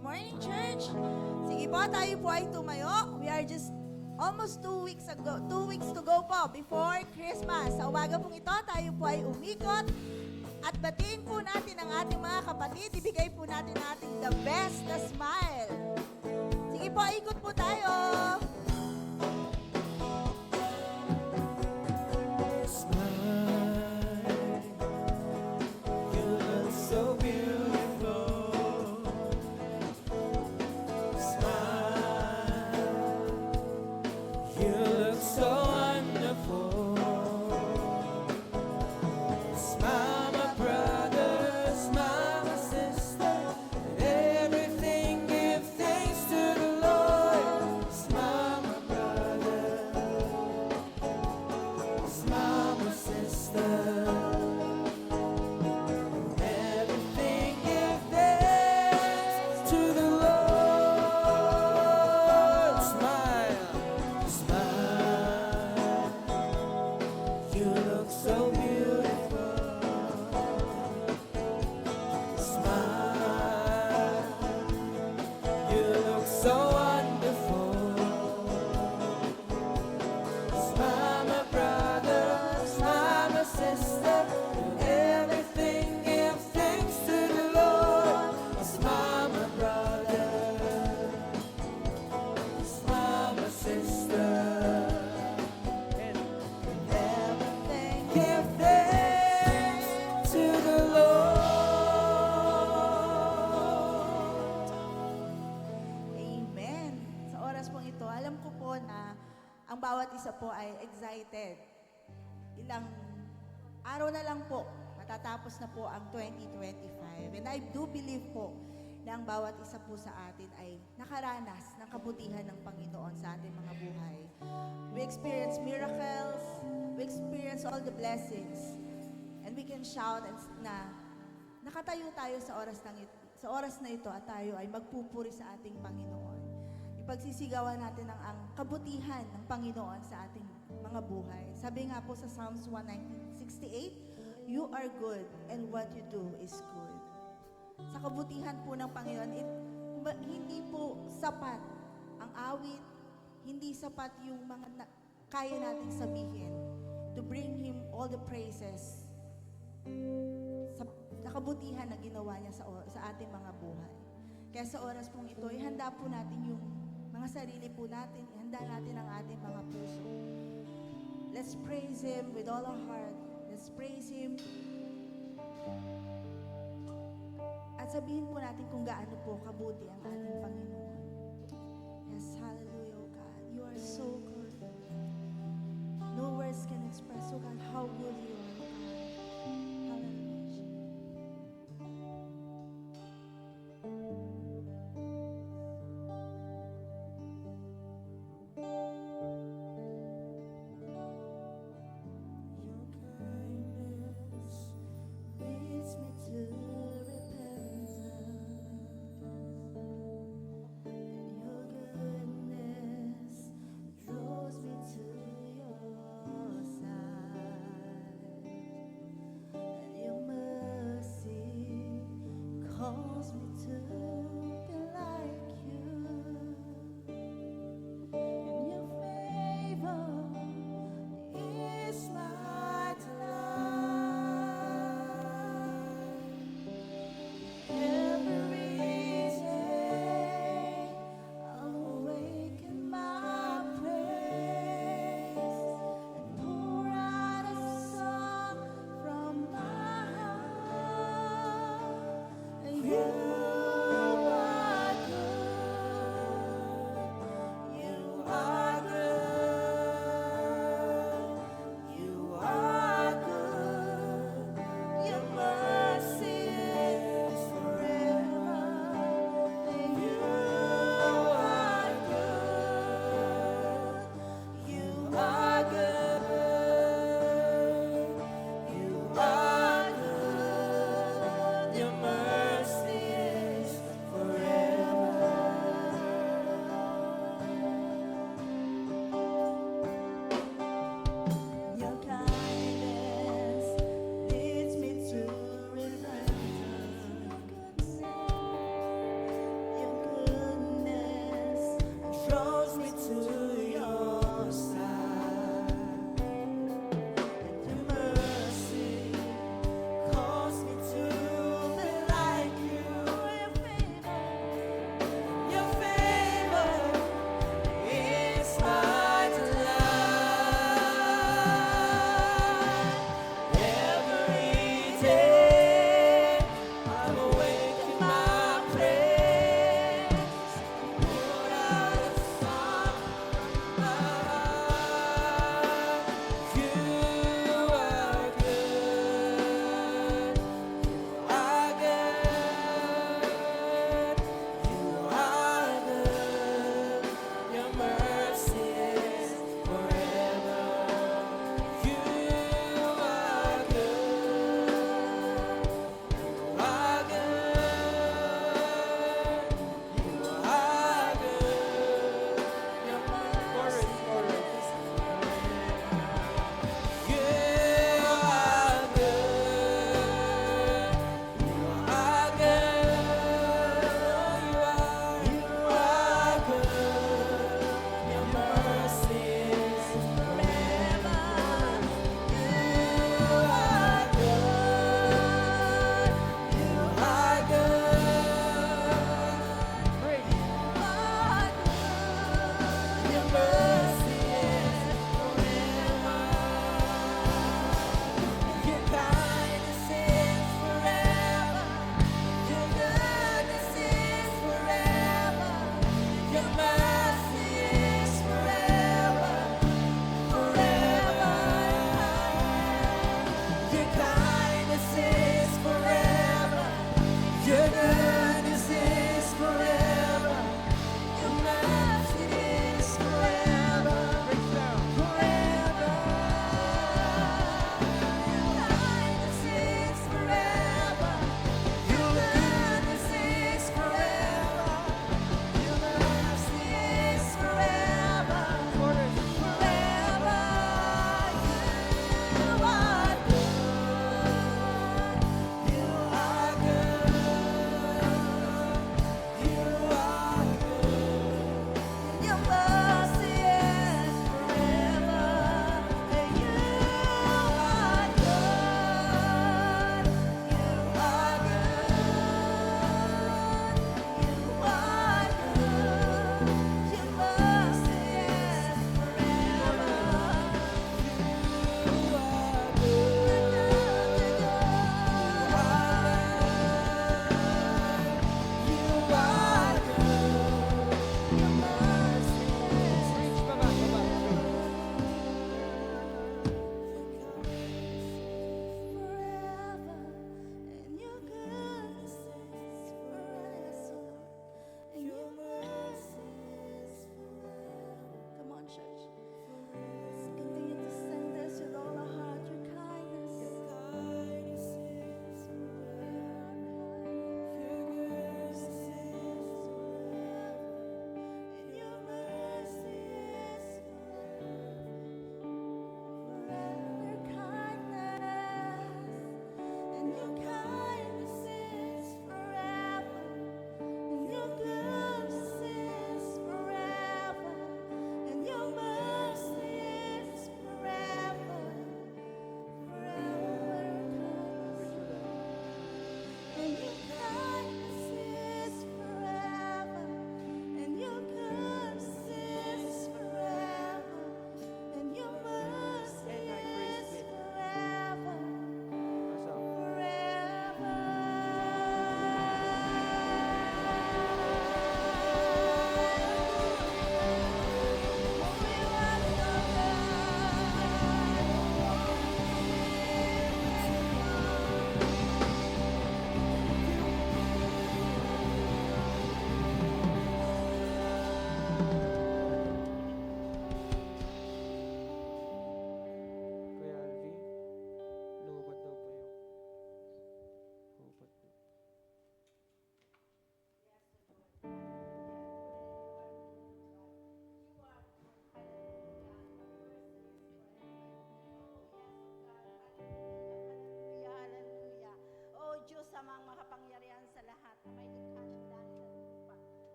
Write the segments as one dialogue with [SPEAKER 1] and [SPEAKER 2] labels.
[SPEAKER 1] Morning, church! Sige po, tayo po ay tumayo. We are just almost 2 weeks to go po before Christmas. Sa umaga pong ito, tayo po ay umikot at batiin po natin ang ating mga kapatid. Ibigay po natin ang ating the best na smile. Sige po, ikot po tayo. Bawat isa po ay excited. Ilang araw na lang po, matatapos na po ang 2025. And I do believe po na ang bawat isa po sa atin ay nakaranas ng kabutihan ng Panginoon sa ating mga buhay. We experience miracles, we experience all the blessings, and we can shout na nakatayo tayo sa oras na ito at tayo ay magpupuri sa ating Panginoon. Pagsisigawan natin ang kabutihan ng Panginoon sa ating mga buhay. Sabi nga po sa Psalms 119:68, you are good and what you do is good. Sa kabutihan po ng Panginoon, hindi po sapat ang awit, hindi sapat yung mga kaya nating sabihin to bring Him all the praises sa kabutihan na ginawa niya sa ating mga buhay. Kaya sa oras pong ito, ihanda po natin yung mga sarili po natin, ihanda natin ang ating mga puso. Let's praise Him with all our heart. Let's praise Him. At sabihin po natin kung gaano po kabuti ang ating Panginoon. Yes, hallelujah, oh God. You are so good. No words can express, oh God, how good you are, oh God.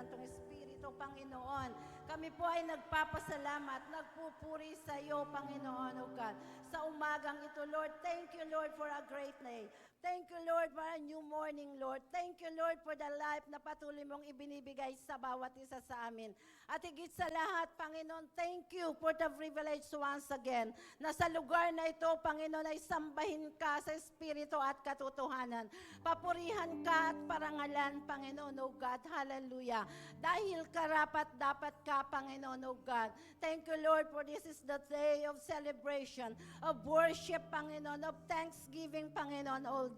[SPEAKER 2] Santong Espiritu, Panginoon. Kami po ay nagpapasalamat, nagpupuri sa iyo, Panginoon, O God. Sa umagang ito, Lord, thank you, Lord, for a great day. Thank you, Lord, for a new morning, Lord. Thank you, Lord, for the life na patuloy mong ibinibigay sa bawat isa sa amin. At higit sa lahat, Panginoon, thank you for the privilege once again na sa lugar na ito, Panginoon, ay sambahin ka sa Espiritu at katotohanan. Papurihan ka at parangalan, Panginoon, O God. Hallelujah. Dahil karapat dapat ka, Panginoon, O God. Thank you, Lord, for this is the day of celebration, of worship, Panginoon, of thanksgiving, Panginoon, O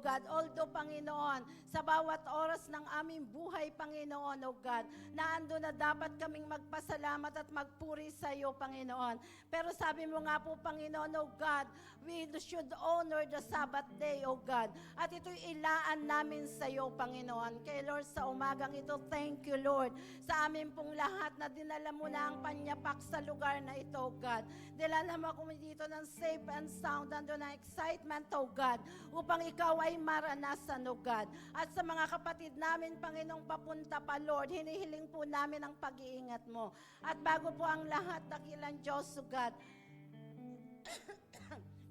[SPEAKER 2] God. Although, Panginoon, sa bawat oras ng aming buhay, Panginoon, O God, na ando na dapat kaming magpasalamat at magpuri sa iyo, Panginoon. Pero sabi mo nga po, Panginoon, O God, we should honor the Sabbath day, O God. At ito'y ilaan namin sa iyo, Panginoon. Kaya Lord, sa umagang ito, thank you, Lord, sa amin pong lahat na dinala mo na ang panyapak sa lugar na ito, O God. Dinala mo kami dito ng safe and sound, ando na excitement, O God, upang ikaw ay maranasan, O God. At sa mga kapatid namin, Panginoong papunta pa, Lord, hinihiling po namin ang pag-iingat mo. At bago po ang lahat, dakilang Diyos, O God,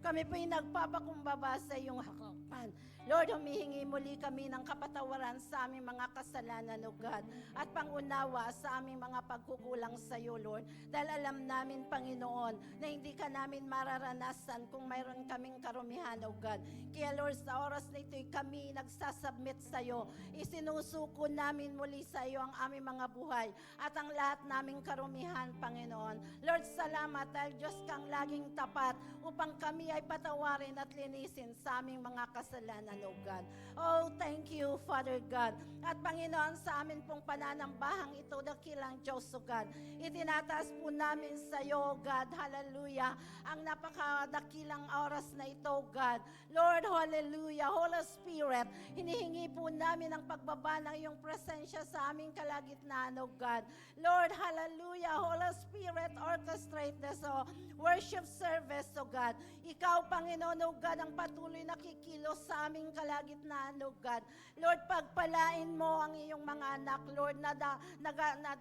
[SPEAKER 2] kami po'y nagpapakumbaba sa iyong harapan. Lord, humihingi muli kami ng kapatawaran sa aming mga kasalanan, O God, at pangunawa sa aming mga pagkukulang sa iyo, Lord. Dahil alam namin, Panginoon, na hindi ka namin mararanasan kung mayroon kaming karumihan, O God. Kaya Lord, sa oras na ito'y kami nagsasubmit sa iyo. Isinusuko namin muli sa iyo ang aming mga buhay at ang lahat naming karumihan, Panginoon. Lord, salamat dahil Diyos kang laging tapat upang kami ay patawarin at linisin sa aming mga kasalanan, O God. Oh, thank you, Father God. At Panginoon, sa amin pong pananambahang ito, dakilang Diyos, O God, itinataas po namin sa iyo, O God, hallelujah, ang napakadakilang oras na ito, O God. Lord, hallelujah, Holy Spirit, hinihingi po namin ang pagbaba ng iyong presensya sa aming kalagitnaan, O God. Lord, hallelujah, Holy Spirit, orchestrate this, worship service, O God. Ikaw, Panginoon, O God, ang patuloy na kikilos sa aming kalagitnaan, O God. Lord, pagpalain mo ang iyong mga anak, Lord, na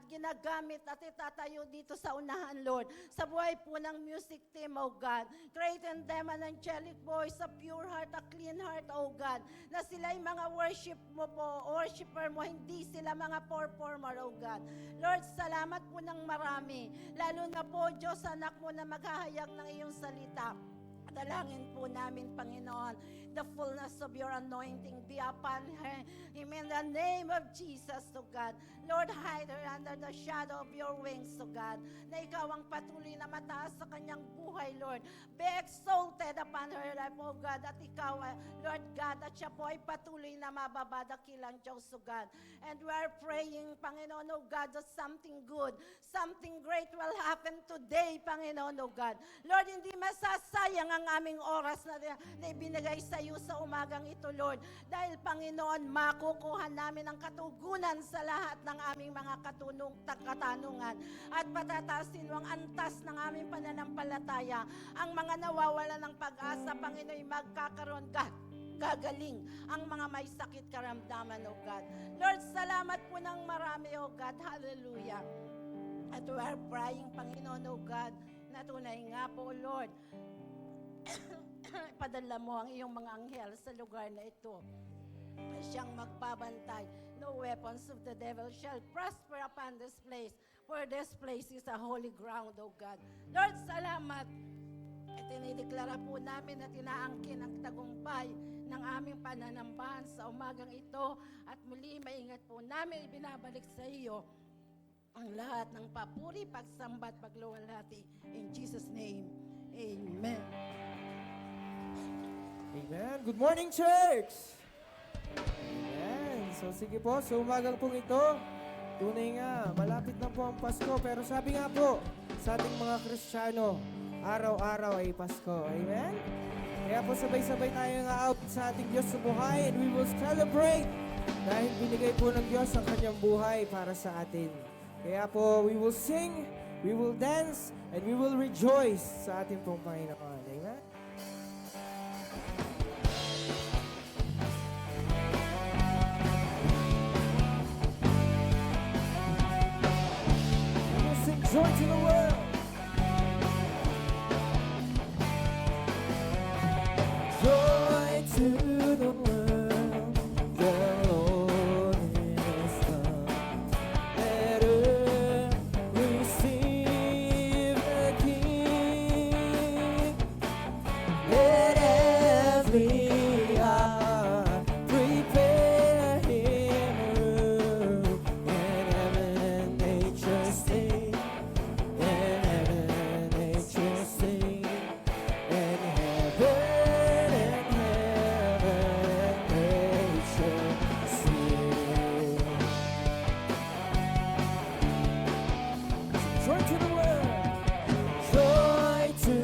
[SPEAKER 2] ginagamit at itatayo dito sa unahan, Lord, sa buhay po ng music team, O God. Create in them an angelic voice, a pure heart, a clean heart, O God, na sila'y mga worshiper mo, hindi sila mga performer, O God. Lord, salamat po ng marami, lalo na po, Diyos, anak mo na maghahayag ng iyong salita. Dalangin po namin, Panginoon, the fullness of your anointing be upon her. In the name of Jesus, O God. Lord, hide her under the shadow of your wings, O God. Na ikaw ang patuloy na mataas sa kanyang buhay, Lord. Be exalted upon her life, O God. At ikaw, Lord God, at siya po ay patuloy na mababa, dakilang Diyos, O God. And we are praying, Panginoon, O God, that something good, something great will happen today, Panginoon, O God. Lord, hindi masasayang ang aming oras na ibinigay sa iyo sa umagang ito, Lord. Dahil, Panginoon, makukuha namin ang katugunan sa lahat ng aming mga katanungan. At patataasin mo ang antas ng aming pananampalataya. Ang mga nawawala ng pag-asa, Panginoon, magkakaroon gagaling ang mga may sakit karamdaman, O God. Lord, salamat po ng marami, O God. Hallelujah. At we are praying, Panginoon, O God, na tunay nga po, Lord, padala mo ang iyong mga anghel sa lugar na ito. Siyang magpabantay. No weapons of the devil shall prosper upon this place, for this place is a holy ground, O God. Lord, salamat. At tinideklara po namin na tinaangkin ang tagumpay ng aming pananambahan sa umagang ito. At muli, maingat po namin ibinabalik sa iyo ang lahat ng papuri, pagsambat, pagluwalhati. In Jesus' name, amen.
[SPEAKER 3] Amen. Good morning, church! Amen. So sige po, sa umagang pong ito, tunay nga, malapit na po ang Pasko. Pero sabi nga po, sa ating mga Kristiyano, araw-araw ay Pasko. Amen? Kaya po sabay-sabay tayo nga out sa ating Diyos sa buhay and we will celebrate dahil binigay po ng Diyos ang kanyang buhay para sa atin. Kaya po, we will sing, we will dance, and we will rejoice sa ating pong Panginoon. Amen? Joy to the world. Joy to the world. The Lord is come. Let earth receive the King. Let every heart prepare Him room. And heaven and nature sing. And heaven and nature sing. And heaven and nature sing. Joy to the world. Joy to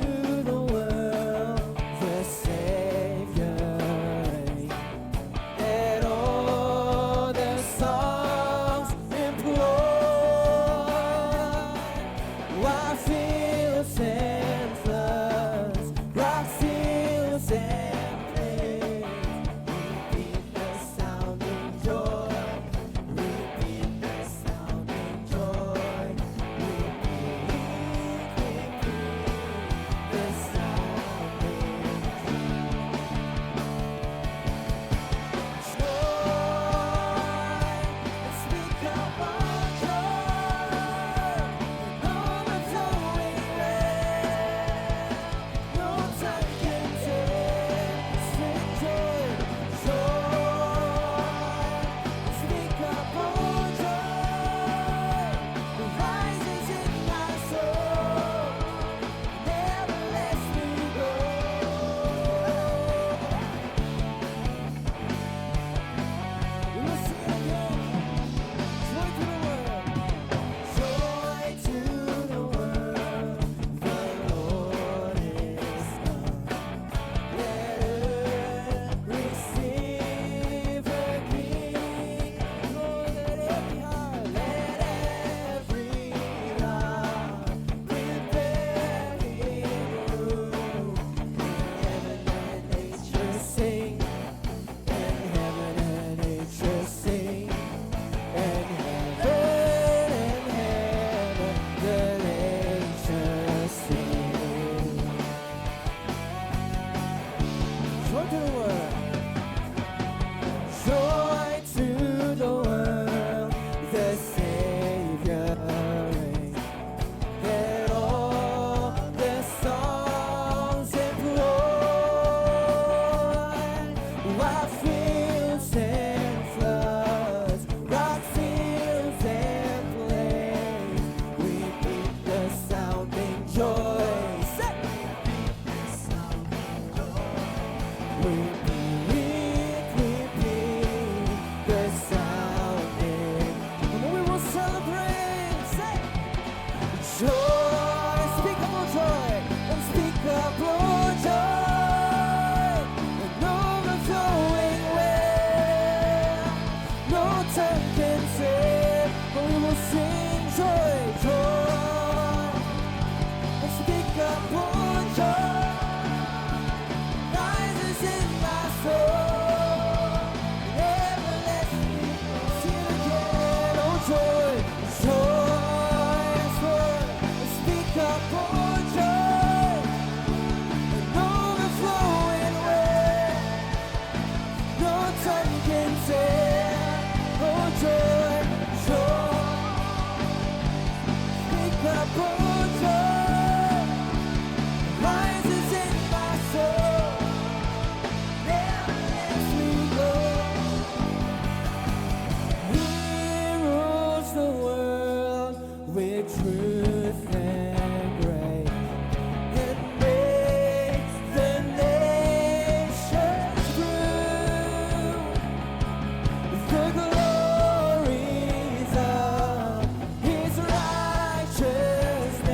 [SPEAKER 3] the world. The Savior reigns. Let all the songs implore. While fields and floods, rocks, hills and plains, repeat the sounding joy. Repeat the sounding joy. Repeat the righteousness.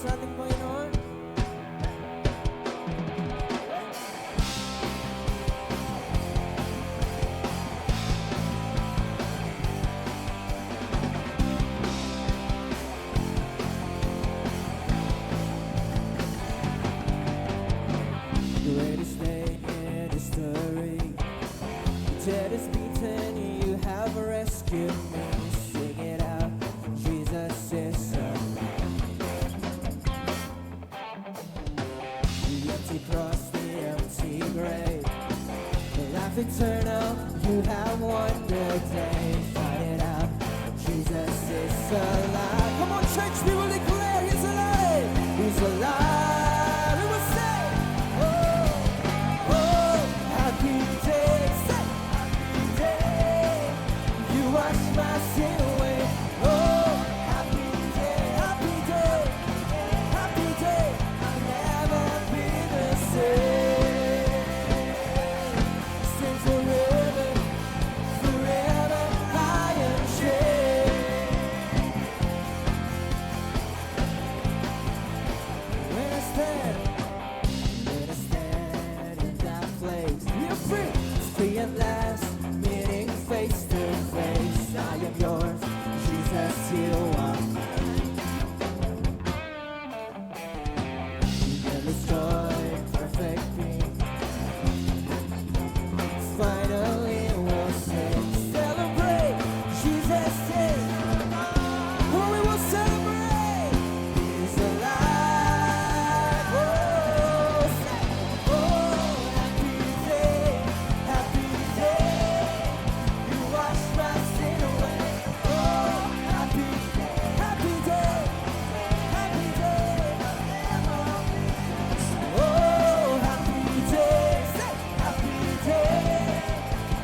[SPEAKER 3] sa ating Panginoon. Greatest day in history. The dead is beaten, you have rescued me. Sing it out, Jesus is alive. The empty cross, the empty grave, the life eternal, you have won the day. Shout it out, Jesus is alive. Come on, church, we will declare He's alive. He's alive. We will say, happy day, say, happy day. You wash my sin away. Oh, happy day, happy day, happy day. I'll never be the same. Sing forever, forever I am changed. When I stand in that place, you're free, free at last, meeting face to face. I am yours, Jesus, you are mine. Endless joy, perfect peace. Finally we'll sing, celebrate, Jesus is. Oh, we will celebrate, He's alive. Oh, say, oh, happy day, you wash my sin away. Oh, happy day, happy day, happy day. Oh, happy day, say, happy day,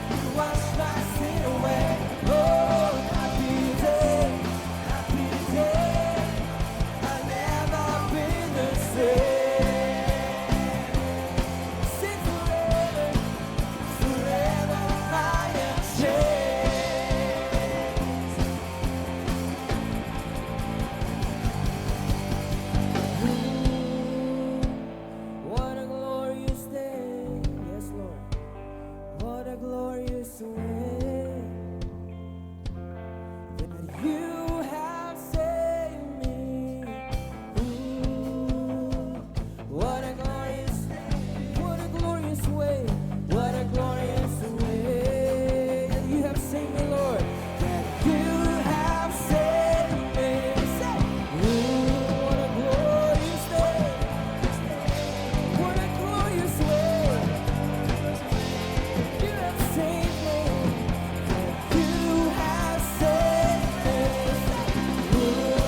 [SPEAKER 3] you wash my sin away. Oh, happy day, I'll never be the same. Sing forever, forever I am changed. What a glorious day, yes Lord. What a glorious way that you have saved me. Ooh, what a glorious day, what a glorious way, what a glorious way that you have saved me, Lord. That you have saved me. Say, ooh, what a glorious day, what a glorious way. You have saved me. You have saved me. Ooh,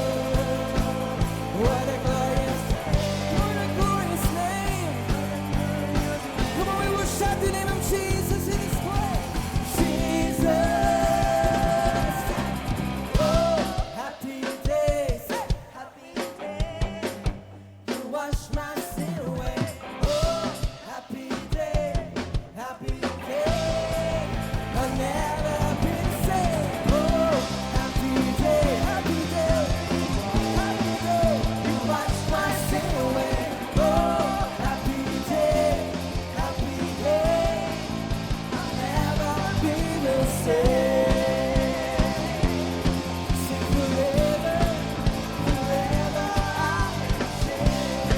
[SPEAKER 3] what a glorious name. Come on, we will shout the name of Jesus in this place. Jesus. Oh, happy day. Say, happy day. You wash my sin away. Oh, happy day, happy day. I'll never be the same. Oh, happy day, happy day, happy day. You wash my sin away. Oh, happy day, I'll never be the same. Sing forever, forever I am changed.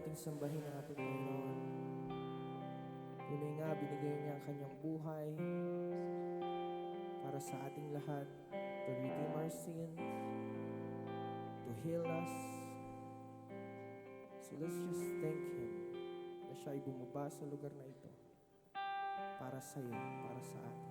[SPEAKER 3] nating sambahin ang ating Panginoon. Tunay nga, binigay niya ang kanyang buhay para sa ating lahat, to redeem our sin, to heal us. So let's just thank Him na siya ay bumaba sa lugar na ito para sa iyo, para sa atin.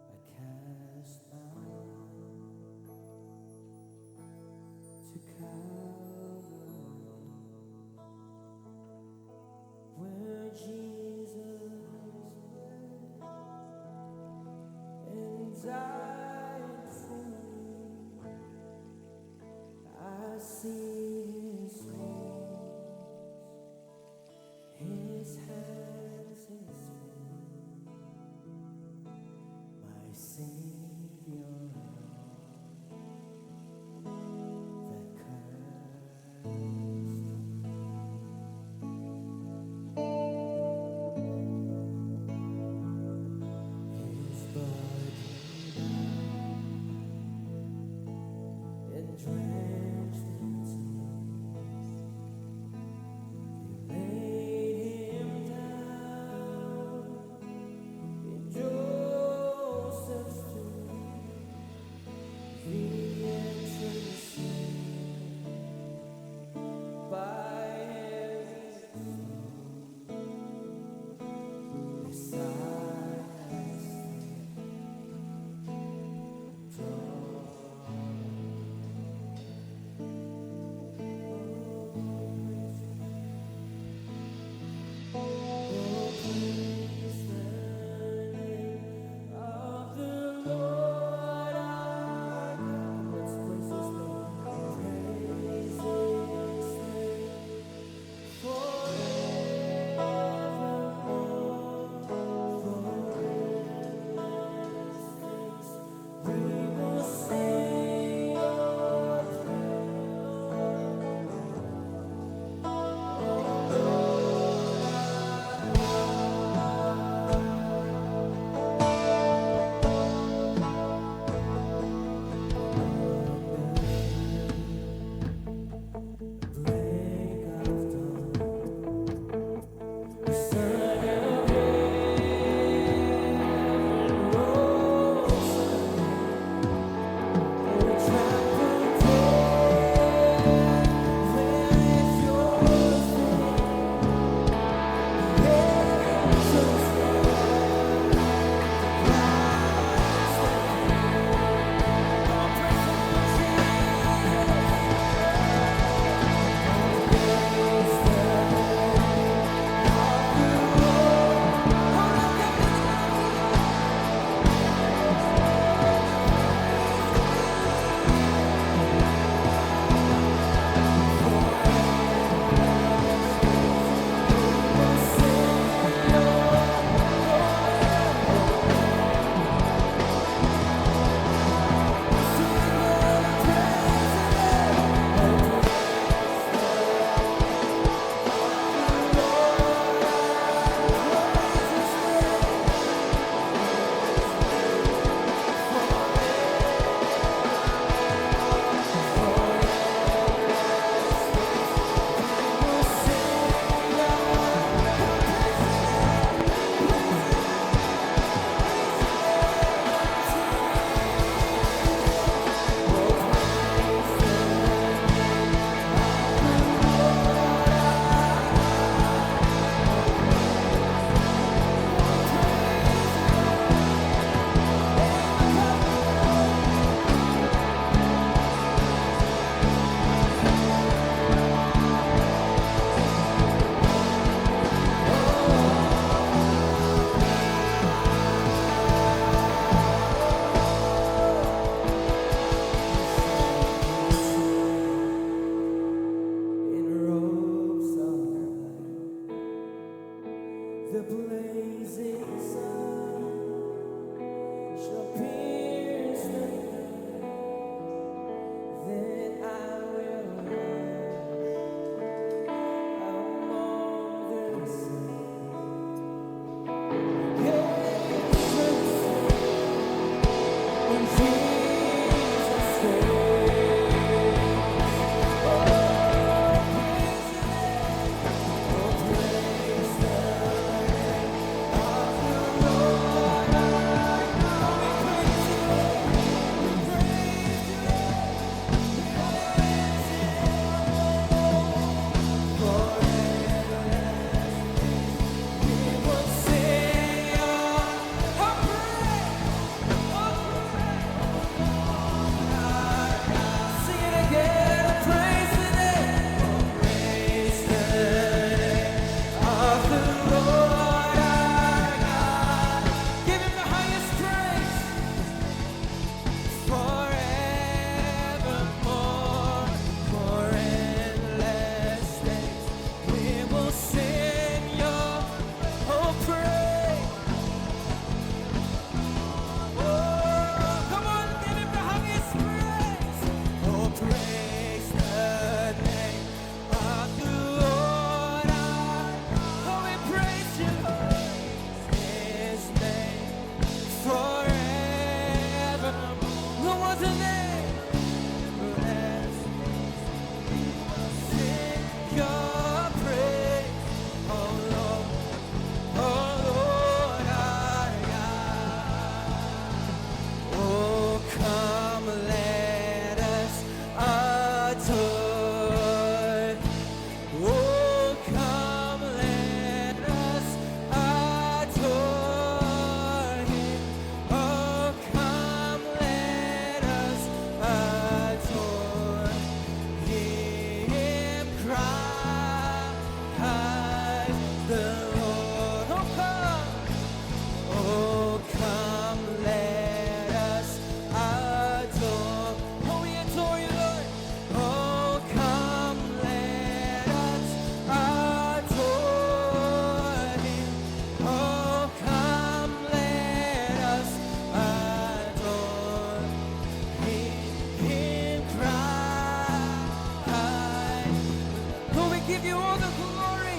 [SPEAKER 3] I cast my mind to Calvary, where Jesus bled and died for me. I see His wounds, His hands, His feet, my Savior, that cursed His body and drenched in tears, they laid Him down in Joseph's tomb. The entrance sealed by heavy stone. The silence of the Lord our God. Let's praise His name. Praise His name forevermore. We will sing your break of dawn. The Son of Heaven rose again. Oh, trample death, where is your sting? The angels stand, Christ the King. Come on, praise Him, in robes of light, the blazing sun the Lord. Oh, come. Oh, come, let us adore. Oh, we adore you, Lord. Oh, come, let us adore Him. Oh, come, let us adore Him. Christ. Oh, we give you all the glory.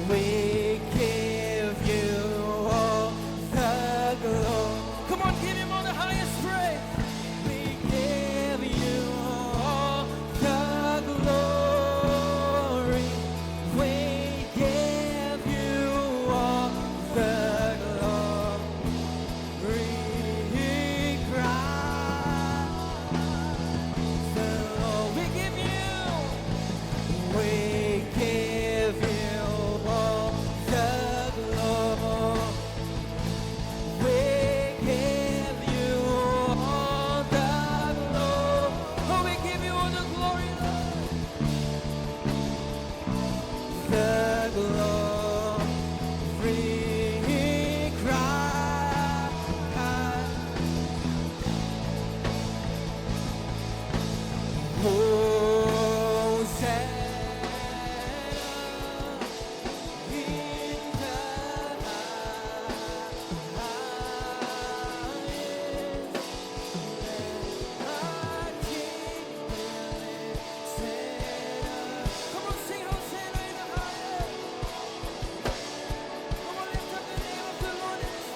[SPEAKER 3] We give you all the glory. Come on, give Him all the highest praise. We give you all the glory. We give you all the glory. Christ the Lord. We give you all the glory. We give you all the glory. Oh, we give you all the glory, Lord. The glory, Christ. Hosanna in the highest. Come on, sing Hosanna in the highest. Come on, lift up the name of the Lord in His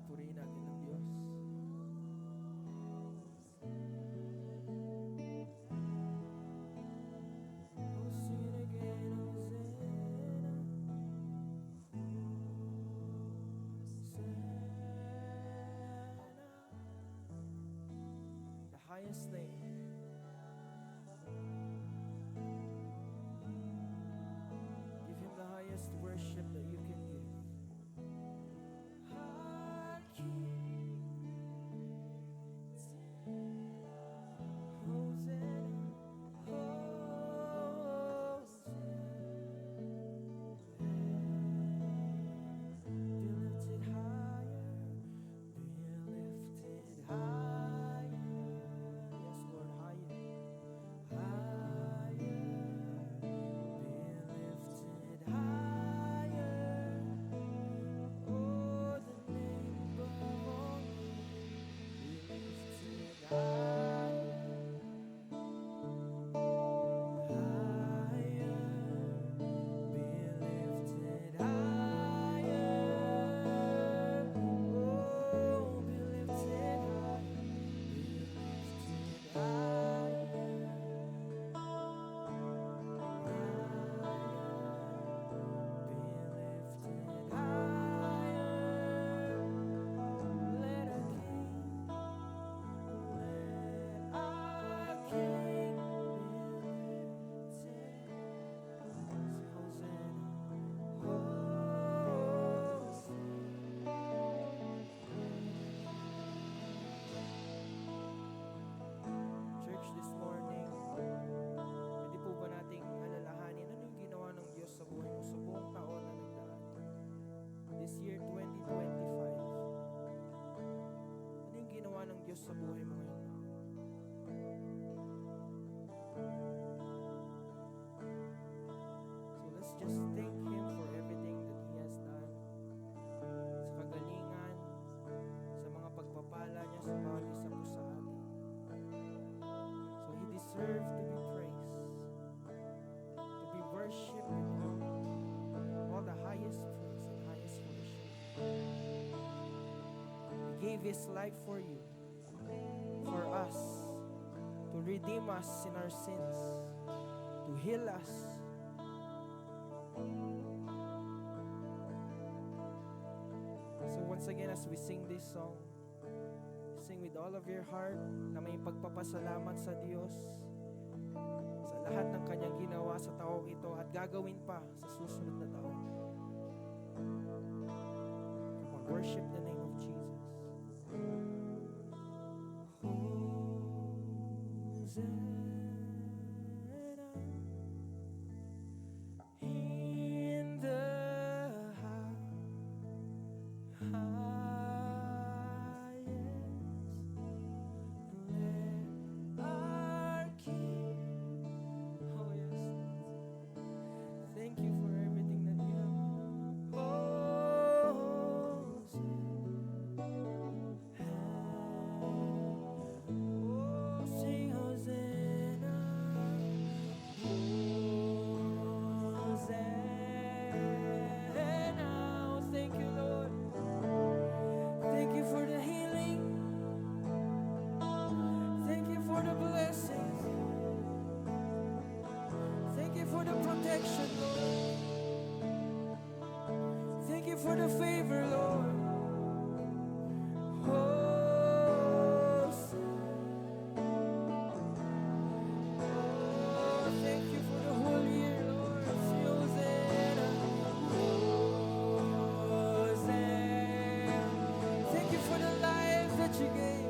[SPEAKER 3] Purihin natin ang Diyos. Oh, sing it again, Hosanna. The highest name. Give Him the highest worship that you can give. Our King, Hosanna, be lifted higher, be lifted higher. Yes, Lord. just thank Him for everything that He has done. Sa kagalingan, sa mga pagpapala niya sa bawat isa po sa atin. So He deserves to be praised, to be worshipped with all the highest praise and highest worship. He gave His life for you, for us, to redeem us in our sins, to heal us. So once again, as we sing this song, sing with all of your heart na may pagpapasalamat sa Diyos sa lahat ng Kanyang ginawa sa taong ito at gagawin pa sa susunod na taon. Come on, worship the name of Jesus. In the highest, let our King. Oh yes, thank you for everything that you have done. Oh, sing Hosanna, Hosanna. Oh, thank you, Lord. Thank you for the healing. Thank you for the blessings. Thank you for the protection, Lord. Thank you for the favor, Lord. Oh, thank you for the whole year, Lord. Say Hosanna, Hosanna. Thank you for the life that you gave.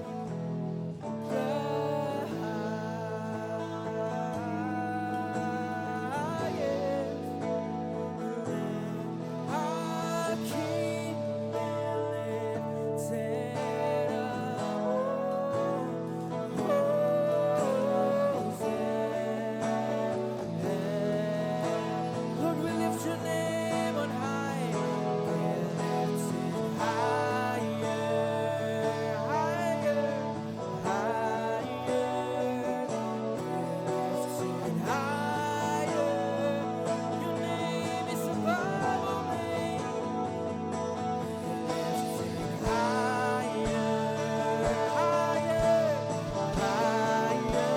[SPEAKER 3] Our King Lord, we lift your name on high. We lift it higher, higher, higher. We lift it higher. Your name is above all names. We lift it higher, higher, higher.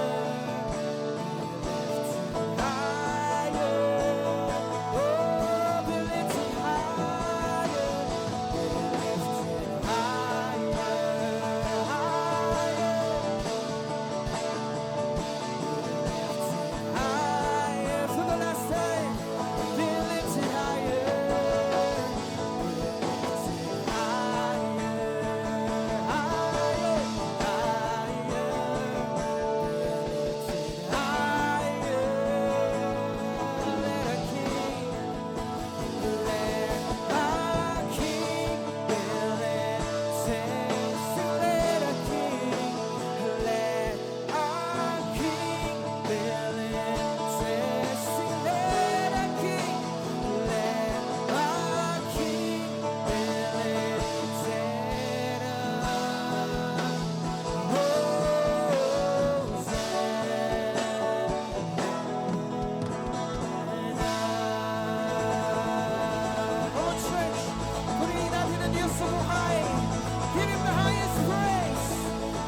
[SPEAKER 3] Give him the highest praise.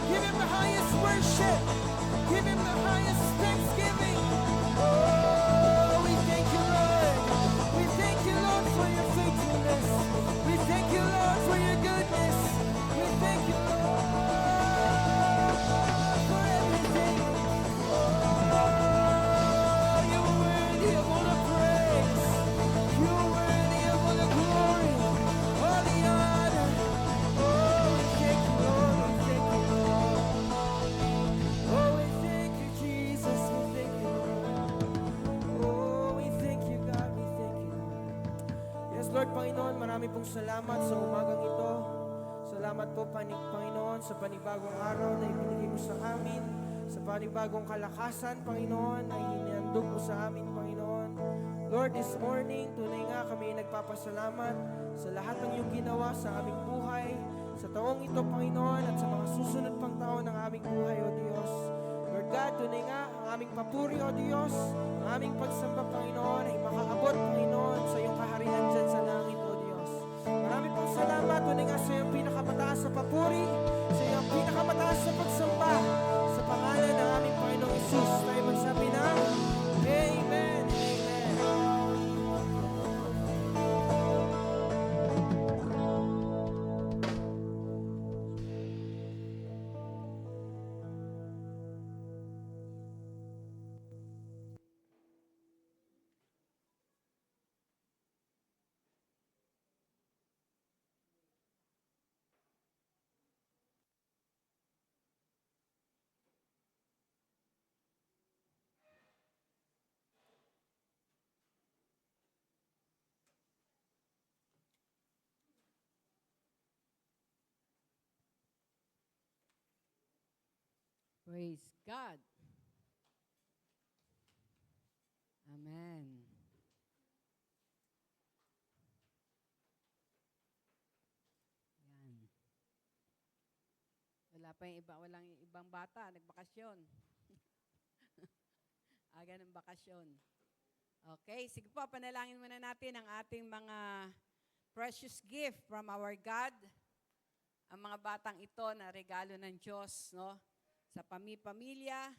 [SPEAKER 3] Give him the highest worship. Give him the highest thanksgiving. Oh, we thank you, Lord. We thank you, Lord, for your faithfulness. We thank you, Lord, for your goodness. We thank you, Lord, for everything. Oh, you're worthy of all the praise. You're worthy of all the glory, all the honor. Oh, we thank you, Lord. We thank you, Lord. Oh, we thank you, Jesus. We thank you, Lord. Oh, we thank you, God. We thank you, Lord. Yes, Lord, Panginoon, marami pong salamat sa umagang ito. Salamat po, Panginoon, sa panibagong araw na ibinigay mo sa amin, sa panibagong kalakasan, Panginoon, na hinandog mo sa amin, Panginoon. Lord, this morning, tunay nga kami nagpapasalamat sa lahat ng iyong ginawa sa aming buhay, sa taong ito, Panginoon, at sa mga susunod pang taon ng aming buhay, O Diyos. Lord God, tunay nga ang aming papuri, O Diyos, ang aming pagsamba, Panginoon, ay makaabot, Panginoon, sa iyong kaharian dyan sa langit, O Diyos. Marami pong salamat, tunay nga sa iyong pinakamataas sa papuri, sa iyong pinakamataas sa pagsamba, sa pangalan ng aming Panginoong Isus, tayo magsabi na, Amen.
[SPEAKER 4] Praise God. Amen. Yan. Wala pa yung iba, walang ibang bata, nagbakasyon. Aga ng bakasyon. Okay, sige po, panalangin muna natin ang ating mga precious gift from our God. Ang mga batang ito na regalo ng Diyos, no? Sa pamilya,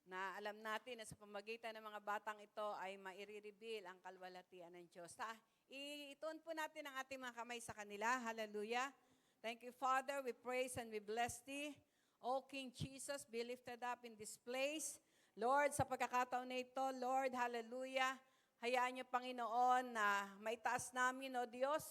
[SPEAKER 4] na alam natin na sa pamagitan ng mga batang ito ay maire-reveal ang kalwalhatian ng Diyos. Ituon po natin ang ating mga kamay sa kanila. Hallelujah. Thank you, Father. We praise and we bless Thee. O King Jesus, be lifted up in this place. Lord, sa pagkakataon na ito, Lord, hallelujah. Hayaan niyo, Panginoon, na maitaas namin, O Diyos,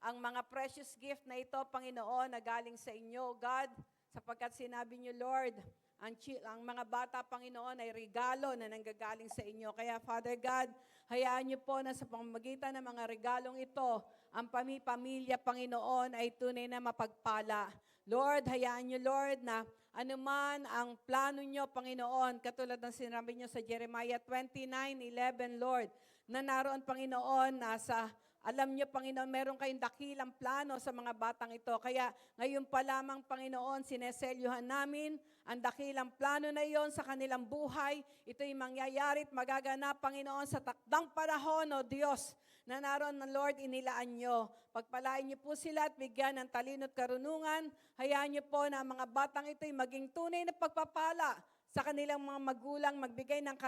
[SPEAKER 4] ang mga precious gift na ito, Panginoon, na galing sa inyo, God, sapagkat sinabi niyo, Lord, ang mga bata, Panginoon, ay regalo na nanggagaling sa inyo. Kaya, Father God, hayaan niyo po na sa pamamagitan ng mga regalong ito, ang pamilya, Panginoon, ay tunay na mapagpala. Lord, hayaan niyo, Lord, na anuman ang plano niyo, Panginoon, katulad ng sinabi niyo sa Jeremiah 29:11, Lord, na naroon, Panginoon, alam niyo, Panginoon, meron kayong dakilang plano sa mga batang ito. Kaya ngayon pa lamang, Panginoon, sineselyuhan namin ang dakilang plano na iyon sa kanilang buhay. Ito'y mangyayari at magaganap, Panginoon, sa takdang panahon, O Diyos, na naroon ng Lord, inilaan niyo. Pagpalain niyo po sila at bigyan ng talino at karunungan. Hayaan niyo po na ang mga batang ito'y maging tunay na pagpapala sa kanilang mga magulang, magbigay ng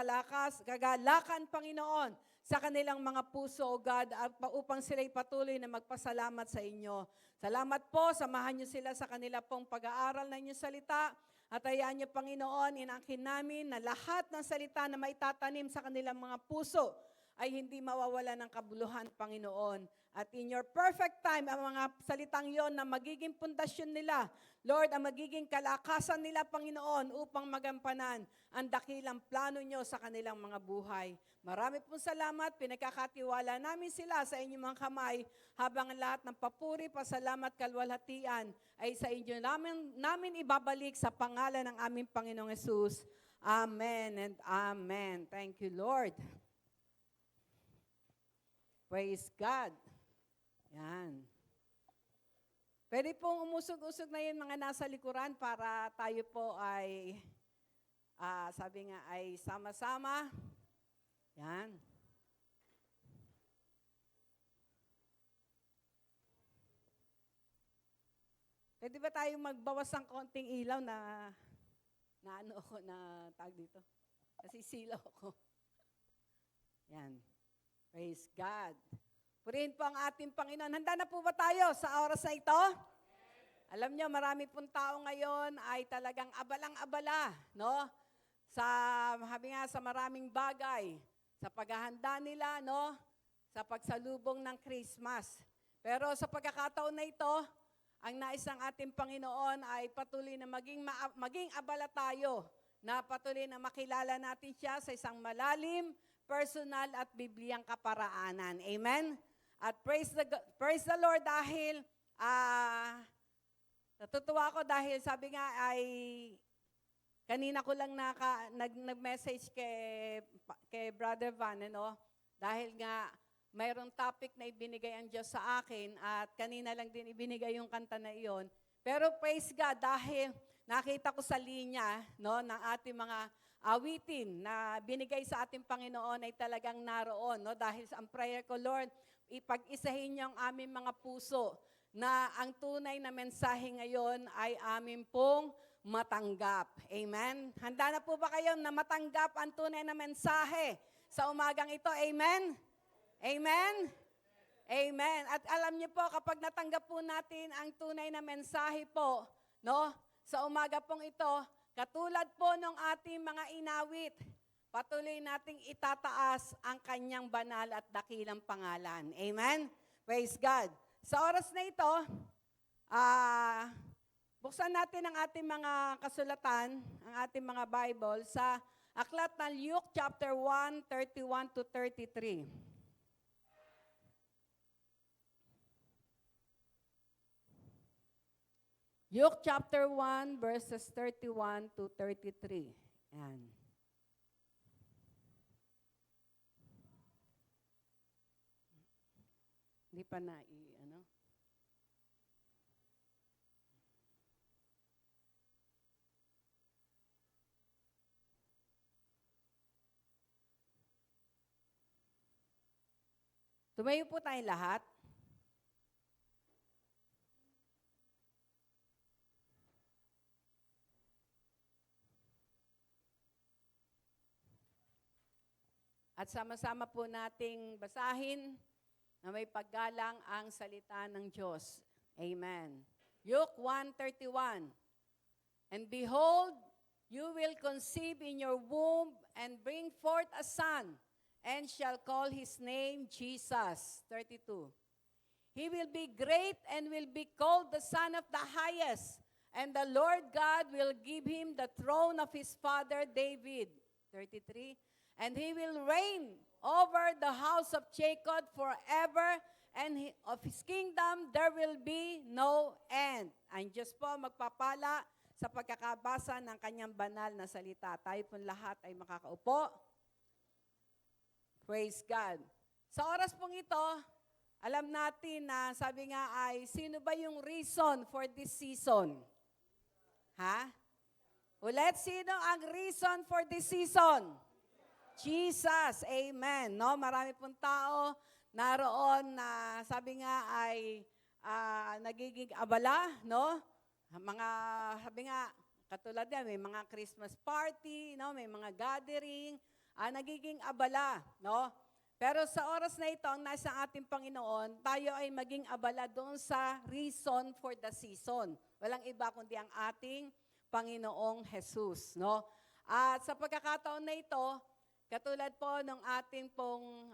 [SPEAKER 4] kagalakan, Panginoon, sa kanilang mga puso, O God, at upang sila'y patuloy na magpasalamat sa inyo. Salamat po, samahan niyo sila sa kanila pong pag-aaral ng inyong salita. At hayaan niyo, Panginoon, inangkin namin na lahat ng salita na maitatanim sa kanilang mga puso ay hindi mawawala ng kabuluhan, Panginoon. At in your perfect time, ang mga salitang yon na magiging pundasyon nila, Lord, ang magiging kalakasan nila, Panginoon, upang magampanan ang dakilang plano nyo sa kanilang mga buhay. Marami pong salamat, pinagkakatiwala namin sila sa inyong mga kamay, habang lahat ng papuri, pasalamat, kalwalhatian ay sa inyo namin ibabalik sa pangalan ng aming Panginoong Hesus. Amen and amen. Thank you, Lord. Praise God. Yan. Pwede pong umusog-usog na yun mga nasa likuran para tayo po ay, sabi nga, ay sama-sama. Yan. Pwede ba tayo magbawas ng konting ilaw na ano ako, na tag dito? Kasi silaw ako. Yan. Praise God. Purihin po ang ating Panginoon. Handa na po ba tayo sa oras na ito? Alam nyo, marami pong tao ngayon ay talagang abalang-abala, no? Sa maraming bagay, sa paghahanda nila, no? Sa pagsalubong ng Christmas. Pero sa pagkakataon na ito, ang nais ng ating Panginoon ay patuloy na maging abala tayo, na patuloy na makilala natin siya sa isang malalim, personal at bibliyang kaparaanan. Amen? At praise the Lord dahil natutuwa ako dahil sabi nga ay kanina ko lang nag-message kay Brother Van, dahil nga mayroong topic na ibinigay ang Diyos sa akin at kanina lang din ibinigay yung kanta na iyon. Pero praise God, dahil nakita ko sa linya no, ng ating mga awitin na binigay sa ating Panginoon ay talagang naroon. No? Dahil ang prayer ko, Lord, ipag-isahin niyo ang aming mga puso na ang tunay na mensahe ngayon ay amin pong matanggap. Amen? Handa na po ba kayo na matanggap ang tunay na mensahe sa umagang ito? Amen? Amen? Amen. At alam niyo po, kapag natanggap po natin ang tunay na mensahe po, no, sa umaga pong ito, katulad po ng ating mga inawit, patuloy nating itataas ang kanyang banal at dakilang pangalan. Amen? Praise God. Sa oras na ito, buksan natin ang ating mga kasulatan, ang ating mga Bible, sa aklat ng Luke chapter 1, 31 to 33. Luke chapter 1, verses 31 to 33. Yan. Hindi pa ano? Tumayo po tayong lahat. At sama-sama po nating basahin na may paggalang ang salita ng Diyos. Amen. Luke 1:31. And behold, you will conceive in your womb and bring forth a son, and shall call his name Jesus. 32. He will be great and will be called the Son of the Highest, and the Lord God will give him the throne of his father David. 33. And he will reign over the house of Jacob forever, and of his kingdom there will be no end. Ang Diyos po magpapala sa pagkakabasa ng kanyang banal na salita. Tayo po lahat ay makakaupo. Praise God. Sa oras pong ito, alam natin na sabi nga ay, sino ba yung reason for this season? Ha? Ulit, sino ang reason for this season? Jesus. Amen. No, marami pong tao naroon na sabi nga ay nagiging abala, no? Mga sabi nga katulad yan, may mga Christmas party, no, may mga gathering, nagiging abala, no? Pero sa oras na ito, ang nasa ating Panginoon, tayo ay maging abala doon sa reason for the season. Walang iba kundi ang ating Panginoong Jesus, no? At sa pagkakataon na ito, katulad po ng ating pong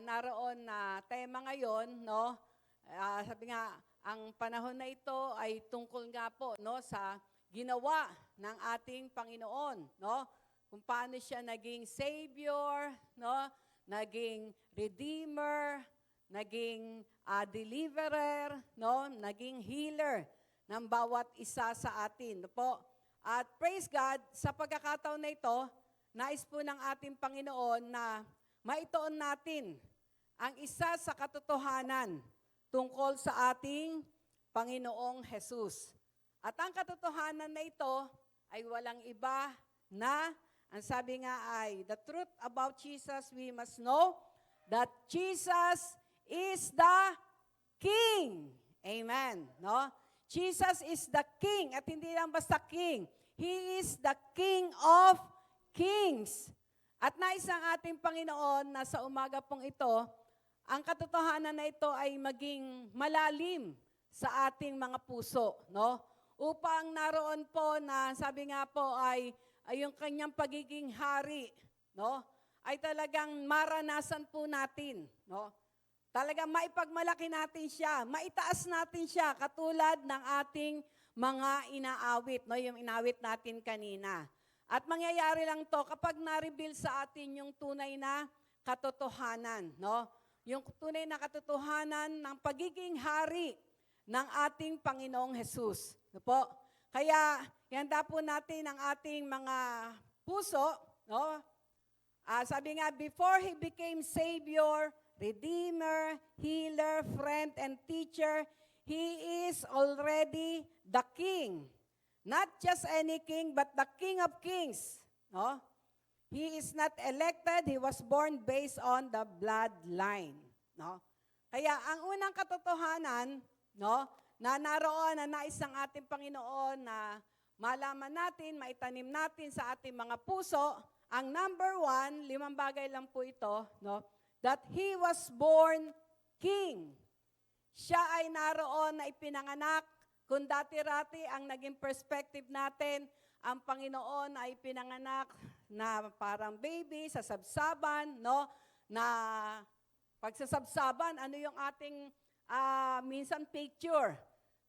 [SPEAKER 4] naroon na tema ngayon, no? Sabi nga, ang panahon na ito ay tungkol nga po, no, sa ginawa ng ating Panginoon, no? Kung paano siya naging Savior, no? Naging Redeemer, naging Deliverer, no? Naging Healer ng bawat isa sa atin, no po? At praise God, sa pagkakataon na ito, nais po ng ating Panginoon na maituon natin ang isa sa katotohanan tungkol sa ating Panginoong Jesus. At ang katotohanan na ito ay walang iba na, ang sabi nga ay, the truth about Jesus, we must know that Jesus is the King. Amen. No? Jesus is the King at hindi lang basta King. He is the King of Kings. At nais ng ating Panginoon na sa umaga pong ito, ang katotohanan na ito ay maging malalim sa ating mga puso, no? Upang naroon po na sabi nga po ay yung kanyang pagiging hari, no? Ay talagang maranasan po natin, no? Talagang maipagmalaki natin siya, maitaas natin siya katulad ng ating mga inaawit, no? Yung inawit natin kanina. At mangyayari lang to kapag na-reveal sa atin yung tunay na katotohanan, no? Yung tunay na katotohanan ng pagiging hari ng ating Panginoong Jesus. No po? Kaya, ihanda po natin ang ating mga puso, no? Sabi nga, before He became Savior, Redeemer, Healer, Friend, and Teacher, He is already the King. Not just any king, but the King of Kings. No? He is not elected, He was born based on the bloodline. No? Kaya ang unang katotohanan, no, na naroon na nais ng ating Panginoon na malaman natin, maitanim natin sa ating mga puso, ang number 1, 5 bagay lang po ito, no, that He was born King. Siya ay naroon na ipinanganak. Kung dati-rati ang naging perspective natin, ang Panginoon ay pinanganak na parang baby sa sabsaban, no, na pagsasabsaban, ano yung ating minsan picture?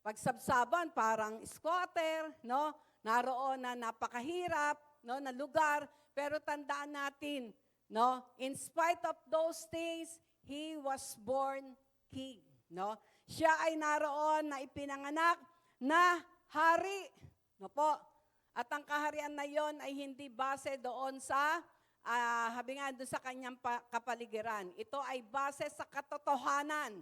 [SPEAKER 4] Pagsabsaban, parang squatter, no? Naroon na napakahirap, no, na lugar, pero tandaan natin, no, in spite of those things, He was born King, no? Siya ay naroon na ipinanganak na hari, no po? At ang kaharian na yon ay hindi base doon sa habi nga doon sa kanyang kapaligiran. Ito ay base sa katotohanan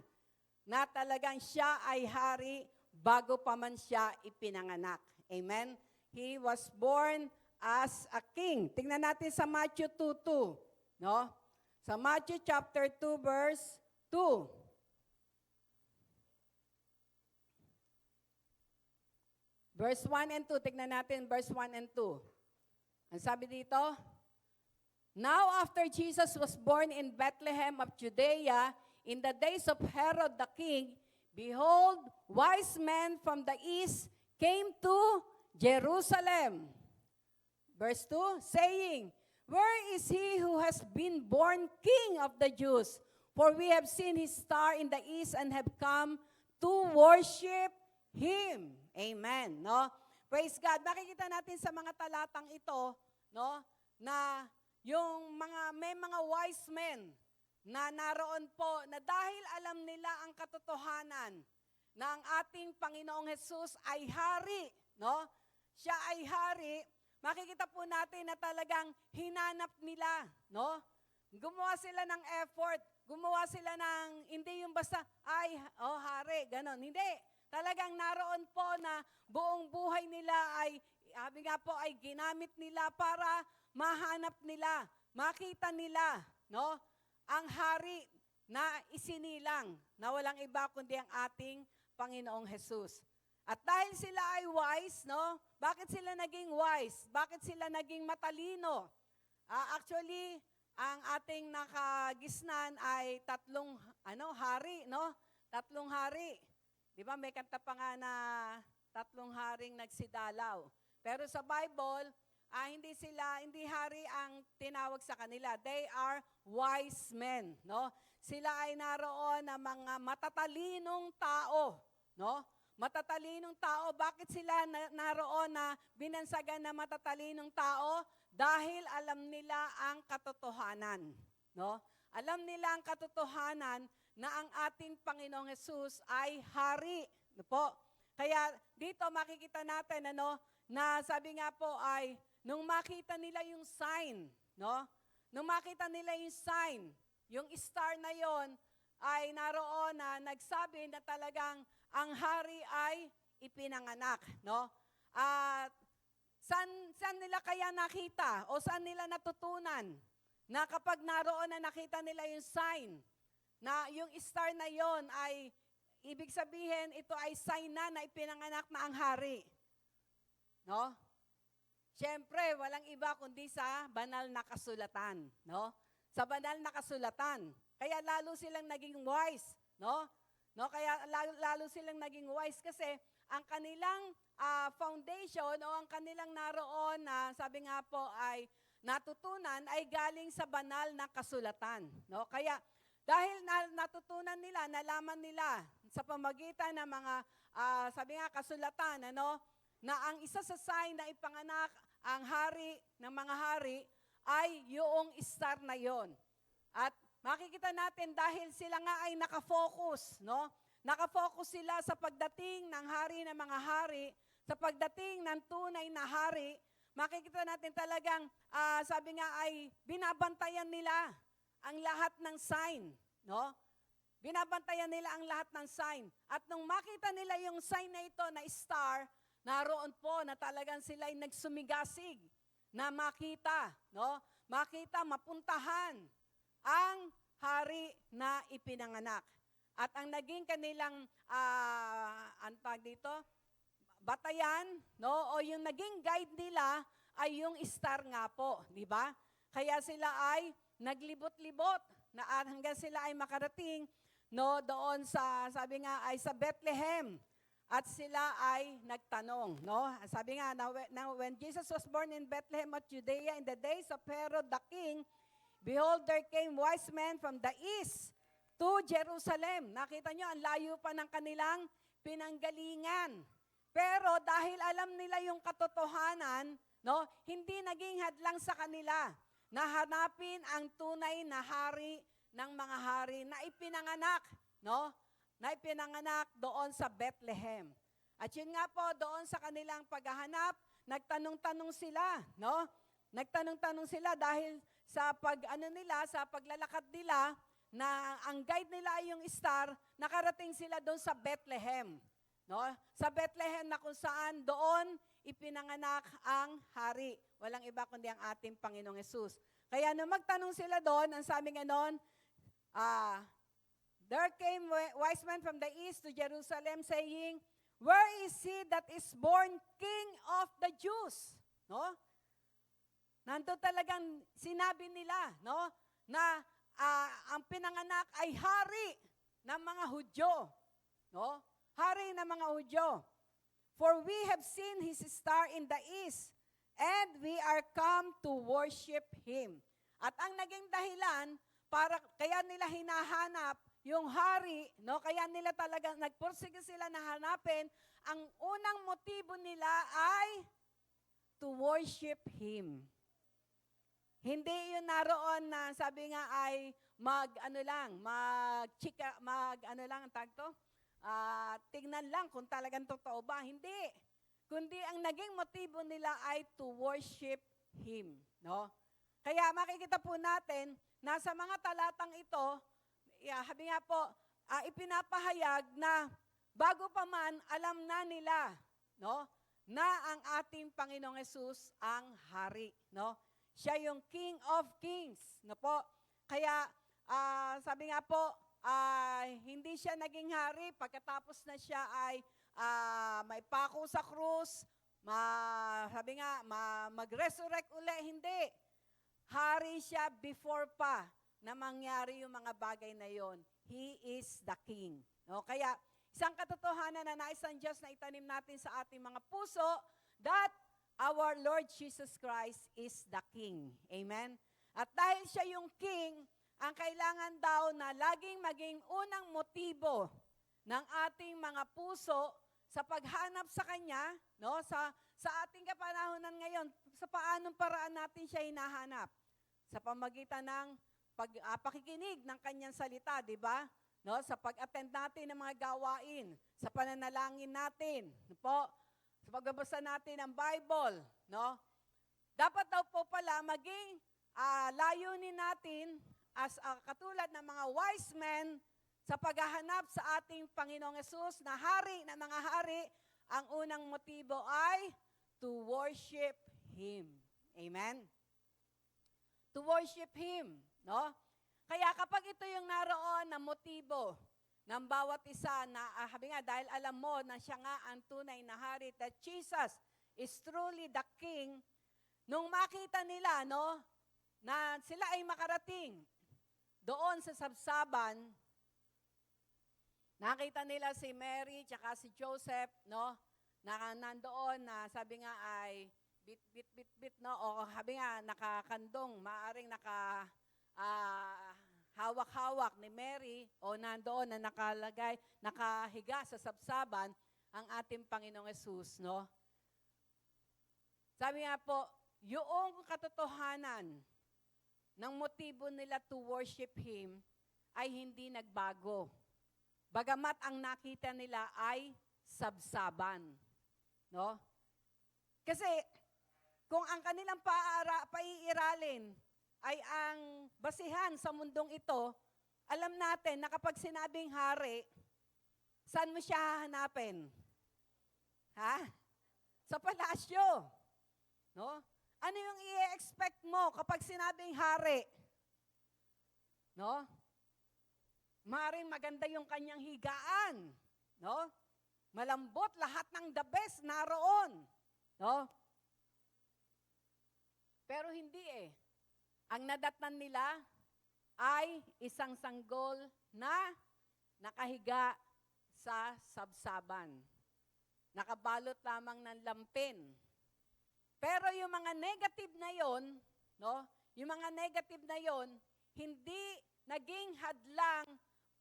[SPEAKER 4] na talagang siya ay hari bago pa man siya ipinanganak. Amen? He was born as a king. Tingnan natin sa Matthew 2:2, no? Sa Matthew chapter 2 verse 2. Verse 1 and 2, tingnan natin verse 1 and 2. Ang sabi dito, now after Jesus was born in Bethlehem of Judea, in the days of Herod the king, behold, wise men from the east came to Jerusalem. Verse 2, saying, where is he who has been born King of the Jews? For we have seen his star in the east and have come to worship him. Amen. No? Praise God. Makikita natin sa mga talatang ito, no, na yung may mga wise men na naroon po na dahil alam nila ang katotohanan na ang ating Panginoong Hesus ay hari, no? Siya ay hari. Makikita po natin na talagang hinanap nila, no? Gumawa sila ng effort, gumawa sila ng, hindi yung basta, ay, hari, ganon. Hindi. Talagang naroon po na buong buhay nila ay, sabi nga po, ay ginamit nila para mahanap nila, makita nila, no? Ang hari na isinilang, na walang iba kundi ang ating Panginoong Hesus. At dahil sila ay wise, no? Bakit sila naging wise? Bakit sila naging matalino? Actually, ang ating nakagisnan ay tatlong hari, no? Tatlong hari. Di ba may kanta pa nga na tatlong haring nagsidalaw. Pero sa Bible, hindi hari ang tinawag sa kanila. They are wise men, no? Sila ay naroon na mga matatalinong tao, no? Matatalinong tao. Bakit sila naroon na binansagan na matatalinong tao? Dahil alam nila ang katotohanan, no? Alam nila ang katotohanan na ang ating Panginoong Hesus ay hari, no po? Kaya dito makikita natin na sabi nga po ay nung makita nila yung sign, no? Nung makita nila yung sign, yung star na yon ay naroon na nagsabi na talagang ang hari ay ipinanganak, no? At saan nila kaya nakita o saan nila natutunan na kapag naroon na nakita nila yung sign na yung star na yon ay ibig sabihin ito ay sign na ipinanganak na ang hari, no? Siyempre, walang iba kundi sa banal na kasulatan, no? Sa banal na kasulatan. Kaya lalo silang naging wise, no? No, kaya lalo silang naging wise kasi ang kanilang foundation o ang kanilang naroon na sabi nga po ay natutunan ay galing sa banal na kasulatan, no? Kaya dahil natutunan nila, nalaman nila sa pamagitan ng mga sabi nga kasulatan, na ang isa sa sign na ipanganak ang hari ng mga hari ay yung star na yon. At makikita natin dahil sila nga ay nakafocus, no? Nakafocus sila sa pagdating ng hari ng mga hari, sa pagdating ng tunay na hari, makikita natin talagang, sabi nga ay, binabantayan nila ang lahat ng sign, no? Binabantayan nila ang lahat ng sign. At nung makita nila yung sign na ito, na star, naroon po na talagang sila ay nagsumigasig na makita, no? Makita, mapuntahan ang hari na ipinanganak. At ang naging kanilang, ang tawag dito, batayan, no? O yung naging guide nila ay yung star nga po, di ba? Kaya sila ay naglibot-libot na hanggang sila ay makarating, no, doon sa, sabi nga ay sa Bethlehem. At sila ay nagtanong, no? Sabi nga, now when Jesus was born in Bethlehem of Judea in the days of Herod the king, behold, there came wise men from the east to Jerusalem. Nakita nyo, ang layo pa ng kanilang pinanggalingan. Pero dahil alam nila yung katotohanan, no, hindi naging hadlang sa kanila na hanapin ang tunay na hari ng mga hari na ipinanganak, no? Na ipinanganak doon sa Bethlehem. At yun nga po, doon sa kanilang paghahanap, nagtanong-tanong sila, no? Nagtanong-tanong sila dahil sa sa paglalakad nila, na ang guide nila ay yung star, nakarating sila doon sa Bethlehem, no? Sa Bethlehem na kung saan doon ipinanganak ang hari. Walang iba kundi ang ating Panginoong Hesus. Kaya nung magtanong sila doon, ang sabi nga noon, there came wise men from the east to Jerusalem saying, where is he that is born King of the Jews? No? Nandito talagang sinabi nila, no, na ang pinanganak ay hari ng mga Hudyo. No? Hari ng mga Hudyo. For we have seen his star in the east, and we are come to worship him. At ang naging dahilan, kaya nila hinahanap yung hari, no? Kaya nila talaga, nagpursige sila na hanapin, ang unang motibo nila ay to worship him. Hindi yun naroon na sabi nga ay tignan lang kung talagang totoo ba. Hindi. Kundi ang naging motibo nila ay to worship him, no? Kaya makikita po natin na sa mga talatang ito, sabi nga po, ipinapahayag na bago pa man, alam na nila, no, na ang ating Panginoong Hesus ang hari, no? Siya yung King of Kings, no po? Kaya sabi nga po, hindi siya naging hari pagkatapos na siya ay may pako sa krus, sabi nga, mag-resurrect uli, hindi. Hari siya before pa na mangyari yung mga bagay na yon. He is the King. No? Kaya, isang katotohanan na nais ng Diyos na itanim natin sa ating mga puso, that our Lord Jesus Christ is the King. Amen? At dahil siya yung King, ang kailangan daw na laging maging unang motibo ng ating mga puso sa paghanap sa Kanya, no? Sa ating kapanahonan ngayon, sa paanong paraan natin siya hinahanap? Sa pamagitan ng pakikinig ng Kanyang salita, di ba? No? Sa pag-attend natin ng mga gawain, sa pananalangin natin, no po? Sa pagbabasa natin ng Bible, no? Dapat daw po pala maging layunin natin as katulad ng mga wise men sa paghahanap sa ating Panginoong Hesus na hari na mga hari, ang unang motibo ay to worship Him. Amen? To worship Him, no? Kaya kapag ito yung naroon na motibo ng bawat isa na, sabi nga, dahil alam mo na siya nga ang tunay na hari, that Jesus is truly the King, nung makita nila, no, na sila ay makarating doon sa sabsaban, nakita nila si Mary tsaka si Joseph, no, na nandoon na sabi nga ay bit, no, o sabi nga nakakandong, maaring hawak-hawak ni Mary o nandoon na nakalagay, nakahiga sa sabsaban ang ating Panginoong Hesus, no? Sabi nga po, yung katotohanan ng motibo nila to worship Him ay hindi nagbago. Bagamat ang nakita nila ay sabsaban, no? Kasi kung ang kanilang paiiralin ay ang basihan sa mundong ito, alam natin na kapag sinabing hari, saan mo siya hahanapin? Ha? Sa palasyo. No? Ano yung i-expect mo kapag sinabing hari? No? Maring maganda yung kanyang higaan. No? Malambot, lahat ng the best naroon. No? Pero hindi eh. Ang nadatnan nila ay isang sanggol na nakahiga sa sabsaban. Nakabalot lamang ng lampin. Pero yung mga negative na yon, no? Yung mga negative na yon, hindi naging hadlang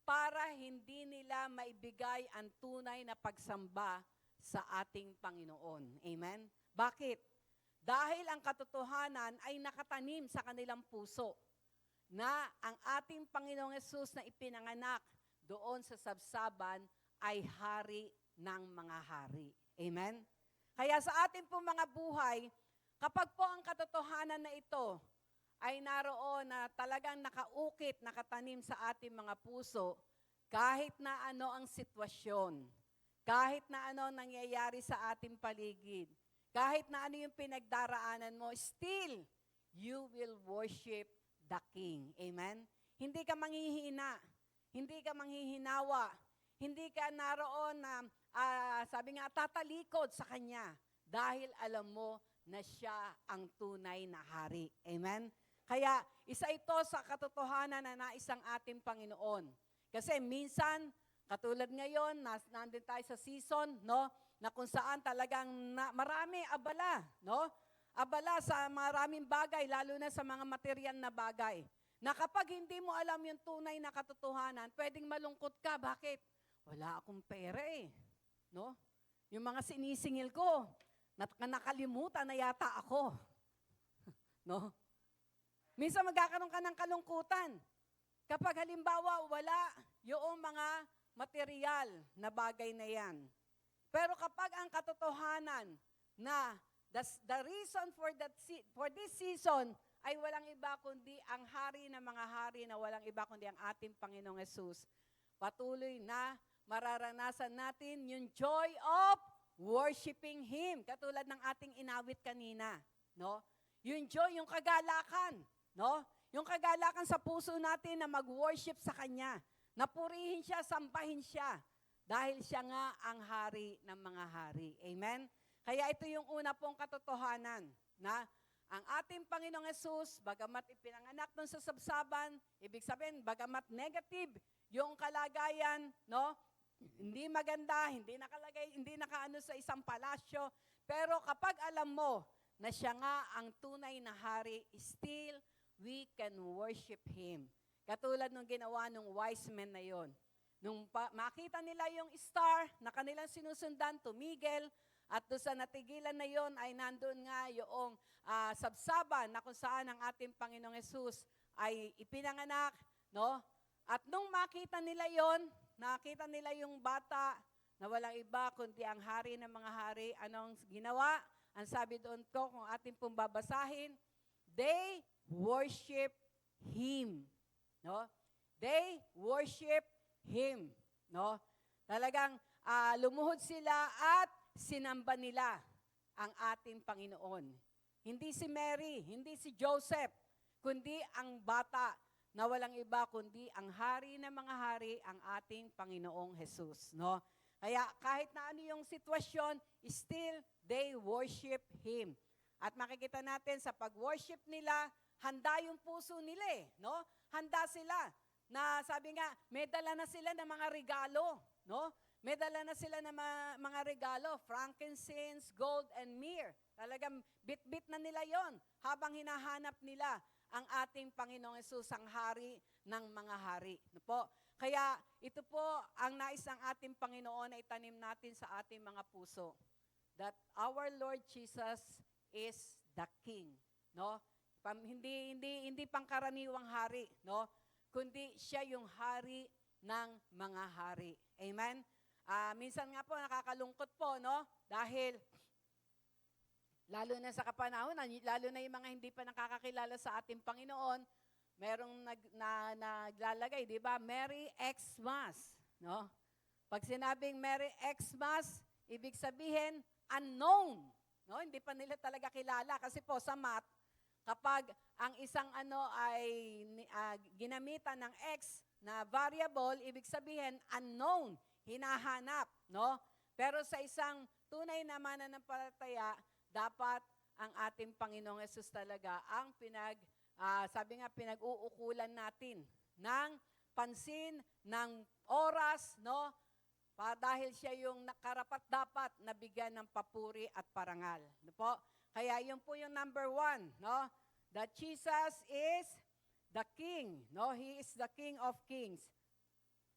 [SPEAKER 4] para hindi nila maibigay ang tunay na pagsamba sa ating Panginoon. Amen? Bakit? Dahil ang katotohanan ay nakatanim sa kanilang puso na ang ating Panginoong Yesus na ipinanganak doon sa sabsaban ay hari ng mga hari. Amen? Kaya sa ating pong mga buhay, kapag po ang katotohanan na ito ay naroon na talagang nakaukit, nakatanim sa ating mga puso, kahit na ano ang sitwasyon, kahit na ano ang nangyayari sa ating paligid, kahit na ano yung pinagdaraanan mo, still, you will worship the King. Amen? Hindi ka manghihina, hindi ka manghihinawa, hindi ka naroon na, sabi nga, tatalikod sa Kanya dahil alam mo na siya ang tunay na hari. Amen? Kaya, isa ito sa katotohanan na naisang ating Panginoon. Kasi minsan, katulad ngayon, nandun tayo sa season, no? Na kung saan talagang marami abala, no? Abala sa maraming bagay, lalo na sa mga material na bagay. Na kapag hindi mo alam yung tunay na katotohanan, pwedeng malungkot ka. Bakit? Wala akong pera eh. No? Yung mga sinisingil ko, nakalimutan na yata ako. No? Minsan magkakaroon ka ng kalungkutan. Kapag halimbawa wala yung mga material na bagay na yan. Pero kapag ang katotohanan na the reason for this season ay walang iba kundi ang hari ng mga hari na walang iba kundi ang ating Panginoong Yesus, patuloy na mararanasan natin yung joy of worshiping Him. Katulad ng ating inawit kanina. No? Yung joy, yung kagalakan. No? Yung kagalakan sa puso natin na mag-worship sa Kanya. Napurihin siya, sambahin siya. Dahil siya nga ang hari ng mga hari. Amen? Kaya ito yung una pong katotohanan na ang ating Panginoong Yesus, bagamat ipinanganak doon sa sabsaban, ibig sabihin, bagamat negative yung kalagayan, no? Hindi maganda, hindi nakalagay, hindi nakaano sa isang palasyo, pero kapag alam mo na siya nga ang tunay na hari, still we can worship Him. Katulad nung ginawa ng wise men na yon. Nung makita nila yung star na kanilang sinusundan, tumigil, at doon sa natigilan na yon ay nandun nga yung sabsaban na kung saan ang ating Panginoong Yesus ay ipinanganak, no? At nung makita nila yon, nakita nila yung bata na walang iba kundi ang hari ng mga hari, anong ginawa? Ang sabi doon ko, kung ating pong babasahin, they worship Him. No? They worship Him. No? Talagang lumuhod sila at sinamba nila ang ating Panginoon. Hindi si Mary, hindi si Joseph, kundi ang bata na walang iba kundi ang hari ng mga hari, ang ating Panginoong Jesus. No? Kaya kahit na ano yung sitwasyon, still they worship Him. At makikita natin sa pag-worship nila, handa yung puso nila eh. No? Handa sila. Na sabi nga, may dala na sila ng mga regalo, no? May dala na sila ng mga regalo, frankincense, gold, and myrrh. Talagang bit-bit na nila yon habang hinahanap nila ang ating Panginoong Yesus, ang hari ng mga hari. No po? Kaya ito po ang nais ng ating Panginoon na itanim natin sa ating mga puso. That our Lord Jesus is the King. No? Hindi pangkaraniwang hari, no? Kundi siya yung hari ng mga hari. Amen? Minsan nga po nakakalungkot po, no? Dahil lalo na sa kapanahonan, lalo na yung mga hindi pa nakakakilala sa ating Panginoon, merong naglalagay, di ba? Merry Xmas, no? Pag sinabing Merry Xmas, ibig sabihin, unknown, no? Hindi pa nila talaga kilala. Kasi po sa math, kapag ang isang ay ginamitan ng X na variable, ibig sabihin, unknown, hinahanap, no? Pero sa isang tunay na mananampalataya, dapat ang ating Panginoong Yesus talaga ang sabi nga, pinag-uukulan natin ng pansin, ng oras, no? Dahil siya yung nakarapat-dapat na bigyan ng papuri at parangal. No po? Kaya yun po yung number 1, no? That Jesus is the King, no? He is the King of Kings.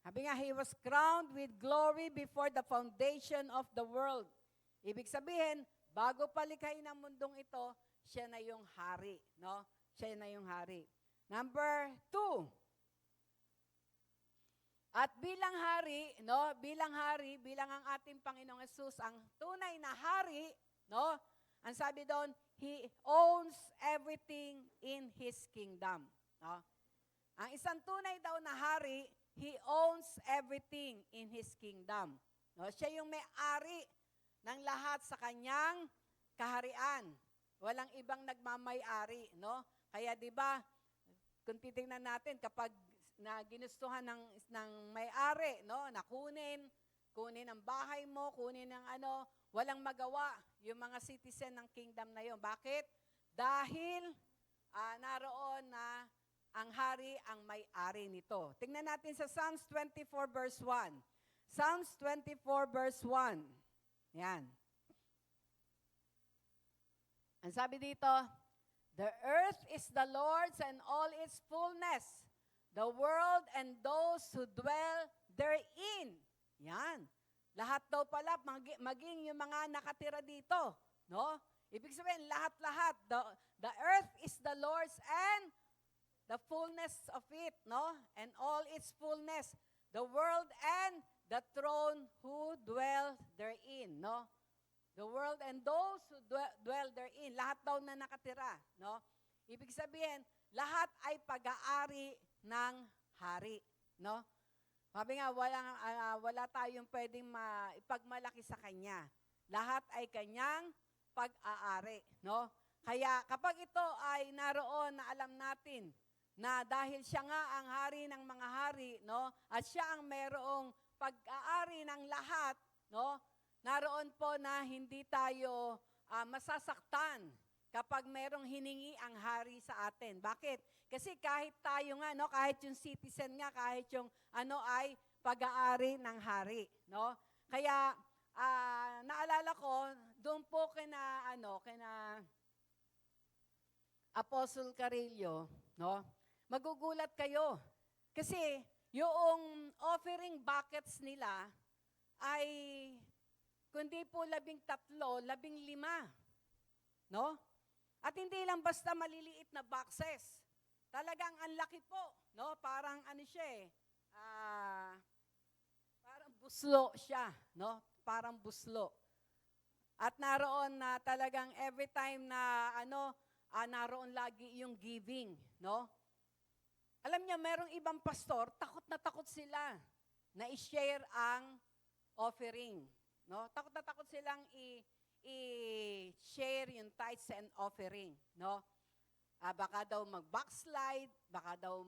[SPEAKER 4] Sabi nga, He was crowned with glory before the foundation of the world. Ibig sabihin, bago palikhain ang mundong ito, siya na yung hari, no? Siya na yung hari. Number 2. At bilang hari, no? Bilang ang ating Panginoong Yesus, ang tunay na hari, no? Ang sabi doon, He owns everything in His kingdom, no? Ang isang tunay daw na hari, He owns everything in His kingdom. No? Siya yung may-ari ng lahat sa kanyang kaharian. Walang ibang nagmamay-ari, no? Kaya 'di ba, kung titingnan natin kapag ginustuhan ng may-ari, no, na kunin ang bahay mo, kunin ang walang magawa yung mga citizen ng kingdom na yon. Bakit? Dahil naroon na ang hari ang may-ari nito. Tingnan natin sa Psalms 24 verse 1. Psalms 24 verse 1. Yan. Ang sabi dito, the earth is the Lord's and all its fullness, the world and those who dwell therein. Yan. Lahat daw pala, maging yung mga nakatira dito. No? Ibig sabihin, lahat-lahat. The earth is the Lord's and the fullness of it, no? And all its fullness. The world and the throne who dwell therein, no? The world and those who dwell therein. Lahat daw na nakatira, no? Ibig sabihin, lahat ay pag-aari ng hari, no? Sabi nga, wala tayong pwedeng ipagmalaki sa Kanya. Lahat ay Kanyang pag-aari, no? Kaya kapag ito ay naroon na alam natin na dahil siya nga ang hari ng mga hari, no? At siya ang mayroong pag-aari ng lahat, no? Naroon po na hindi tayo masasaktan kapag mayroong hiningi ang hari sa atin. Bakit? Kasi kahit tayo nga, no, kahit yung citizen nga, kahit yung ay pag-aari ng hari, no? Kaya naalala ko doon po kina Apostle Carillo, no? Magugulat kayo. Kasi yung offering buckets nila ay kundi po 13, 15, no? At hindi lang basta maliliit na boxes. Talagang ang laki po, no? Parang siya parang buslo siya, no? Parang buslo. At naroon na talagang every time na naroon lagi yung giving, no? Alam niyo, merong ibang pastor, takot na takot sila na i-share ang offering. No? Takot na takot silang i-share yung tithes and offering. No? Baka daw mag-backslide, baka daw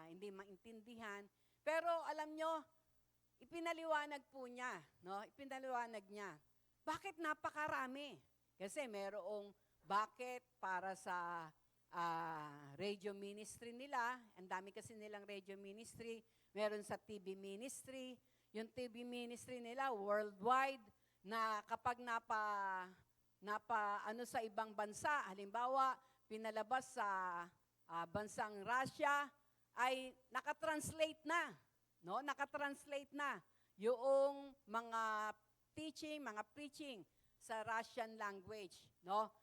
[SPEAKER 4] hindi maintindihan. Pero alam nyo, ipinaliwanag po niya. No? Ipinaliwanag niya. Bakit napakarami? Kasi merong bucket para sa radio ministry nila. Ang dami kasi nilang radio ministry. Meron sa TV ministry. Yung TV ministry nila worldwide na kapag sa ibang bansa, halimbawa, pinalabas sa bansang Russia, ay nakatranslate na. No? Nakatranslate na yung mga teaching, mga preaching sa Russian language. No?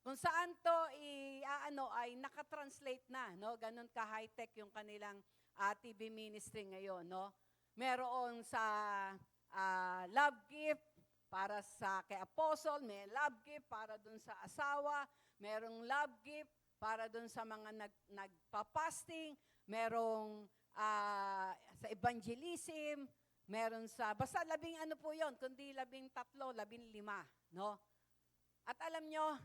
[SPEAKER 4] Kung saan to ay nakatranslate na, no? Ganun ka high-tech yung kanilang TV ministry ngayon, no? Meron sa love gift para sa kay apostle, may love gift para dun sa asawa, merong love gift para dun sa mga nagpa-fasting, merong sa evangelism, meron sa, basta 11 ano po yon, kundi 13, 15, no? At alam nyo,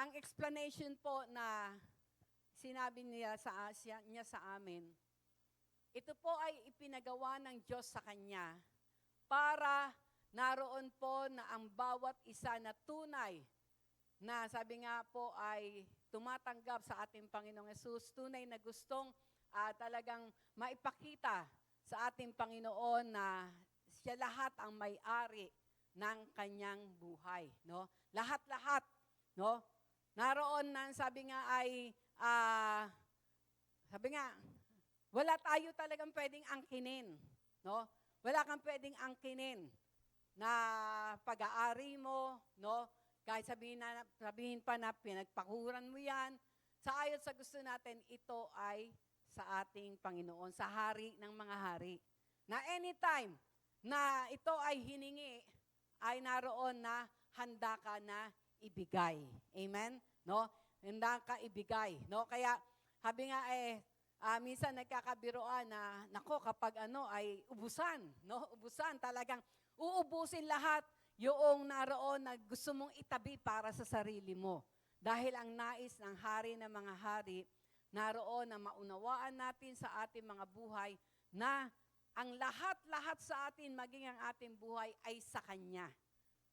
[SPEAKER 4] ang explanation po na sinabi niya sa amin, ito po ay ipinagawa ng Diyos sa Kanya para naroon po na ang bawat isa na tunay na sabi nga po ay tumatanggap sa ating Panginoong Yesus, tunay na gustong talagang maipakita sa ating Panginoon na siya lahat ang may-ari ng kanyang buhay, no? Lahat-lahat, no? Naroon na sabi nga ay wala tayo talagang pwedeng angkinin, no? Wala kang pwedeng angkinin na pag-aari mo, no? Kahit sabihin pa na pinagpakuran mo yan, sa ayon sa gusto natin, ito ay sa ating Panginoon, sa hari ng mga hari. Na anytime na ito ay hiningi, ay naroon na handa ka na ibigay. Amen? No? Handa ka ibigay. No? Kaya, sabi nga minsan nagkakabiroan na, nako, kapag ay ubusan. No? Ubusan, talagang uubusin lahat yung naroon na gusto mong itabi para sa sarili mo. Dahil ang nais ng hari ng mga hari, naroon na maunawaan natin sa ating mga buhay na ang lahat-lahat sa atin, maging ang ating buhay, ay sa Kanya.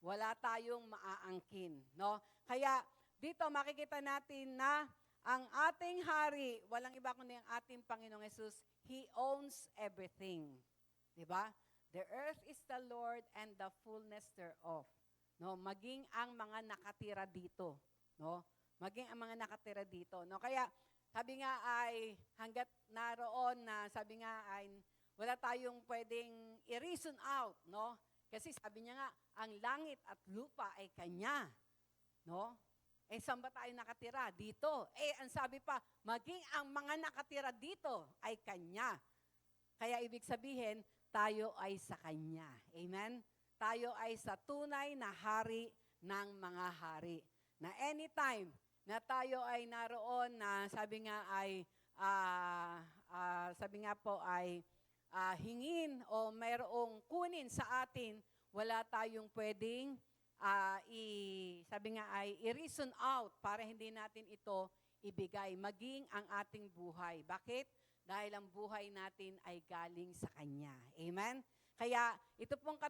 [SPEAKER 4] Wala tayong maaangkin. No? Kaya dito makikita natin na ang ating hari, walang iba kundi ang ating Panginoong Yesus, He owns everything. Diba? The earth is the Lord and the fullness thereof. No? Maging ang mga nakatira dito. No? Maging ang mga nakatira dito. No? Kaya sabi nga ay hanggat naroon na sabi nga ay wala tayong pwedeng i-reason out, no? Kasi sabi niya nga, ang langit at lupa ay Kanya, no? Saan ba tayo nakatira? Dito. Ang sabi pa, maging ang mga nakatira dito ay Kanya. Kaya ibig sabihin, tayo ay sa Kanya. Amen? Tayo ay sa tunay na hari ng mga hari. Na anytime na tayo ay naroon na sabi nga ay sabi nga po ay hingin o mayroong kunin sa atin, wala tayong pwedeng sabi nga ay i-reason out para hindi natin ito ibigay, maging ang ating buhay. Bakit? Dahil ang buhay natin ay galing sa Kanya. Amen? Kaya ito pong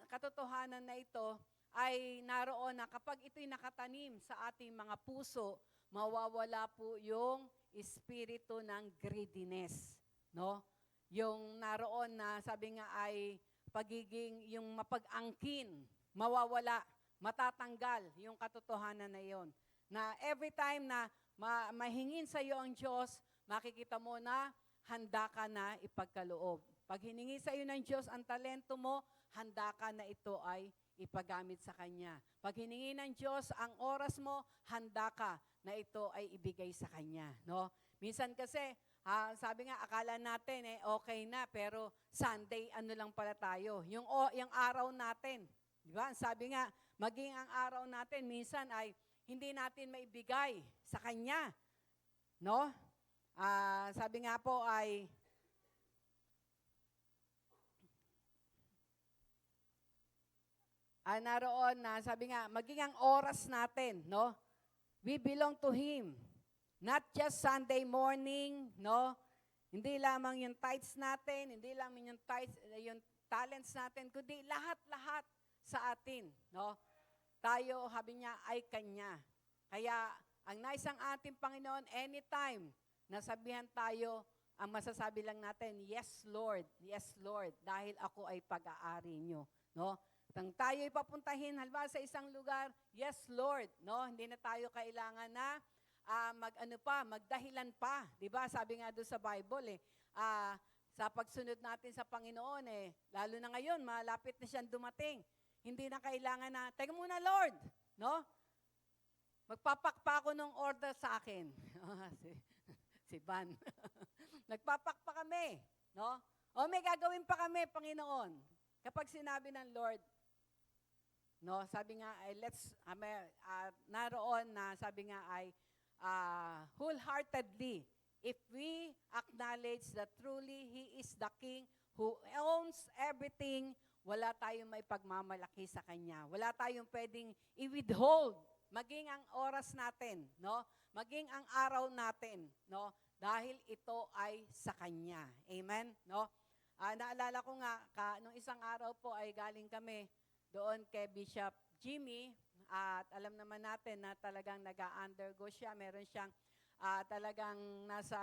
[SPEAKER 4] katotohanan na ito ay naroon na kapag ito'y nakatanim sa ating mga puso, mawawala po yung espiritu ng greediness. No? Yung naroon na sabi nga ay pagiging yung mapag-angkin, mawawala, matatanggal yung katotohanan na yon. Na every time na mahingin sa iyo ang Diyos, makikita mo na handa ka na ipagkaloob. Pag hiningi sa iyo ng Diyos ang talento mo, handa ka na ito ay ipagamit sa Kanya. Pag hiningi ng Diyos ang oras mo, handa ka na ito ay ibigay sa Kanya. No? Minsan kasi, sabi nga, akala natin okay na, pero Sunday lang pala tayo. Yung araw natin, di ba? Sabi nga, maging ang araw natin, minsan ay hindi natin maibigay sa Kanya. No? Sabi nga po ay, naroon na, sabi nga, maging ang oras natin, no? We belong to Him. Not just Sunday morning, no? Hindi lamang yung tithes natin, hindi lamang yung talents natin, kundi lahat-lahat sa atin, no? Tayo, sabi niya, ay Kanya. Kaya, ang nais ang ating Panginoon, anytime, nasabihan tayo, ang masasabi lang natin, yes, Lord, dahil ako ay pag-aari niyo, no? Nang tayo ipapuntahin, halimbawa sa isang lugar, yes, Lord, no? Hindi na tayo kailangan na magdahilan pa. Di ba? Sabi nga doon sa Bible, sa pagsunod natin sa Panginoon, lalo na ngayon, malapit na siyang dumating. Hindi na kailangan na, teka muna, Lord, no? Magpapakpa ako ng order sa akin. si Van. Nagpapakpa kami, no? O may gagawin pa kami, Panginoon. Kapag sinabi ng Lord, No, sabi nga ay naroon na sabi nga ay wholeheartedly, if we acknowledge that truly He is the King who owns everything, wala tayong may pagmamalaki sa Kanya. Wala tayong pwedeng i-withhold, maging ang oras natin, no? Maging ang araw natin, no? Dahil ito ay sa Kanya. Amen? No? Naalala ko nga, nung isang araw po ay galing kami doon kay Bishop Jimmy, at alam naman natin na talagang nag-undergo siya. Meron siyang talagang nasa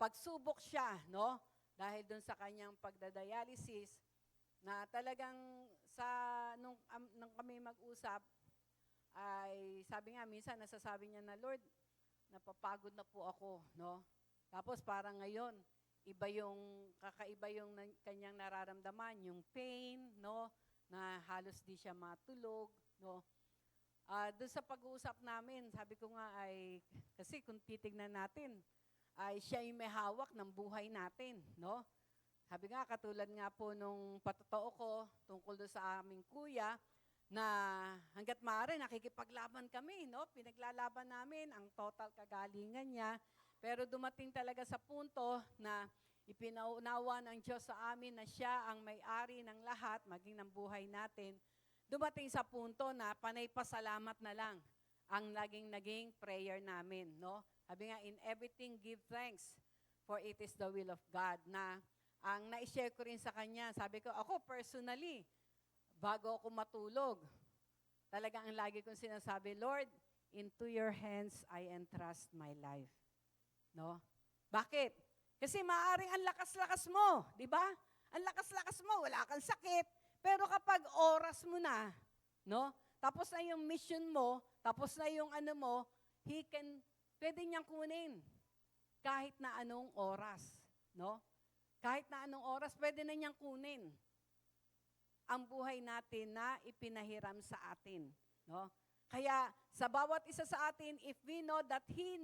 [SPEAKER 4] pagsubok siya, no? Dahil doon sa kanyang pagdadialysis, na talagang nung kami mag-usap, ay sabi nga, minsan nasasabi niya na, Lord, napapagod na po ako, no? Tapos parang ngayon, kakaiba yung kanyang nararamdaman, yung pain, no? Na halos di siya matulog, no? Doon sa pag-uusap namin, sabi ko nga ay, kasi kung titignan natin, ay siya yung may hawak ng buhay natin, no? Sabi nga, katulad nga po nung patotoo ko, tungkol doon sa aming kuya, na hanggat maaari, nakikipaglaban kami, no? Pinaglalaban namin ang total kagalingan niya, pero dumating talaga sa punto na ipinaunawa ng Diyos sa amin na siya ang may-ari ng lahat, maging ng buhay natin. Dumating sa punto na panay pasalamat na lang ang naging prayer namin, no? Sabi nga, in everything give thanks, for it is the will of God. Na ang na-share ko rin sa kanya, sabi ko, ako personally, bago ako matulog, talagang ang lagi kong sinasabi, Lord, into your hands I entrust my life. No? Bakit? Kasi maaaring ang lakas-lakas mo, di ba? Ang lakas-lakas mo, wala kang sakit. Pero kapag oras mo na, no? Tapos na yung mission mo, tapos na yung ano mo, pwede niyang kunin. Kahit na anong oras, no? Kahit na anong oras, pwede na niyang kunin ang buhay natin na ipinahiram sa atin, no? Kaya sa bawat isa sa atin, if we know that He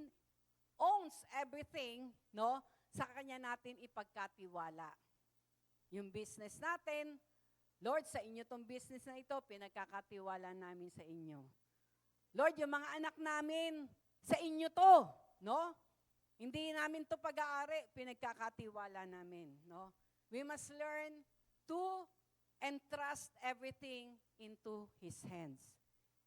[SPEAKER 4] owns everything, no? Sa Kanya natin ipagkatiwala. Yung business natin, Lord, sa inyo tong business na ito, pinagkakatiwala namin sa inyo. Lord, yung mga anak namin, sa inyo to, no? Hindi namin to pag-aari, pinagkakatiwala namin, no? We must learn to entrust everything into His hands.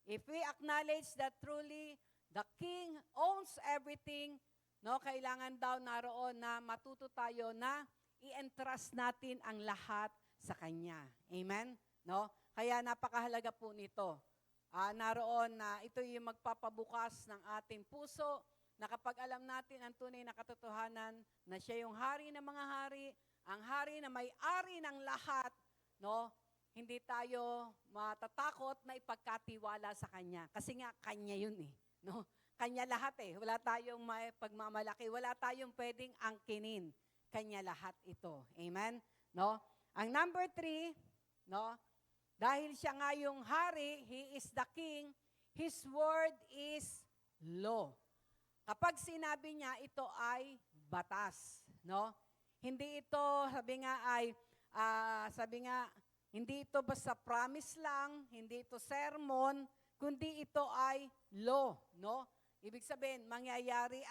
[SPEAKER 4] If we acknowledge that truly the King owns everything, no, kailangan daw naroon na matuto tayo na i-entrust natin ang lahat sa Kanya. Amen? No? Kaya napakahalaga po nito. Naroon na ito yung magpapabukas ng ating puso, na kapag alam natin ang tunay na katotohanan na siya yung hari ng mga hari, ang hari na may-ari ng lahat, no? Hindi tayo matatakot na ipagkatiwala sa Kanya. Kasi nga, Kanya yun eh. No? Kanya lahat eh. Wala tayong may pagmamalaki. Wala tayong pwedeng angkinin. Kanya lahat ito. Amen? No? Ang number 3, no? Dahil siya nga yung hari, He is the King, His word is law. Kapag sinabi niya, ito ay batas. No? Hindi ito, sabi nga, hindi ito basta promise lang, hindi ito sermon, kundi ito ay law. No? Ibig sabihin, mangyayari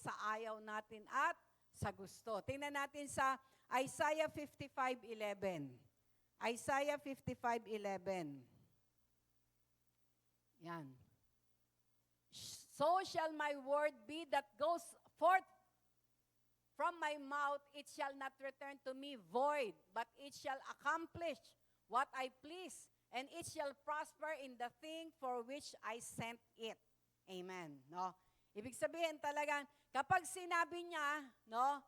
[SPEAKER 4] sa ayaw natin at sa gusto. Tingnan natin sa Isaiah 55:11. Isaiah 55:11. Yan. So shall my word be that goes forth from my mouth, it shall not return to me void, but it shall accomplish what I please, and it shall prosper in the thing for which I sent it. Amen. No? Ibig sabihin talagang, kapag sinabi niya, no,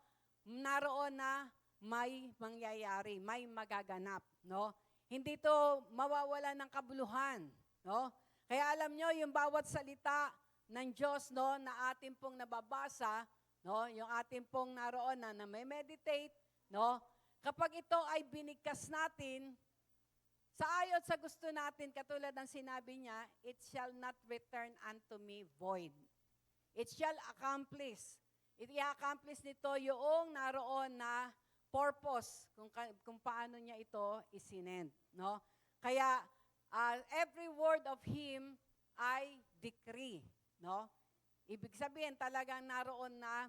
[SPEAKER 4] naroon na may mangyayari, may magaganap, no? Hindi to mawawala ng kabuluhan, no? Kaya alam nyo, yung bawat salita ng Diyos, no, na ating pong nababasa, no, yung ating pong naroon na may meditate, no, kapag ito ay binigkas natin, sa ayon sa gusto natin, katulad ng sinabi niya, it shall not return unto me void. It shall accomplish. I-accomplish nito yung naroon na purpose, kung paano niya ito isinend, no? Kaya every word of Him ay decree, no? Ibig sabihin talagang naroon na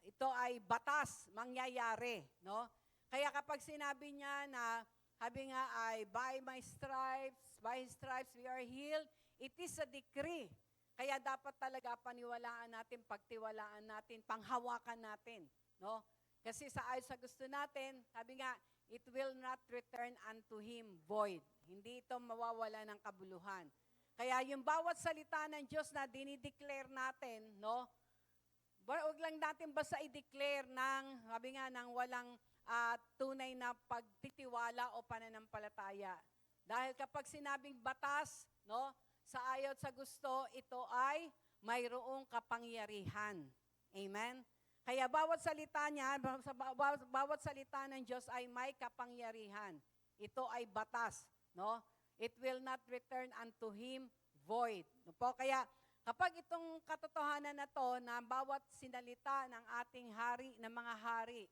[SPEAKER 4] ito ay batas, mangyayari, no? Kaya kapag sinabi niya na, sabi nga ay, by His stripes we are healed, it is a decree. Kaya dapat talaga paniwalaan natin, pagtiwalaan natin, panghawakan natin, no? Kasi sa ayon sa gusto natin, sabi nga, it will not return unto Him void. Hindi ito mawawala ng kabuluhan. Kaya yung bawat salita ng Diyos na dinideclare natin, no? Huwag lang natin basta i-declare ng, sabi nga, ng walang tunay na pagtitiwala o pananampalataya. Dahil kapag sinabing batas, no, sa ayaw at sa gusto, ito ay mayroong kapangyarihan. Amen? Kaya bawat salita niya, bawat salita ng Diyos ay may kapangyarihan. Ito ay batas, no? It will not return unto Him void. No po? Kaya kapag itong katotohanan na to, na bawat sinalita ng ating hari, ng mga hari,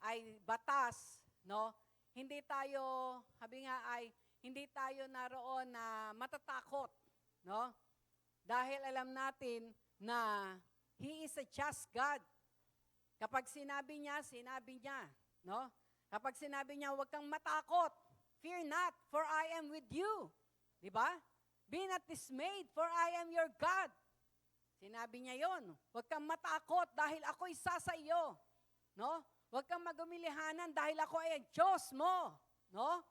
[SPEAKER 4] ay batas, no? Hindi tayo, sabi nga ay, hindi tayo naroon na matatakot, no? Dahil alam natin na He is a just God. Kapag sinabi niya, no? Kapag sinabi niya, huwag kang matakot, fear not, for I am with you. Di ba? Be not dismayed, for I am your God. Sinabi niya yon. Huwag kang matakot dahil ako isa sa iyo. No? Huwag kang magumilihanan dahil ako ay Diyos mo. No?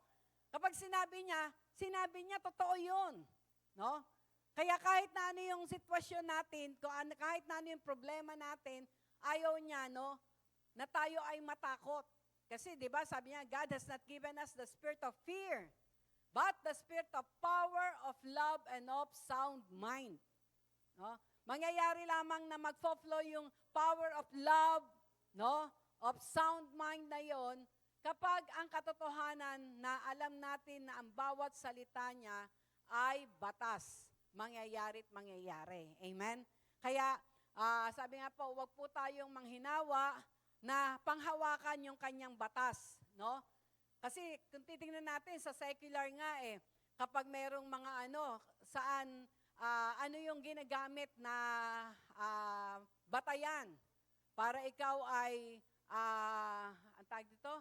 [SPEAKER 4] Kapag sinabi niya, totoo yun. No? Kaya kahit na ano yung sitwasyon natin, kahit na ano yung problema natin, ayaw niya, no, na tayo ay matakot. Kasi, di ba, sabi niya, God has not given us the spirit of fear, but the spirit of power, of love, and of sound mind. No? Mangyayari lamang na magfo-flow yung power of love, no, of sound mind na yon, kapag ang katotohanan na alam natin na ang bawat salita niya ay batas, mangyayari't mangyayari. Amen? Kaya, sabi nga po, huwag po tayong manghinawa na panghawakan yung kanyang batas, no? Kasi kung titingnan natin sa secular nga kapag merong mga saan ano yung ginagamit na batayan para ikaw ay ang tawag dito,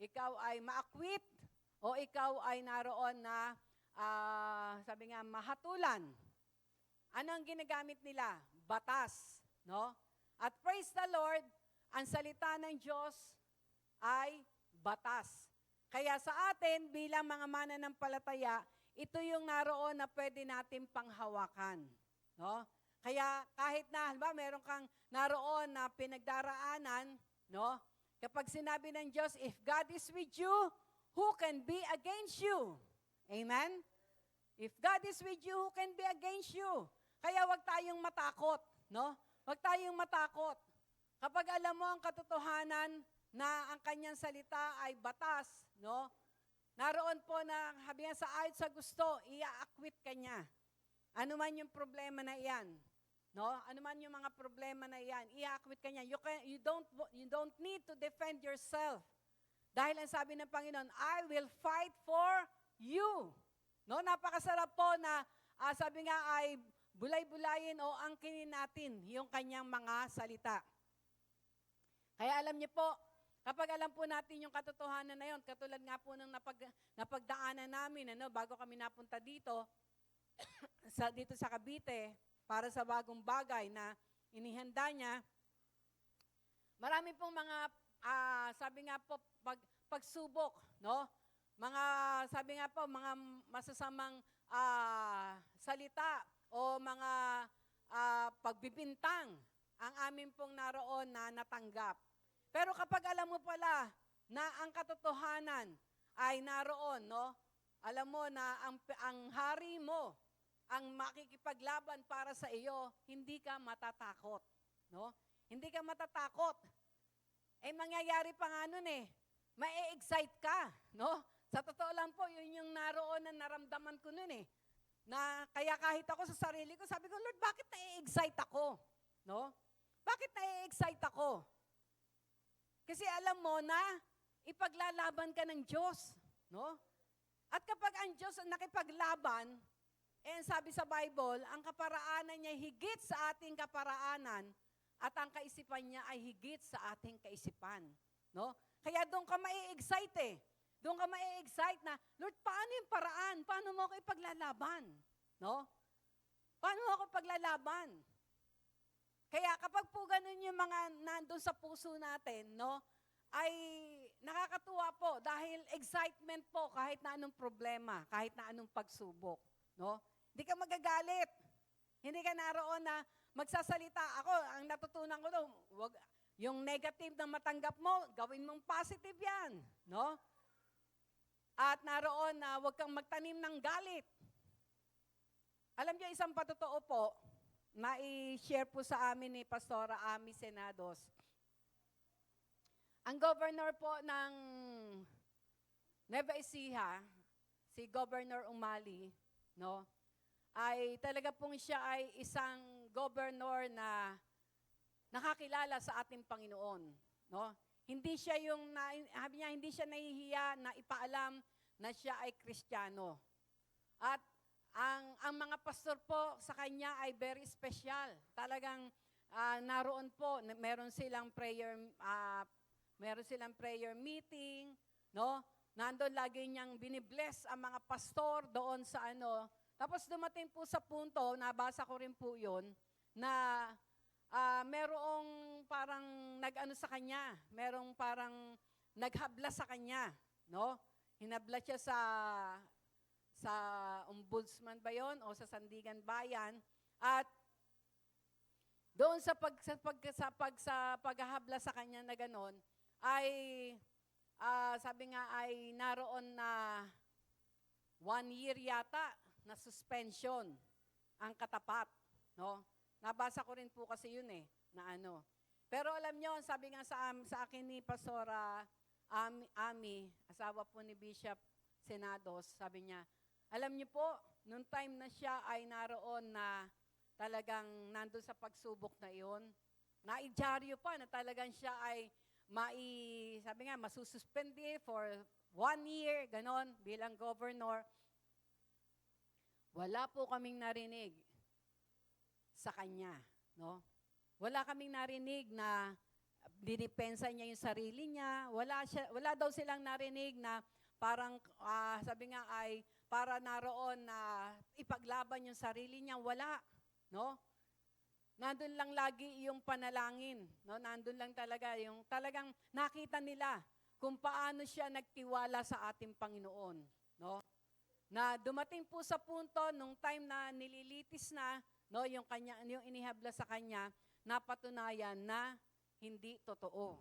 [SPEAKER 4] ikaw ay ma-acquit o ikaw ay naroon na sabi nga mahatulan. Ano ang ginagamit nila? Batas, no? At praise the Lord, ang salita ng Diyos ay batas. Kaya sa atin, bilang mga mananampalataya, ito yung naroon na pwede natin panghawakan. No? Kaya kahit na, halimbawa, meron kang naroon na pinagdaraanan, no? Kapag sinabi ng Diyos, if God is with you, who can be against you? Amen? If God is with you, who can be against you? Kaya wag tayong matakot, no? Wag tayong matakot. Kapag alam mo ang katotohanan na ang kanyang salita ay batas, no? Naroon po na sabihan sa ayon sa gusto, ia-acquit ka niya. Ano man yung problema na iyan, no? Ano man yung mga problema na iyan, ia-acquit ka niya. You don't need to defend yourself. Dahil ang sabi ng Panginoon, I will fight for you. No, napakasarap po na sabi nga ay bulay-bulayin o angkinin natin yung kanyang mga salita. Kaya alam niyo po, kapag alam po natin yung katotohanan na yun, katulad nga po ng napagdaanan namin, bago kami napunta dito, dito sa Cavite, para sa bagong bagay na inihanda niya, marami pong mga, sabi nga po, pagsubok, no? Mga, sabi nga po, mga masasamang salita o mga pagbibintang ang amin pong naroon na natanggap. Pero kapag alam mo pala na ang katotohanan ay naroon, no? Alam mo na ang hari mo, ang makikipaglaban para sa iyo, hindi ka matatakot, no? Hindi ka matatakot. Mangyayari pa nga nun ma-excite ka, no? Sa totoo lang po, yun yung naroon na naramdaman ko nun Na kaya kahit ako sa sarili ko, sabi ko, Lord, bakit na-excite ako? No? Bakit na-excite ako? Kasi alam mo na ipaglalaban ka ng Diyos, no? At kapag ang Diyos ang nakipaglaban, sabi sa Bible, ang kaparaanan niya higit sa ating kaparaanan at ang kaisipan niya ay higit sa ating kaisipan. No? Kaya doon ka mai-excite eh. Doon ka mai-excite na, Lord, paano yung paraan? Paano mo ako ipaglalaban? No? Paano mo ako ipaglalaban? Kaya kapag po ganun yung mga nandun sa puso natin, no, ay nakakatuwa po dahil excitement po kahit na anong problema, kahit na anong pagsubok. No? Hindi ka magagalit. Hindi ka naroon na magsasalita. Ako, ang natutunan ko doon, yung negative na matanggap mo, gawin mong positive yan. No? At naroon na huwag kang magtanim ng galit. Alam niyo, isang patotoo po, na i-share po sa amin ni Pastora Ami Senados. Ang governor po ng Nueva Ecija, si Governor Umali, no, ay talaga pong siya ay isang governor na nakakilala sa ating Panginoon, no? Hindi siya sabi niya, hindi siya nahihiya na ipaalam na siya ay Kristiyano. At ang mga pastor po sa kanya ay very special. Talagang naroon po, meron silang prayer meeting, no? Nandoon lagi niyang binibless ang mga pastor doon sa ano. Tapos dumating po sa punto, nabasa ko rin po 'yon, na merong parang nag-ano sa kanya, merong parang naghabla sa kanya, no? Hinabla siya sa ombudsman ba 'yon o sa Sandigan Bayan, at doon sa paghahabla sa kanya na ganon, ay sabi nga ay naroon na 1 year yata na suspension ang katapat, no? Nabasa ko rin po kasi yun na ano. Pero alam nyo, sabi nga sa akin ni Pastora Ami, asawa po ni Bishop Senados, sabi niya, alam niyo po, nung time na siya ay naroon na talagang nandun sa pagsubok na iyon, naidyaryo pa na talagang siya ay sabi nga, masususpende for 1 year, ganon, bilang governor. Wala po kaming narinig sa kanya, no? Wala kaming narinig na dinipensa niya yung sarili niya. Wala daw silang narinig na parang, sabi nga ay, para naroon na ipaglaban yung sarili niya. Wala, no? Nandun lang lagi yung panalangin, no? Nandun lang talaga yung talagang nakita nila kung paano siya nagtiwala sa ating Panginoon, no? Na dumating po sa punto nung time na nililitis na, no, yung inihabla sa kanya, napatunayan na hindi totoo,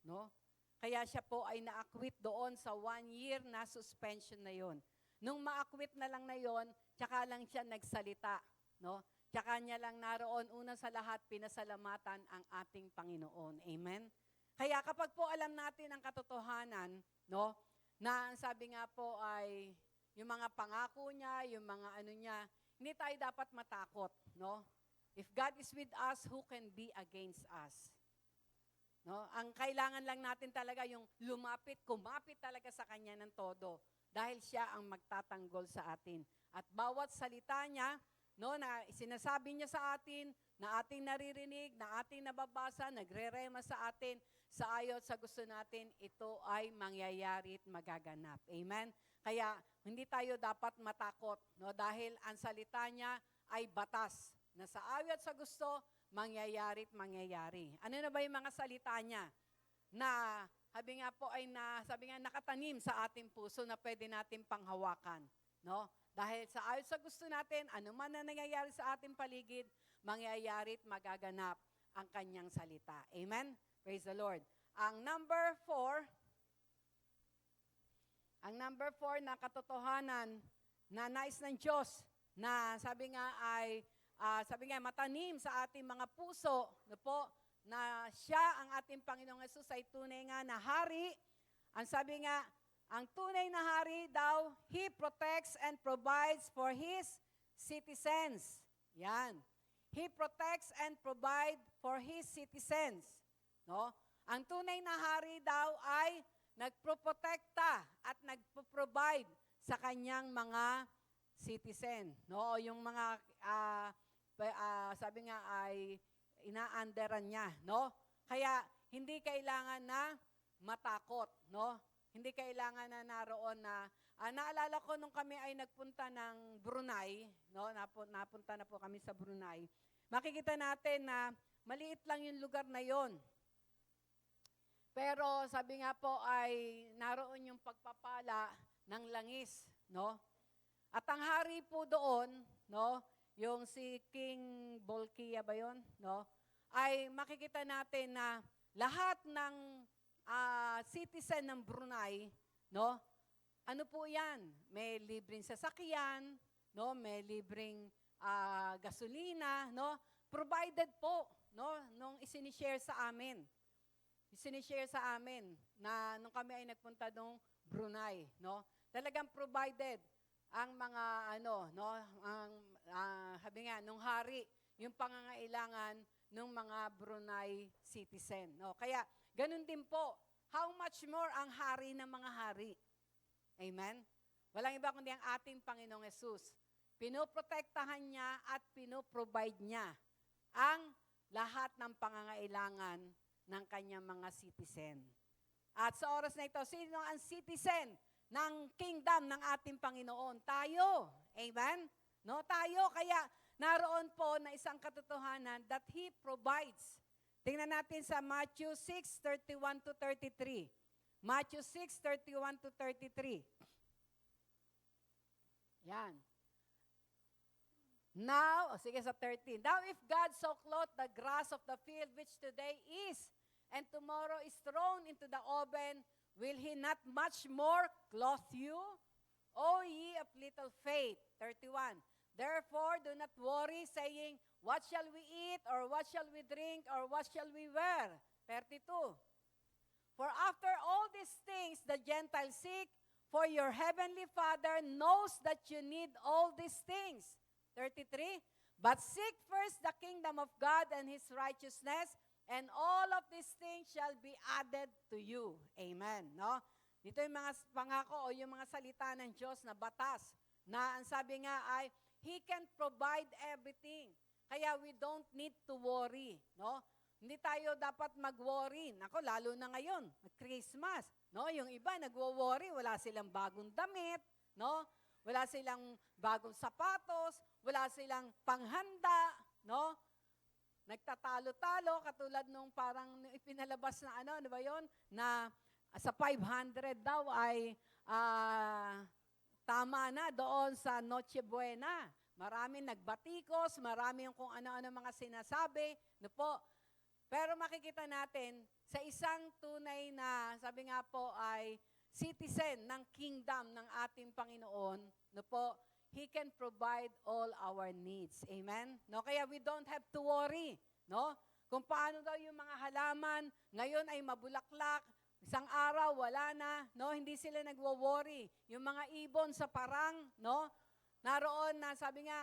[SPEAKER 4] no? Kaya siya po ay na-acquit doon sa 1 year na suspension na yon. Nung ma-acquit na lang na yon, tsaka lang siya nagsalita, no? Tsaka niya lang naroon, una sa lahat, pinasalamatan ang ating Panginoon. Amen? Kaya kapag po alam natin ang katotohanan, no, na sabi nga po ay yung mga pangako niya, yung mga ano niya, hindi tayo dapat matakot, no? If God is with us, who can be against us? No? Ang kailangan lang natin talaga yung kumapit talaga sa Kanya ng todo, dahil siya ang magtatanggol sa atin. At bawat salita niya, no, na sinasabi niya sa atin, na ating naririnig, na ating nababasa, nagre-rema sa atin, sa ayot sa gusto natin, ito ay mangyayari at magaganap. Amen? Kaya hindi tayo dapat matakot, no, dahil ang salita niya ay batas, na sa ayot sa gusto, mangyayari at mangyayari. Ano na ba yung mga salita niya? Na sabi nga nakatanim sa ating puso na pwede natin panghawakan, no? Dahil sa ayon sa gusto natin, ano man na nangyayari sa ating paligid, mangyayari at magaganap ang kanyang salita. Amen? Praise the Lord. Ang number 4 na katotohanan na nais ng Diyos na sabi nga matanim sa ating mga puso, no po, na siya ang ating Panginoong Hesus ay tunay nga na hari. Ang sabi nga, ang tunay na hari daw, He protects and provides for His citizens. Yan. He protects and provides for His citizens. No? Ang tunay na hari daw ay nagproprotekta at nagpo-provide sa kanyang mga citizen, no? Yung mga sabi nga ay inaanderan niya, no? Kaya hindi kailangan na matakot, no? Hindi kailangan na naroon na naalala ko nung kami ay nagpunta ng Brunei, no? Napunta na po kami sa Brunei. Makikita natin na maliit lang yung lugar na yon. Pero sabi nga po ay naroon yung pagpapala ng langis, no? At ang hari po doon, no, yung si King Bolkiah ba yon, no? Ay makikita natin na lahat ng citizen ng Brunei, no? Ano po 'yan? May libreng sasakyan, no? May libreng gasolina, no? Provided po, no, nung isinishare sa amin. Isinishare sa amin na nung kami ay nagpunta nung Brunei, no? Talagang provided ang mga no, ang sabi nga nung hari, yung pangangailangan ng mga Brunei citizen, no? Kaya ganun din po, how much more ang hari ng mga hari? Amen? Walang iba kundi ang ating Panginoong Yesus. Pinoprotektahan niya at pinoprovide niya ang lahat ng pangangailangan ng kanyang mga citizen. At sa oras na ito, sino ang citizen ng kingdom ng ating Panginoon? Tayo. Amen? No, tayo. Kaya naroon po na isang katotohanan that He provides. Tingnan natin sa Matthew 6:31 to 33. Matthew 6:31 to 33. Yan. Now, sige sa 13. Now if God so clothed the grass of the field which today is, and tomorrow is thrown into the oven, will He not much more clothe you? O ye of little faith. 31. Therefore, do not worry, saying, what shall we eat, or what shall we drink, or what shall we wear? 32. For after all these things the Gentiles seek, for your heavenly Father knows that you need all these things. 33. But seek first the kingdom of God and His righteousness, and all of these things shall be added to you. Amen. No? Dito yung mga pangako o yung mga salita ng Diyos na batas na ang sabi nga ay He can provide everything. Kaya we don't need to worry. No? Hindi tayo dapat mag-worry. Nako, lalo na ngayon, Christmas. No? Yung iba nagwo-worry, wala silang bagong damit. No? Wala silang bagong sapatos. Wala silang panghanda. No? Nagtatalo-talo, katulad nung parang ipinalabas na ano ba yun? Na sa 500 daw ay tama na doon sa Noche Buena. Maraming nagbatikos, marami yung kung ano-ano mga sinasabi. No po. Pero makikita natin, sa isang tunay na, sabi nga po ay citizen ng kingdom ng ating Panginoon, no po, He can provide all our needs. Amen? No, kaya we don't have to worry, no? Kung paano daw yung mga halaman, ngayon ay mabulaklak, isang araw wala na, no? Hindi sila nagwo-worry. Yung mga ibon sa parang, no? Naroon na, sabi nga,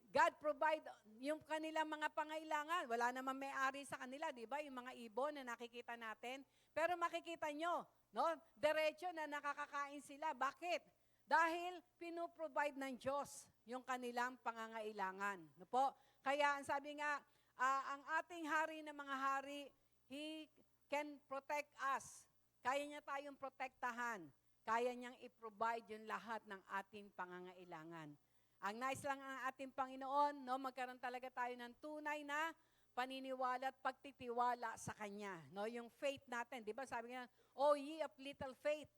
[SPEAKER 4] God provide yung kanilang mga pangailangan. Wala naman may-ari sa kanila, di ba? Yung mga ibon na nakikita natin. Pero makikita nyo, no? Diretso na nakakakain sila. Bakit? Dahil pinoprovide ng Diyos yung kanilang pangangailangan. No po? Kaya ang sabi nga, ang ating hari ng mga hari, He can protect us. Kaya niya tayong protektahan. Kaya niyang i-provide yung lahat ng ating pangangailangan. Ang nais lang ang ating Panginoon, no, magkaroon talaga tayo ng tunay na paniniwala at pagtitiwala sa Kanya. No, yung faith natin, di ba sabi nga, oh ye of little faith.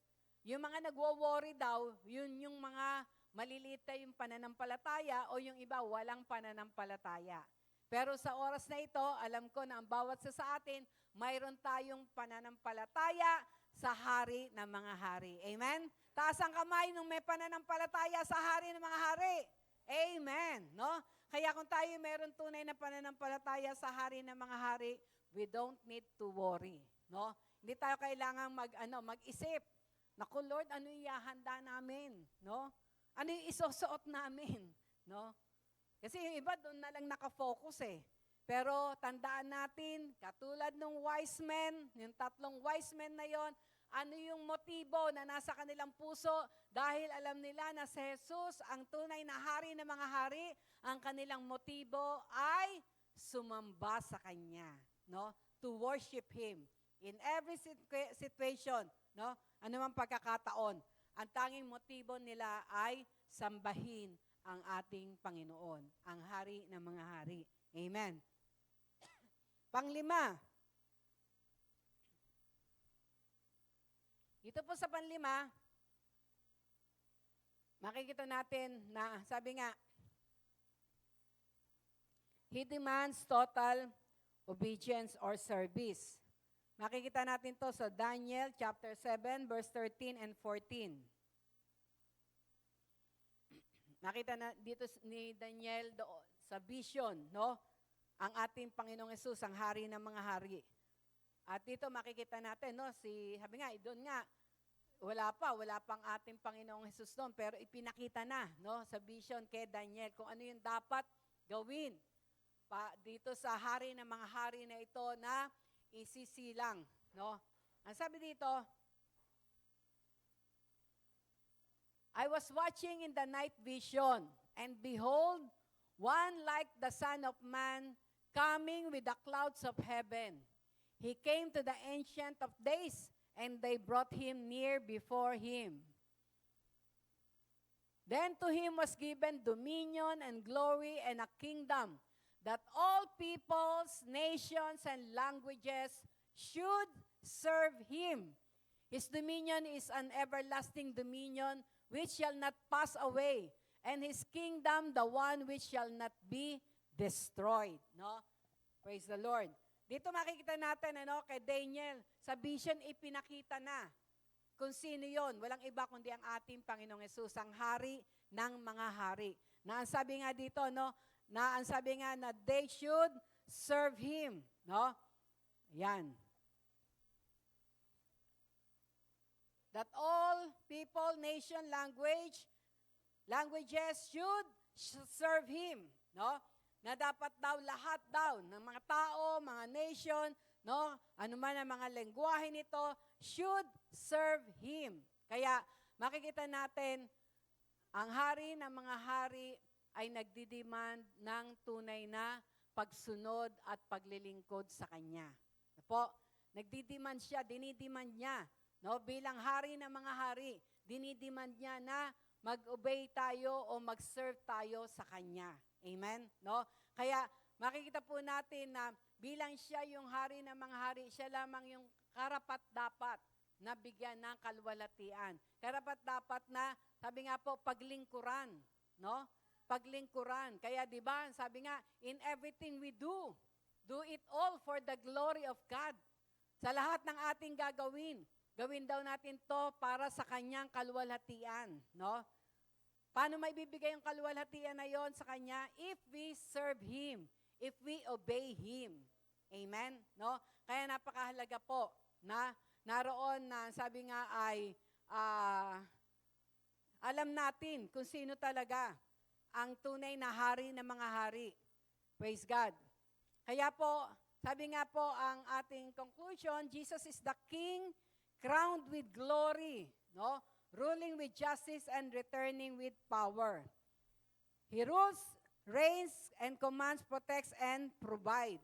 [SPEAKER 4] Yung mga nagwo-worry daw, yun yung mga maliliit na yung pananampalataya o yung iba walang pananampalataya. Pero sa oras na ito, alam ko na ang bawat sa atin, mayroon tayong pananampalataya sa hari ng mga hari. Amen? Taas ang kamay nung may pananampalataya sa hari ng mga hari. Amen. No? Kaya kung tayo mayroon tunay na pananampalataya sa hari ng mga hari, we don't need to worry. No? Hindi tayo kailangang mag-isip. Naku Lord, ano ihahanda namin? No? Ano yung isusuot namin? No? Kasi yung iba doon na lang nakafocus eh. Pero tandaan natin, katulad ng wise men, yung 3 wise men na yon, Ano yung motibo na nasa kanilang puso? Dahil alam nila na si Jesus, ang tunay na hari ng mga hari, ang kanilang motibo ay sumamba sa Kanya, no? To worship Him. In every situation, no? Ano man pagkakataon, ang tanging motibo nila ay sambahin ang ating Panginoon, ang hari ng mga hari. Amen. Panglima, dito po sa panlima, makikita natin na, sabi nga, He demands total obedience or service. Makikita natin to sa Daniel chapter 7, verse 13 and 14. Nakita na dito ni Daniel sa vision, no? Ang ating Panginoong Hesus, ang hari ng mga hari. At dito makikita natin, no, sabi nga, doon nga, wala pang ating Panginoong Hesus doon, pero ipinakita na, no, sa vision kay Daniel kung ano yung dapat gawin dito sa hari ng mga hari na ito na isisilang, no. Ang sabi dito, I was watching in the night vision, and behold, one like the Son of Man coming with the clouds of heaven. He came to the Ancient of Days, and they brought him near before him. Then to him was given dominion and glory and a kingdom, that all peoples, nations, and languages should serve him. His dominion is an everlasting dominion which shall not pass away, and his kingdom the one which shall not be destroyed. No? Praise the Lord. Dito makikita natin, kay Daniel, sa vision ipinakita na kung sino yon. Walang iba kundi ang ating Panginoong Hesus, ang hari ng mga hari. Na ang sabi nga dito, na ang sabi nga na they should serve Him. No? Yan. That all people, nation, languages should serve Him. No? Na dapat daw lahat daw ng mga tao, mga nation, no, ano man ang mga lengguwahe nito, should serve Him. Kaya makikita natin, ang hari ng mga hari ay nagdidemand ng tunay na pagsunod at paglilingkod sa Kanya. Po, nagdidemand siya, dinidemand niya, no, bilang hari ng mga hari, dinidemand niya na mag-obey tayo o mag-serve tayo sa Kanya. Amen? No? Kaya makikita po natin na bilang siya yung hari ng mga hari, siya lamang yung karapat-dapat na bigyan ng kalwalatian. Karapat-dapat na, sabi nga po, paglingkuran. No? Paglingkuran. Kaya di ba, sabi nga, in everything we do it all for the glory of God. Sa lahat ng ating gagawin, gawin daw natin to para sa Kanyang kalwalhatian. No? Paano may bibigay yung kalwalhatian na yon sa Kanya? If we serve Him, if we obey Him. Amen? No? Kaya napakahalaga po na naroon na sabi nga ay alam natin kung sino talaga ang tunay na hari ng mga hari. Praise God. Kaya po, sabi nga po ang ating conclusion, Jesus is the King crowned with glory. No? Ruling with justice and returning with power. He rules, reigns, and commands, protects, and provide.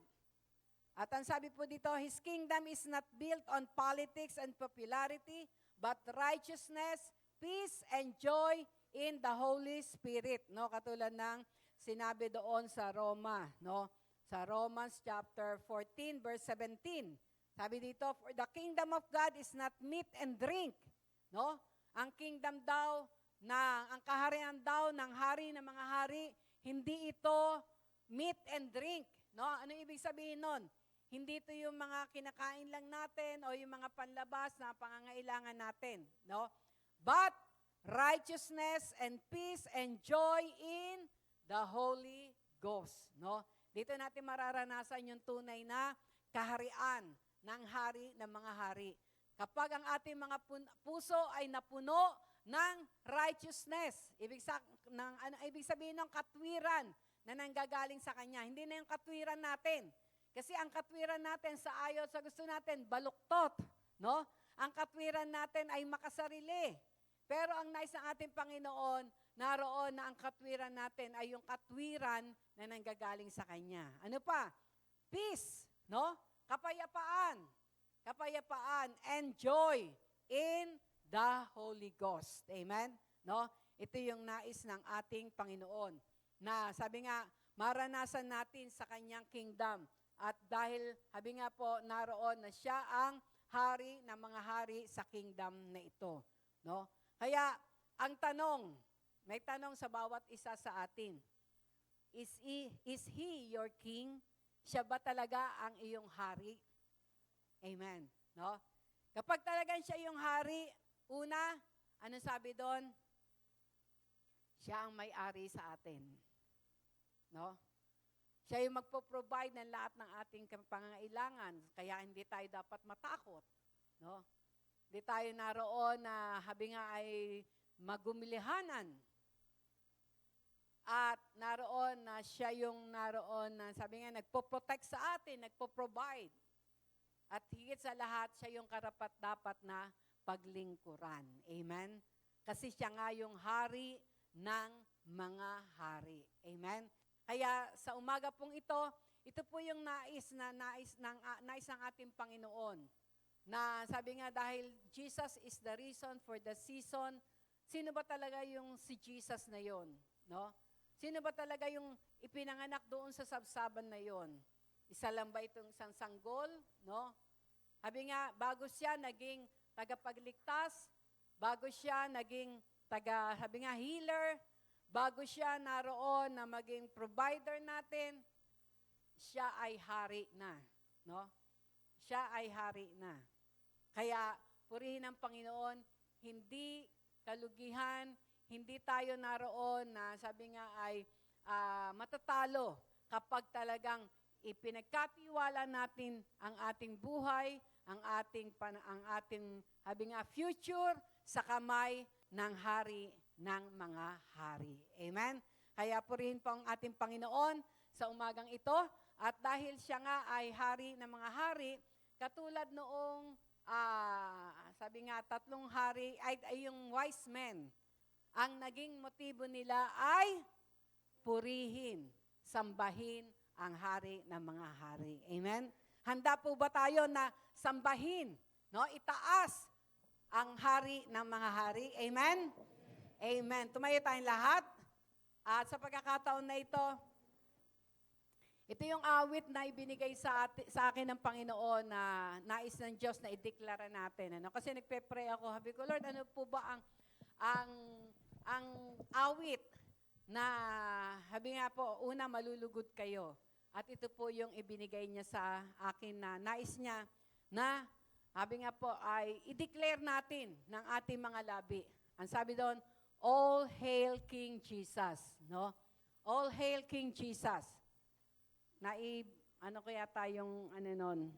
[SPEAKER 4] At ang sabi po dito, His kingdom is not built on politics and popularity, but righteousness, peace, and joy in the Holy Spirit. No? Katulad ng sinabi doon sa Roma, no? Sa Romans chapter 14, verse 17. Sabi dito, for the kingdom of God is not meat and drink. No? Ang kingdom daw, ang kaharian daw ng hari ng mga hari, hindi ito meat and drink. No? Ano ibig sabihin nun? Hindi ito yung mga kinakain lang natin o yung mga panlabas na pangangailangan natin. No? But righteousness and peace and joy in the Holy Ghost. No? Dito natin mararanasan yung tunay na kaharian ng hari ng mga hari. Kapag ang ating mga puso ay napuno ng righteousness, ibig sabihin ng katwiran na nanggagaling sa Kanya. Hindi na yung katwiran natin. Kasi ang katwiran natin sa ayaw sa gusto natin, baluktot. No? ang katwiran natin ay makasarili. Pero ang nais ng ating Panginoon, naroon na ang katwiran natin ay yung katwiran na nanggagaling sa Kanya. Ano pa? Peace, no? Kapayapaan. Kapayapaan and joy in the Holy Ghost. Amen? No? Ito yung nais ng ating Panginoon. Na sabi nga, maranasan natin sa Kanyang kingdom. At dahil, sabi nga po, naroon na siya ang hari ng mga hari sa kingdom na ito. No? Kaya, ang tanong, may tanong sa bawat isa sa atin. Is He your king? Siya ba talaga ang iyong hari? Amen. No? Kapag talagang siya yung hari, una, ano sabi doon? Siya ang may-ari sa atin. No? Siya yung magpo-provide ng lahat ng ating pangangailangan, kaya hindi tayo dapat matakot. No? Hindi tayo naroon na habi nga ay magumilihanan. At naroon na siya yung naroon na sabi nga nagpo-protect sa atin, nagpo-provide. At higit sa lahat, siya yung karapat-dapat na paglingkuran. Amen? Kasi siya nga yung hari ng mga hari. Amen? Kaya sa umaga pong ito po yung nais ng ating Panginoon. Na sabi nga dahil Jesus is the reason for the season, sino ba talaga yung si Jesus na yon? No? Sino ba talaga yung ipinanganak doon sa sabsaban na yon? Isa lang ba itong isang sanggol? No? Sabi nga, bago siya naging tagapagligtas, bago siya naging sabi nga, healer, bago siya naroon na maging provider natin, siya ay hari na. No? Siya ay hari na. Kaya, purihin ang Panginoon, hindi kalugihan, hindi tayo naroon na sabi nga ay matatalo kapag talagang ipinagkatiwala natin ang ating buhay, ang ating sabi nga future sa kamay ng hari ng mga hari. Amen? Kaya purihin po ang ating Panginoon sa umagang ito. At dahil siya nga ay hari ng mga hari, katulad noong, sabi nga, 3 hari, ay yung wise men, ang naging motibo nila ay purihin, sambahin ang hari ng mga hari. Amen? Handa po ba tayo na sambahin, no? Itaas ang hari ng mga hari? Amen? Amen. Tumayo tayong lahat. At sa pagkakataon na ito yung awit na ibinigay sa akin ng Panginoon na nais ng Diyos na ideklara natin. Ano? Kasi nagpe-pray ako. Sabi ko, Lord, ano po ba ang awit na, sabi nga po, una, malulugod kayo. At ito po yung ibinigay niya sa akin na nais niya na, sabi nga po, ay i-declare natin ng ating mga labi. Ang sabi doon, All hail King Jesus. No? All hail King Jesus. Ano kaya tayong, ano nun?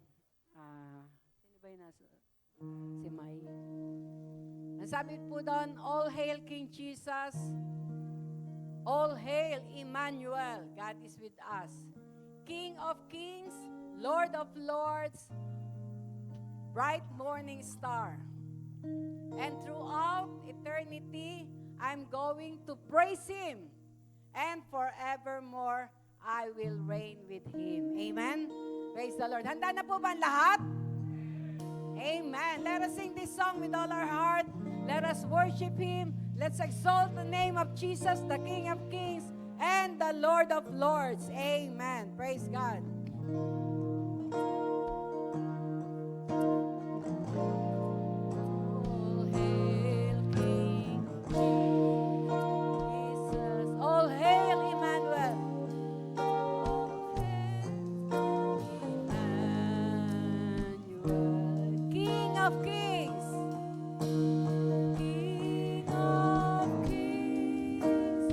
[SPEAKER 4] Sino ba yun nasa? Si May. Ang sabi po doon, All hail King Jesus. All hail Emmanuel. God is with us. King of kings, Lord of lords, bright morning star. And throughout eternity, I'm going to praise Him. And forevermore, I will reign with Him. Amen? Praise the Lord. Handa na po ba ang lahat? Amen. Let us sing this song with all our heart. Let us worship Him. Let's exalt the name of Jesus, the King of kings, and the Lord of lords. Amen. Praise God. All hail King Jesus. All hail Emmanuel. Emmanuel. King of kings. King of kings.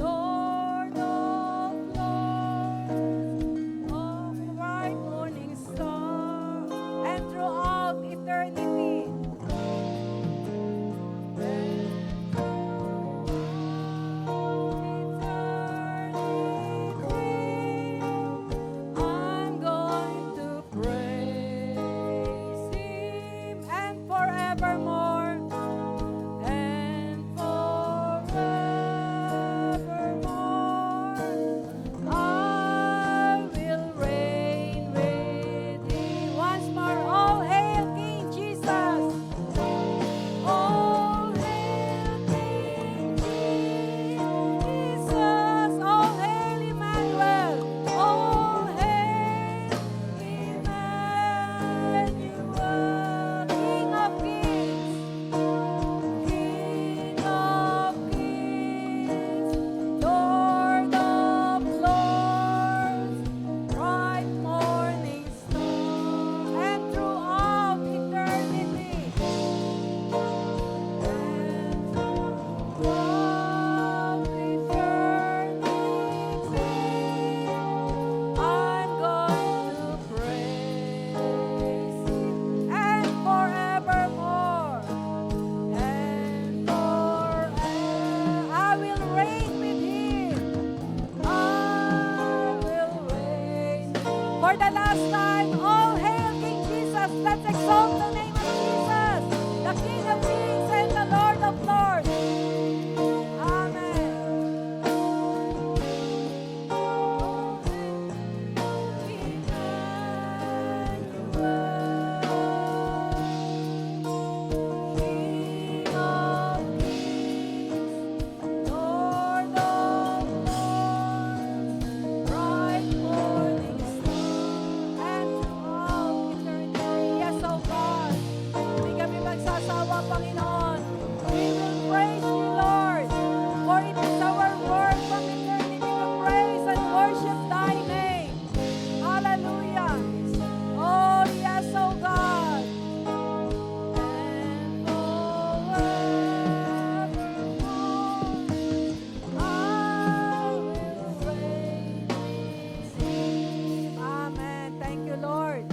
[SPEAKER 4] Lord of lords. Oh, bright morning star. And throughout eternity. I'm going to praise Him and exalt the name of Jesus, the King of Kings and the Lord of Lords. Amen. King of Kings, Lord of Lords, bright morning star, and throughout eternity. Yes, oh God, hindi kami magsasawa, Panginoon. We will praise you, Lord, for it is our work from eternity to praise and worship thy name. Hallelujah. Oh, yes, oh God. And forevermore, I will reign with thee. Amen. Thank you, Lord.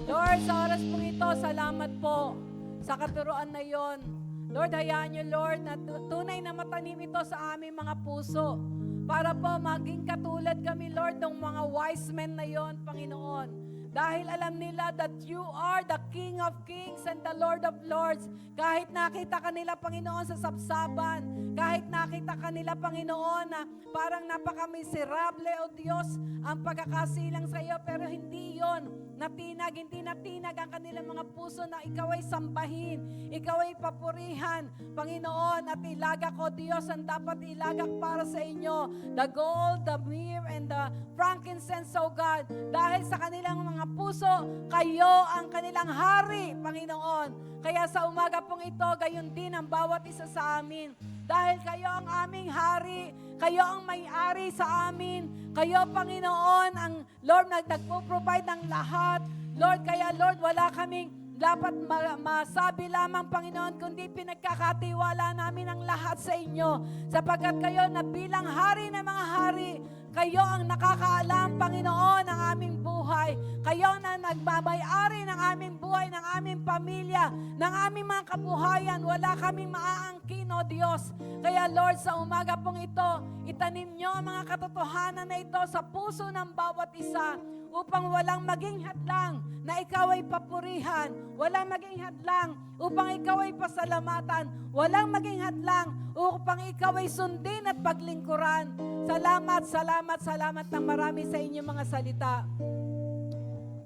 [SPEAKER 4] Lord, sa oras pong ito, salamat po sa katuruan na yon. Lord, hayaan niyo, Lord, na tunay na matanim ito sa aming mga puso para po maging katulad kami, Lord, ng mga wise men na yon, Panginoon. Dahil alam nila that you are the King of Kings and the Lord of Lords. Kahit nakita kanila, Panginoon, sa sapsaban, kahit nakita kanila, Panginoon, na parang napaka-miserable, O Diyos, ang pagkakasilang sa iyo, pero hindi yon natinag, hindi natinag ang kanilang mga puso na ikaw ay sambahin, ikaw ay papurihan, Panginoon, at ilagak, O Diyos, ang dapat ilagak para sa inyo, the gold, the myrrh, and the frankincense, O God, dahil sa kanilang mga puso, kayo ang kanilang hari, Panginoon. Kaya sa umaga pong ito, gayon din ang bawat isa sa amin. Dahil kayo ang aming hari, kayo ang may-ari sa amin, kayo, Panginoon, ang Lord, nagpo-provide ng lahat. Lord, kaya Lord, wala kaming dapat masabi lamang, Panginoon, kundi pinagkakatiwala namin ang lahat sa inyo. Sapagkat kayo na bilang hari ng mga hari, kayo ang nakakaalam, Panginoon, ng aming buhay. Kayo na nagbabayari ng aming buhay, ng aming pamilya, ng aming mga kabuhayan. Wala kaming maaangkin, O Diyos. Kaya Lord, sa umaga pong ito, itanim nyo ang mga katotohanan na ito sa puso ng bawat isa upang walang maging hadlang na ikaw ay papurihan. Walang maging hadlang upang ikaw ay pasalamatan. Walang maging hadlang upang ikaw ay sundin at paglingkuran. Salamat, salamat, salamat ng marami sa inyong mga salita.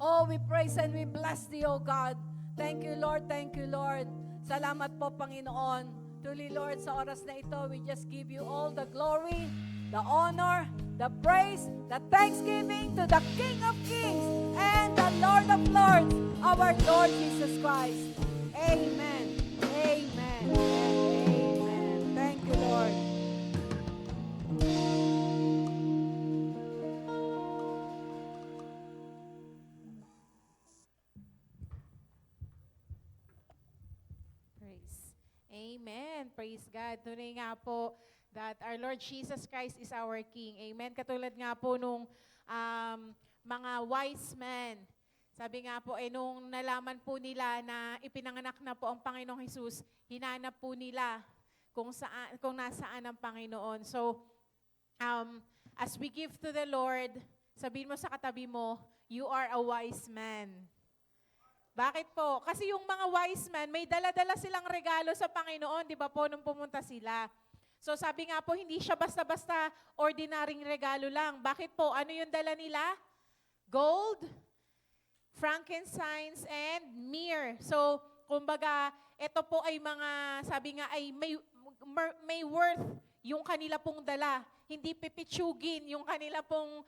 [SPEAKER 4] Oh, we praise and we bless thee, O God. Thank you, Lord. Thank you, Lord. Salamat po, Panginoon. Truly, Lord, sa oras na ito, we just give you all the glory, the honor, the praise, the thanksgiving to the King of Kings and the Lord of Lords, our Lord Jesus Christ. Amen. Amen. And amen. Thank you, Lord.
[SPEAKER 5] Praise. Amen. Praise God. Tunay nga po that our Lord Jesus Christ is our King. Amen. Katulad nga po nung mga wise men. Sabi nga po, nung nalaman po nila na ipinanganak na po ang Panginoong Jesus, hinanap po nila kung nasaan ang Panginoon. So, as we give to the Lord, sabihin mo sa katabi mo, you are a wise man. Bakit po? Kasi yung mga wise men, may dala-dala silang regalo sa Panginoon, di ba po, nung pumunta sila. So sabi nga po, hindi siya basta-basta ordinaryong regalo lang. Bakit po? Ano yung dala nila? Gold, frankincense, and myrrh. So, kumbaga, ito po ay mga, sabi nga, ay may worth yung kanila pong dala. Hindi pipitsugin yung kanila pong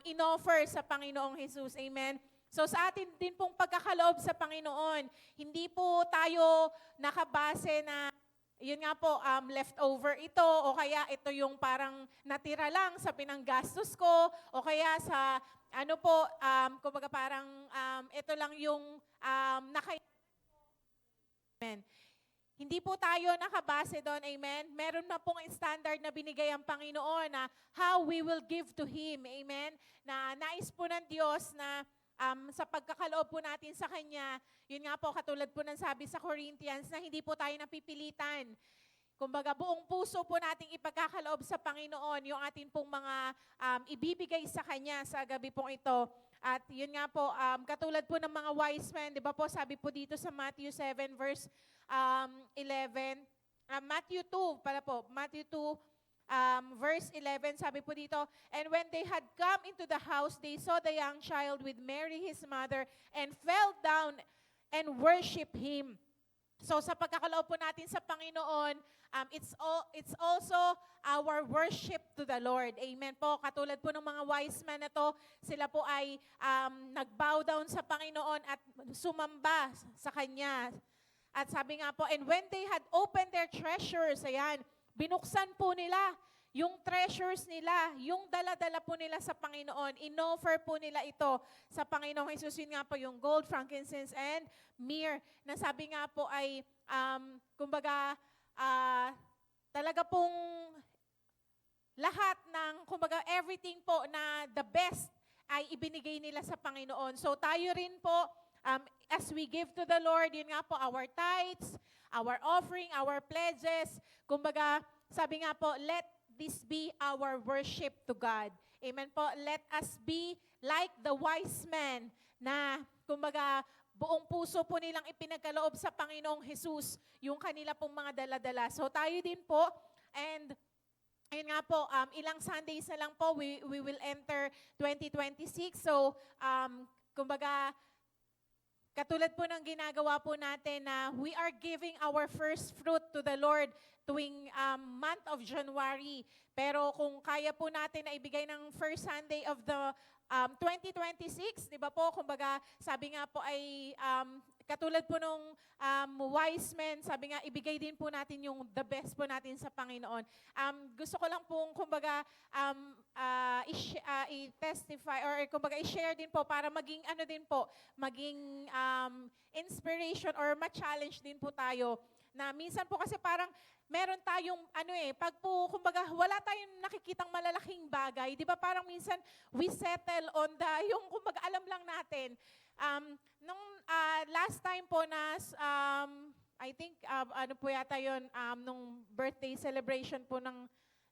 [SPEAKER 5] inoffer sa Panginoong Jesus. Amen? So sa atin din pong pagkakaloob sa Panginoon, hindi po tayo nakabase na, yun nga po, leftover ito, o kaya ito yung parang natira lang sa pinanggastos ko, o kaya sa, ano po, kumbaga parang ito lang yung Amen. Hindi po tayo nakabase doon, amen? Meron na pong standard na binigay ang Panginoon na how we will give to Him, amen? Na nais po ng Diyos na sa pagkakaloob po natin sa Kanya, yun nga po, katulad po ng sabi sa Corinthians, na hindi po tayo napipilitan. kumbaga buong puso po nating ipagkakaloob sa Panginoon yung atin pong mga ibibigay sa Kanya sa gabi pong ito. At yun nga po, katulad po ng mga wise men, di ba po, sabi po dito sa Matthew 7 verse 11, Matthew 2 pala po, Matthew 2 verse 11, sabi po dito, and when they had come into the house, they saw the young child with Mary his mother and fell down and worship Him. So sa pagkakaloob po natin sa Panginoon, it's also our worship to the Lord. Amen po. Katulad po ng mga wise men na to, sila po ay nag-bow down sa Panginoon at sumamba sa Kanya. At sabi nga po, and when they had opened their treasures, ayan, binuksan po nila yung treasures nila, yung dala-dala po nila sa Panginoon, inoffer po nila ito sa Panginoong Jesus. Yun nga po yung gold, frankincense, and myrrh, na sabi nga po ay, kumbaga, talaga pong lahat ng, kumbaga, everything po na the best ay ibinigay nila sa Panginoon. So tayo rin po, as we give to the Lord, yun nga po, our tithes, our offering, our pledges, kumbaga, sabi nga po, let this be our worship to God. Amen po. Let us be like the wise men na, kumbaga, buong puso po nilang ipinagkaloob sa Panginoong Jesus yung kanila pong mga dala-dala. So tayo din po, and ayun nga po, ilang Sundays na lang po, we will enter 2026. So, kumbaga, katulad po ng ginagawa po natin na we are giving our first fruit to the Lord tuwing month of January. Pero kung kaya po natin na ibigay ng first Sunday of the 2026, di ba po, kumbaga sabi nga po ay katulad po nung wise men, sabi nga ibigay din po natin yung the best po natin sa Panginoon. Gusto ko lang pong kumbaga i-testify or kumbaga i-share din po para maging ano din po, maging inspiration or ma-challenge din po tayo. Na minsan po kasi parang meron tayong pag po kumbaga wala tayong nakikitang malalaking bagay, 'di ba? Parang minsan we settle on yung kumbaga alam lang natin. Nung last time po na I think ano po yata 'yon, nung birthday celebration po ng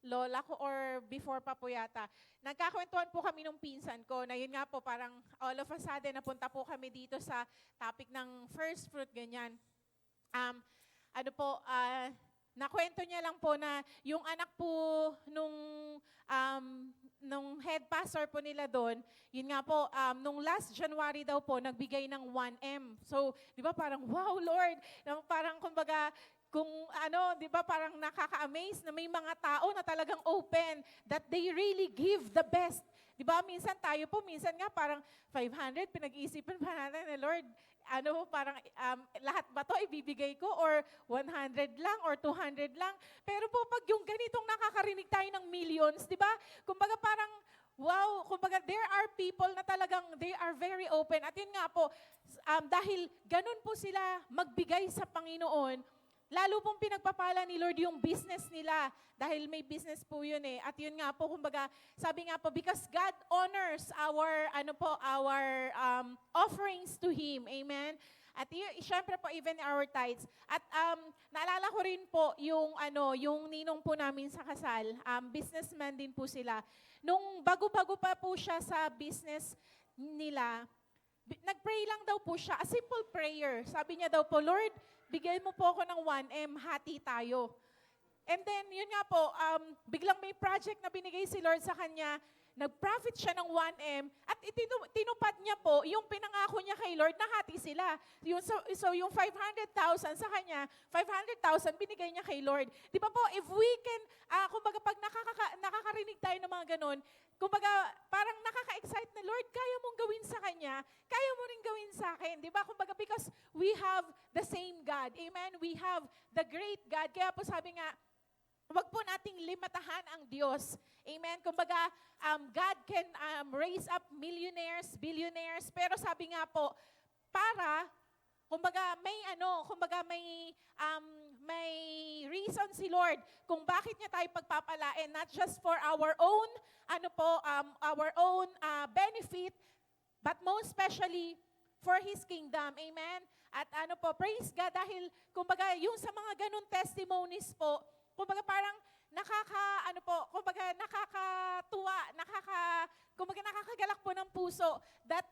[SPEAKER 5] lola ko or before pa po yata. Nagkakwentuhan po kami nung pinsan ko na yun nga po parang all of a sudden napunta po kami dito sa topic ng first fruit ganyan. Nakwento niya lang po na yung anak po nung head pastor po nila doon, yun nga po, nung last January daw po, nagbigay ng 1M. So, di ba parang, wow, Lord, parang kumbaga, di ba parang nakaka-amaze na may mga tao na talagang open, that they really give the best. Di ba, minsan tayo po, minsan nga parang 500, pinag-iisipan pa natin, Lord, parang lahat ba to ibibigay ko or 100 lang or 200 lang. Pero po pag yung ganitong nakakarinig tayo ng millions, di ba? Kumbaga parang, wow, kumbaga there are people na talagang they are very open. At yun nga po, dahil ganun po sila magbigay sa Panginoon, lalo pong pinagpapala ni Lord yung business nila dahil may business po yun eh. At yun nga po, kumbaga, sabi nga po, because God honors our offerings to Him. Amen? At syempre po, even our tithes. At naalala ko rin po yung ninong po namin sa kasal. Businessman din po sila. Nung bago-bago pa po siya sa business nila, nag-pray lang daw po siya, a simple prayer. Sabi niya daw po, Lord, bigay mo po ako ng 1M, hati tayo. And then, yun nga po, biglang may project na binigay si Lord sa kanya, nag-profit siya ng 1M, at tinupad niya po, yung pinangako niya kay Lord, nahati sila. So yung 500,000 sa kanya, 500,000 binigay niya kay Lord. Di ba po, if we can, kumbaga pag nakakarinig tayo ng mga ganun, kumbaga parang nakaka-excite na, Lord, kaya mong gawin sa kanya, kaya mo rin gawin sa akin. Di ba? Kumbaga because we have the same God. Amen? We have the great God. Kaya po sabi nga, huwag po nating limatahan ang Diyos. Amen? Kumbaga, God can raise up millionaires, billionaires, pero sabi nga po, para, kumbaga, may reason si Lord kung bakit niya tayo pagpapalain, not just for our own, benefit, but most especially for His kingdom. Amen? At praise God, dahil, kumbaga, yung sa mga ganun testimonies po, kumbaga parang nakakatuwa, kumbaga nakakagalak po ng puso that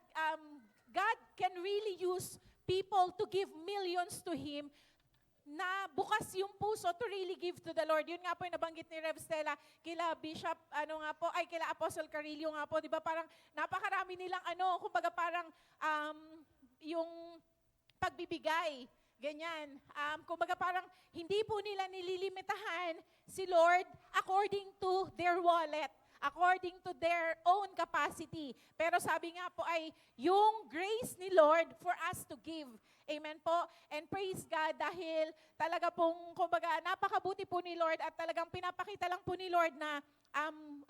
[SPEAKER 5] God can really use people to give millions to Him na bukas yung puso to really give to the Lord. Yun nga po yung nabanggit ni Rev Stella kila Bishop, kila Apostle Carillo nga po, di ba parang napakarami nilang kumbaga parang yung pagbibigay, ganyan. Kumbaga parang hindi po nila nililimitahan si Lord according to their wallet, according to their own capacity. Pero sabi nga po ay yung grace ni Lord for us to give. Amen po. And praise God dahil talaga pong, kumbaga, napakabuti po ni Lord at talagang pinapakita lang po ni Lord na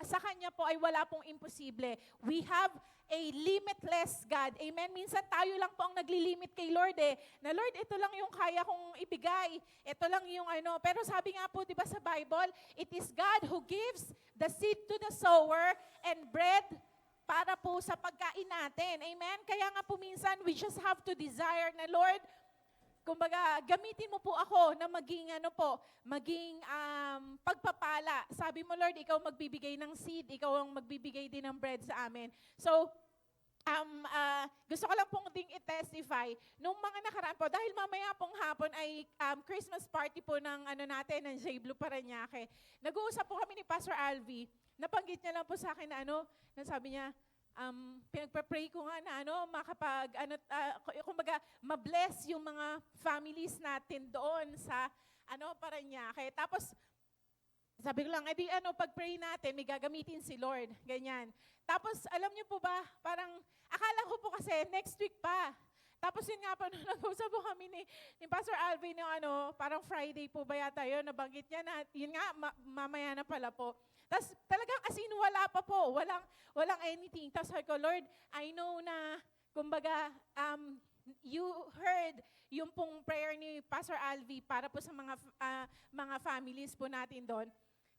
[SPEAKER 5] sa Kanya po ay wala pong imposible. We have a limitless God. Amen? Minsan tayo lang po ang naglilimit kay Lord na Lord, ito lang yung kaya kong ibigay. Ito lang yung Pero sabi nga po, di ba sa Bible, it is God who gives the seed to the sower and bread para po sa pagkain natin. Amen? Kaya nga po minsan, we just have to desire na, Lord, kumbaga, gamitin mo po ako na maging pagpapala. Sabi mo, Lord, ikaw magbibigay ng seed, ikaw ang magbibigay din ng bread sa amin. So, gusto ko lang pong ding i-testify nung mga nakaraan po, dahil mamaya pong hapon ay Christmas party po ng ng J. Blue Parañaque. Nag-uusap po kami ni Pastor Alvi. Napanggit niya lang po sa akin na na sabi niya, pinagpa-pray ko nga na kumbaga, ma-bless yung mga families natin doon sa Parañaque. Tapos, sabi ko lang, pag-pray natin, may gagamitin si Lord. Ganyan. Tapos, alam niyo po ba, parang, akala ko po kasi, next week pa. Tapos yun nga po, nung nag-usap po kami ni Pastor Alvin, parang Friday po ba yata yun, nabanggit niya na, yun nga, mamaya na pala po. Tapos talagang as in, wala pa po, walang anything. Tapos sabi ko, Lord, I know na, kumbaga, you heard yung pong prayer ni Pastor Alvi para po sa mga families po natin doon.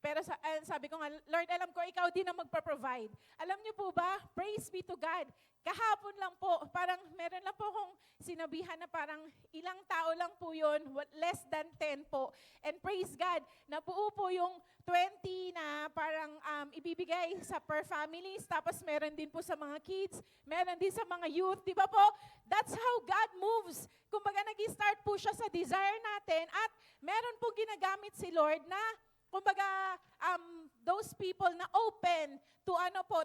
[SPEAKER 5] Pero sabi ko nga, Lord, alam ko, ikaw din ang magpa-provide. Alam niyo po ba, praise be to God. Kahapon lang po, parang meron lang po akong sinabihan na parang ilang tao lang po yun, less than 10 po. And praise God, nabuo po yung 20 na parang ibibigay sa per families, tapos meron din po sa mga kids, meron din sa mga youth, di ba po? That's how God moves. Kumbaga nag-start po siya sa desire natin at meron po ginagamit si Lord na kumbaga, those people na open to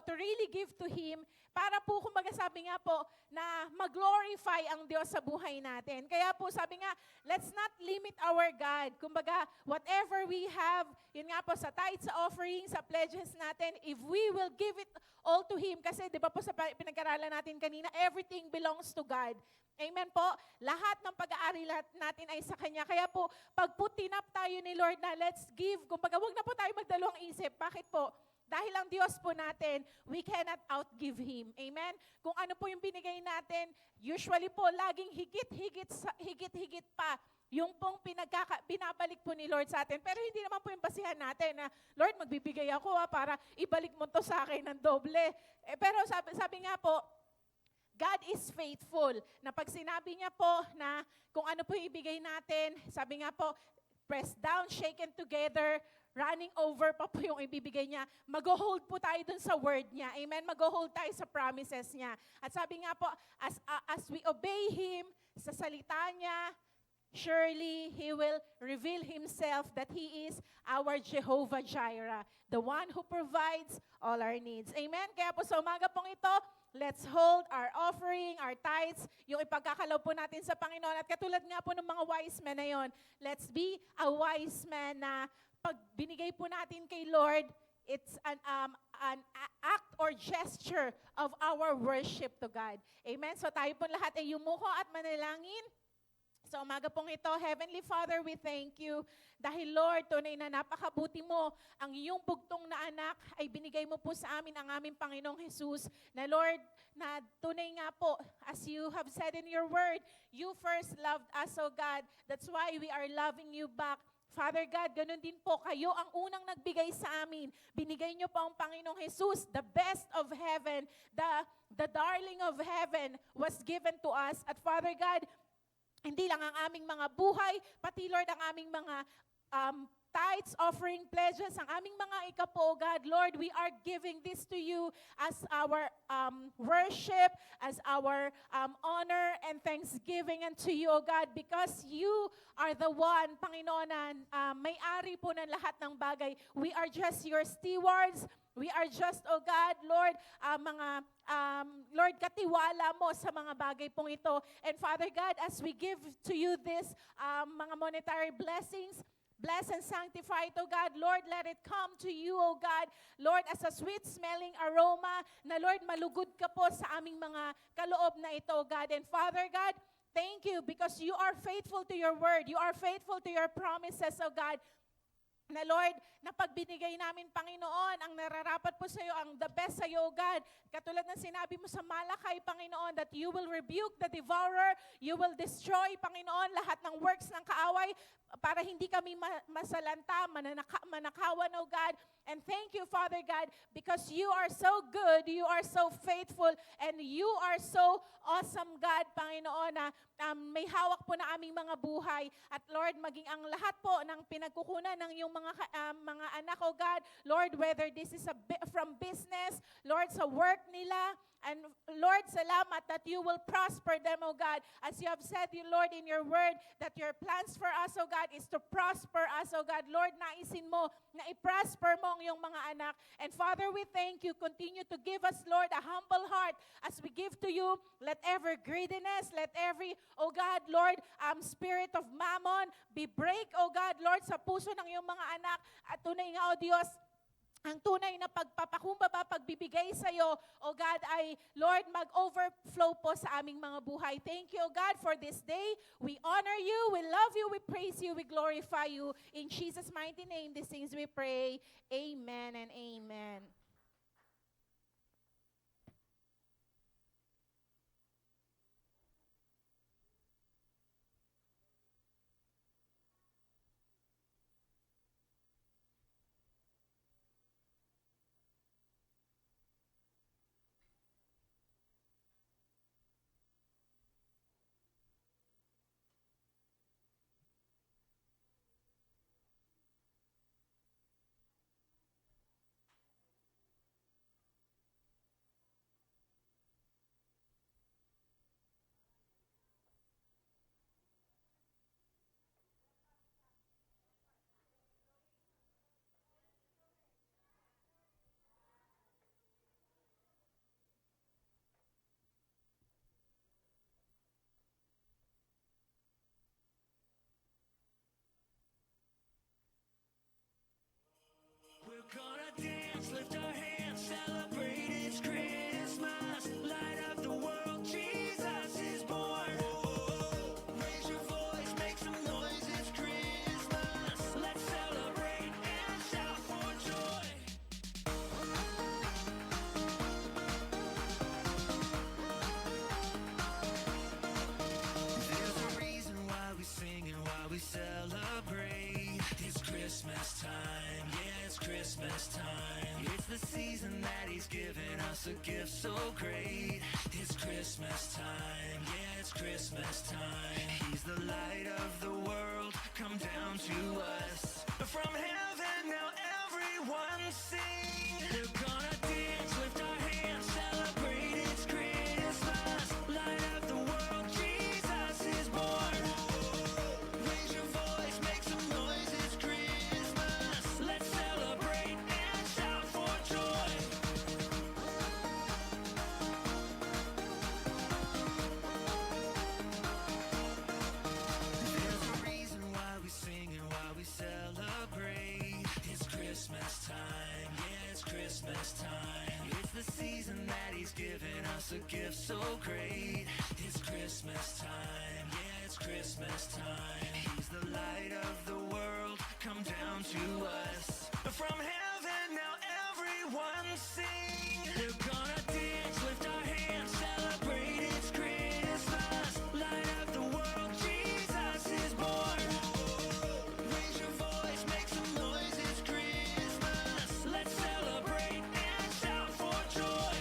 [SPEAKER 5] to really give to Him, para po, kumbaga sabi nga po, na mag-glorify ang Diyos sa buhay natin. Kaya po, sabi nga, let's not limit our God. Kumbaga, whatever we have, yun nga po, sa tithes, sa offerings, sa pledges natin, if we will give it all to Him, kasi di ba po sa pinag-aralan natin kanina, everything belongs to God. Amen po? Lahat ng pag-aari natin ay sa Kanya. Kaya po, pag putinap tayo ni Lord na let's give, kumbaga, wag na po tayo magdalawang isip. Bakit po? Dahil ang Diyos po natin, we cannot outgive Him. Amen? Kung ano po yung binigay natin, usually po, laging higit pa yung pong binabalik po ni Lord sa atin. Pero hindi naman po yung basihan natin na, Lord, magbibigay ako para ibalik mo to sa akin ng doble. Pero sabi nga po, God is faithful. Na pag sinabi niya po na kung ano po ibigay natin, sabi nga po, press down, shaken together, running over pa po yung ibibigay niya. Mag-hold po tayo dun sa word niya. Amen? Mag-hold tayo sa promises niya. At sabi nga po, as we obey Him sa salita niya, surely He will reveal Himself that He is our Jehovah Jireh, the one who provides all our needs. Amen? Kaya po sa umaga pong ito, let's hold our offering, our tithes, yung ipagkakalaw po natin sa Panginoon. At katulad nga po ng mga wise men na yon, let's be a wise man na pag binigay po natin kay Lord, it's an act or gesture of our worship to God. Amen? So tayo po lahat ay yumuko at manalangin. Sa umaga pong ito, Heavenly Father, we thank you. Dahil Lord, tunay na napakabuti mo. Ang iyong bugtong na anak ay binigay mo po sa amin ang aming Panginoong Jesus. Na Lord, na tunay nga po, as you have said in your word, you first loved us, O God. That's why we are loving you back. Father God, ganun din po, kayo ang unang nagbigay sa amin. Binigay niyo po ang Panginoong Jesus, the best of heaven, the darling of heaven was given to us. At Father God, hindi lang ang aming mga buhay, pati Lord ang aming mga tithes, offering, pledges, ang aming mga ikapo, O God. Lord, we are giving this to you as our worship, as our honor and thanksgiving unto you, O God, because you are the one, Panginoon, na may-ari po ng lahat ng bagay. We are just your stewards. We are just, oh God, Lord, Lord, katiwala mo sa mga bagay pong ito. And Father God, as we give to you this mga monetary blessings, bless and sanctify it, oh God. Lord, let it come to you, oh God. Lord, as a sweet-smelling aroma, na Lord, malugod ka po sa aming mga kaloob na ito, oh God. And Father God, thank you because you are faithful to your word. You are faithful to your promises, oh God. Na Lord, na pagbinigay namin, Panginoon, ang nararapat po sa iyo, ang the best sa iyo, O God. Katulad ng sinabi mo sa Malakay, Panginoon, that you will rebuke the devourer, you will destroy, Panginoon, lahat ng works ng kaaway, para hindi kami masalanta, manakawan, O God. And thank you, Father God, because you are so good, you are so faithful, and you are so awesome, God, Panginoon, na may hawak po na aming mga buhay. At Lord, maging ang lahat po ng pinagkukunan ng iyong mga anak, O God, Lord, whether this is from business, Lord, sa work nila, and Lord, salamat that you will prosper them, O God. As you have said, Lord, in your word, that your plans for us, O God, is to prosper us, O God. Lord, naisin mo na i-prosper mo ang iyong mga anak. And Father, we thank you. Continue to give us, Lord, a humble heart as we give to you. Let every greediness, let every, O God, Lord, spirit of mammon be break, O God, Lord, sa puso ng iyong mga anak. At tunay nga, O Diyos, ang tunay na pagpapakumbaba, pagbibigay sa iyo, O God, ay, Lord, mag-overflow po sa aming mga buhay. Thank you, O God, for this day. We honor you, we love you, we praise you, we glorify you. In Jesus' mighty name, these things we pray. Amen and amen.
[SPEAKER 6] We're gonna dance, lift our hands, celebrate it's Christmas. Light up the world, Jesus is born. Raise your voice, make some noise, it's Christmas. Let's celebrate and shout for joy. There's a reason why we sing and why we celebrate. It's Christmas time, yeah, it's Christmas time. It's the season that He's given us a gift so great. It's Christmas time, yeah, it's Christmas time. He's the light of the world, come down to us. From heaven now everyone sing. We're gonna dance, lift our hands, celebrate it's Christmas. Light up the world, Jesus is born. Raise your voice, make some noise, it's Christmas. Let's celebrate and shout for joy. There's a reason why we sing and why we celebrate. It's Christmas time, yeah, it's Christmas time. It's the season that He's given us a gift so great. It's Christmas time, yeah, it's Christmas time. He's the light of the world, come down to us. From heaven now everyone sing. We're gonna dance, lift our hands, celebrate it's Christmas. Light up the world, Jesus is born. Raise your voice, make some noise, it's Christmas. Let's celebrate and shout for joy.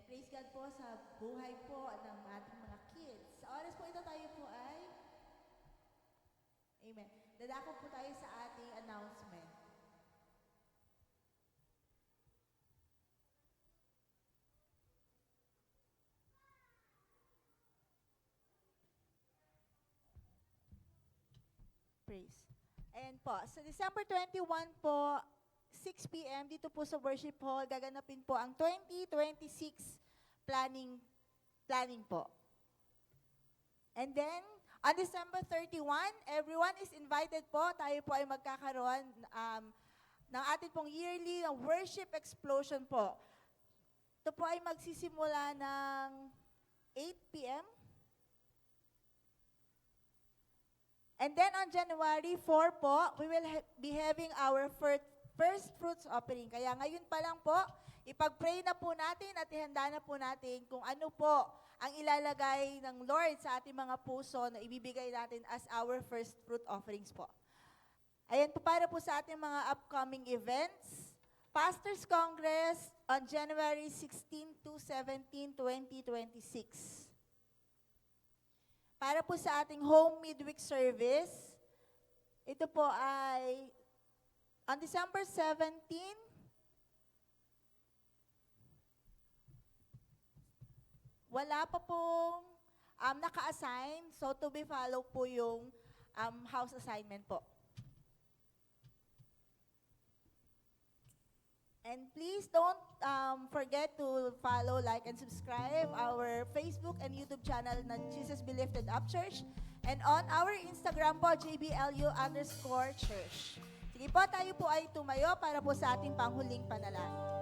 [SPEAKER 1] praise God po sa buhay po ng ating mga kids. Sa oras po ito tayo po ay, amen, dadako po tayo sa ating announcement. Praise. Ayan po, sa December 21 po, 6 p.m. dito po sa Worship Hall, gaganapin po ang 2026 planning po. And then, on December 31, everyone is invited po. Tayo po ay magkakaroon ng ating pong yearly worship explosion po. Ito po ay magsisimula ng 8 p.m. And then on January 4 po, we will be having our first fruits offering. Kaya ngayon pa lang po, ipag-pray na po natin at ihanda na po natin kung ano po ang ilalagay ng Lord sa ating mga puso na ibibigay natin as our first fruit offerings po. Ayan po para po sa ating mga upcoming events. Pastors Congress on January 16 to 17, 2026. Para po sa ating home midweek service, ito po ay on December 17, wala pa pong naka-assign, so to be follow po yung house assignment po. And please don't forget to follow, like, and subscribe our Facebook and YouTube channel na Jesus Be Lifted Up Church. And on our Instagram po, JBLU_church. Sige po, tayo po ay tumayo para po sa ating panghuling panalangin.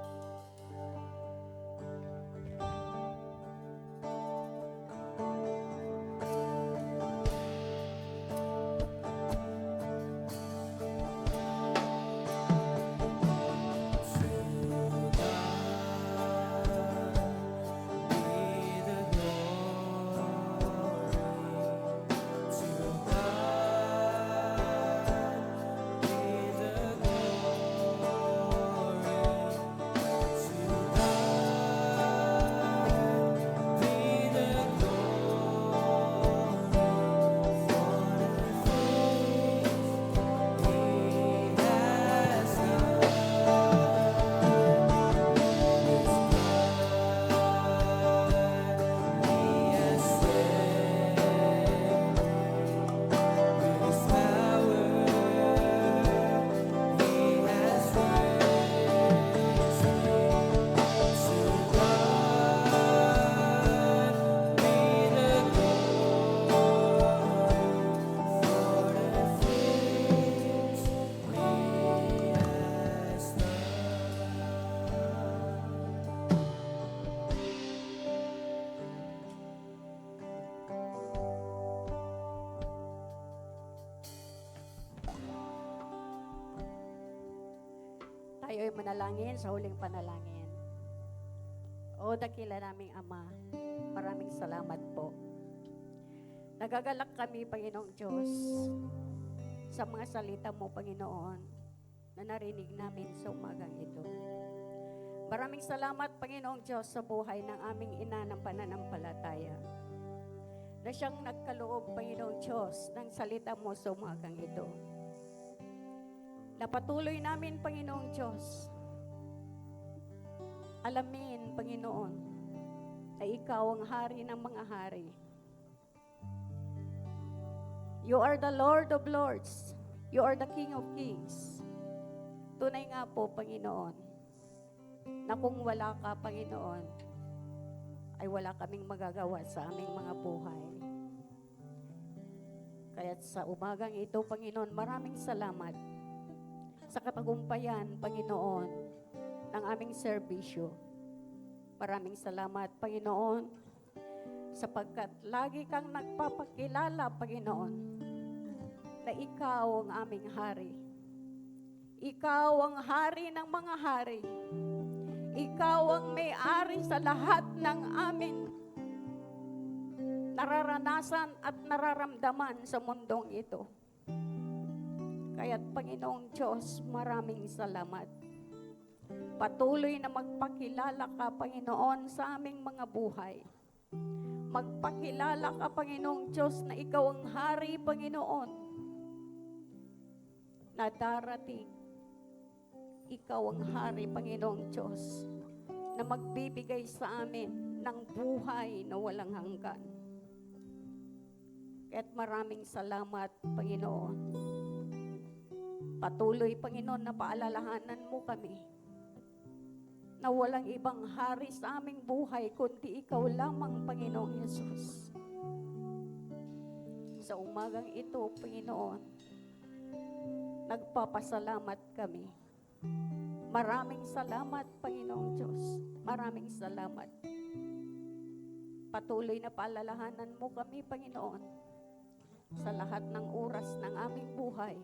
[SPEAKER 2] Tayo ay manalangin sa huling panalangin. O dakila naming Ama, maraming salamat po. Nagagalak kami, Panginoong Diyos, sa mga salita mo, Panginoon, na narinig namin sa umagang ito. Maraming salamat, Panginoong Diyos, sa buhay ng aming ina ng pananampalataya, na siyang nagkaloob, Panginoong Diyos, ng salita mo sa umagang ito. Napatuloy namin, Panginoong Diyos, alamin, Panginoon, na Ikaw ang hari ng mga hari. You are the Lord of Lords. You are the King of Kings. Tunay nga po, Panginoon, na kung wala ka, Panginoon, ay wala kaming magagawa sa aming mga buhay. Kaya sa umagang ito, Panginoon, maraming salamat sa katagumpayan, Panginoon, ng aming serbisyo. Maraming salamat, Panginoon, sapagkat lagi kang nagpapakilala, Panginoon, na Ikaw ang aming hari. Ikaw ang hari ng mga hari. Ikaw ang may-ari sa lahat ng amin nararanasan at nararamdaman sa mundong ito. Kaya't Panginoong Diyos, maraming salamat.
[SPEAKER 7] Patuloy na magpakilala ka, Panginoon, sa aming mga buhay. Magpakilala ka, Panginoong Diyos, na Ikaw ang hari, Panginoon, na darating. Ikaw ang hari, Panginoong Diyos, na magbibigay sa amin ng buhay na walang hanggan. Kaya't maraming salamat, Panginoon. Patuloy, Panginoon, na paalalahanan mo kami na walang ibang hari sa aming buhay kundi Ikaw lamang, Panginoong Yesus. Sa umagang ito, Panginoon, nagpapasalamat kami. Maraming salamat, Panginoong Diyos. Maraming salamat. Patuloy na paalalahanan mo kami, Panginoon, sa lahat ng oras ng aming buhay.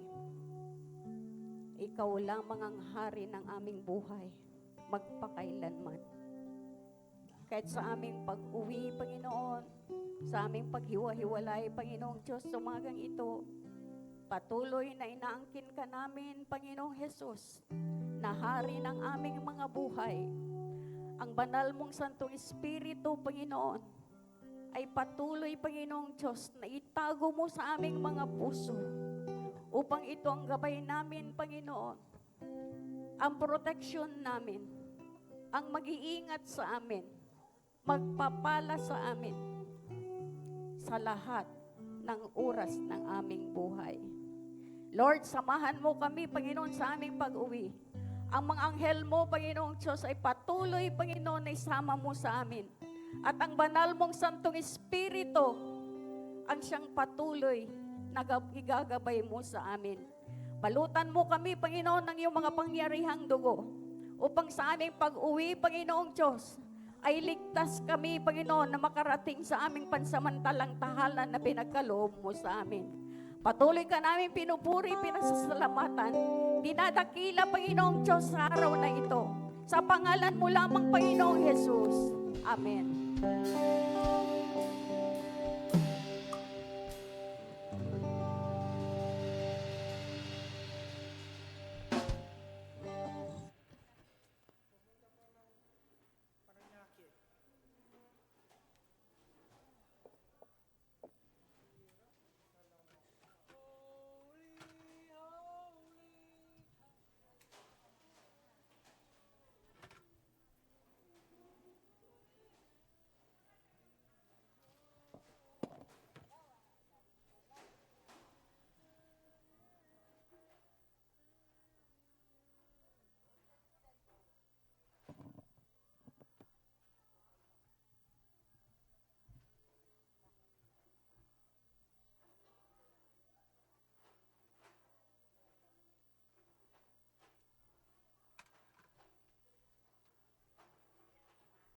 [SPEAKER 7] Ikaw lamang ang hari ng aming buhay, magpakailanman. Kahit sa aming pag-uwi, Panginoon, sa aming paghiwa-hiwalay, Panginoong Diyos, sa umagang ito, patuloy na inaangkin ka namin, Panginoong Jesus, na hari ng aming mga buhay. Ang banal mong Santong Espiritu, Panginoon, ay patuloy, Panginoong Diyos, na itago mo sa aming mga puso upang ito ang gabay namin, Panginoon, ang proteksyon namin, ang mag-iingat sa amin, magpapala sa amin sa lahat ng oras ng aming buhay. Lord, samahan mo kami, Panginoon, sa aming pag-uwi. Ang mga anghel mo, Panginoong Diyos, ay patuloy, Panginoon, na isama mo sa amin. At ang banal mong Santong Espiritu, ang siyang patuloy na igagabay mo sa amin. Balutan mo kami, Panginoon, ng iyong mga pangyarihang dugo, upang sa aming pag-uwi, Panginoong Diyos, ay ligtas kami, Panginoon, na makarating sa aming pansamantalang tahanan na pinagkaloob mo sa amin. Patuloy ka namin pinupuri, pinasasalamatan, dinadakila, Panginoong Diyos, sa araw na ito. Sa pangalan mo lamang, Panginoong Jesus. Amen.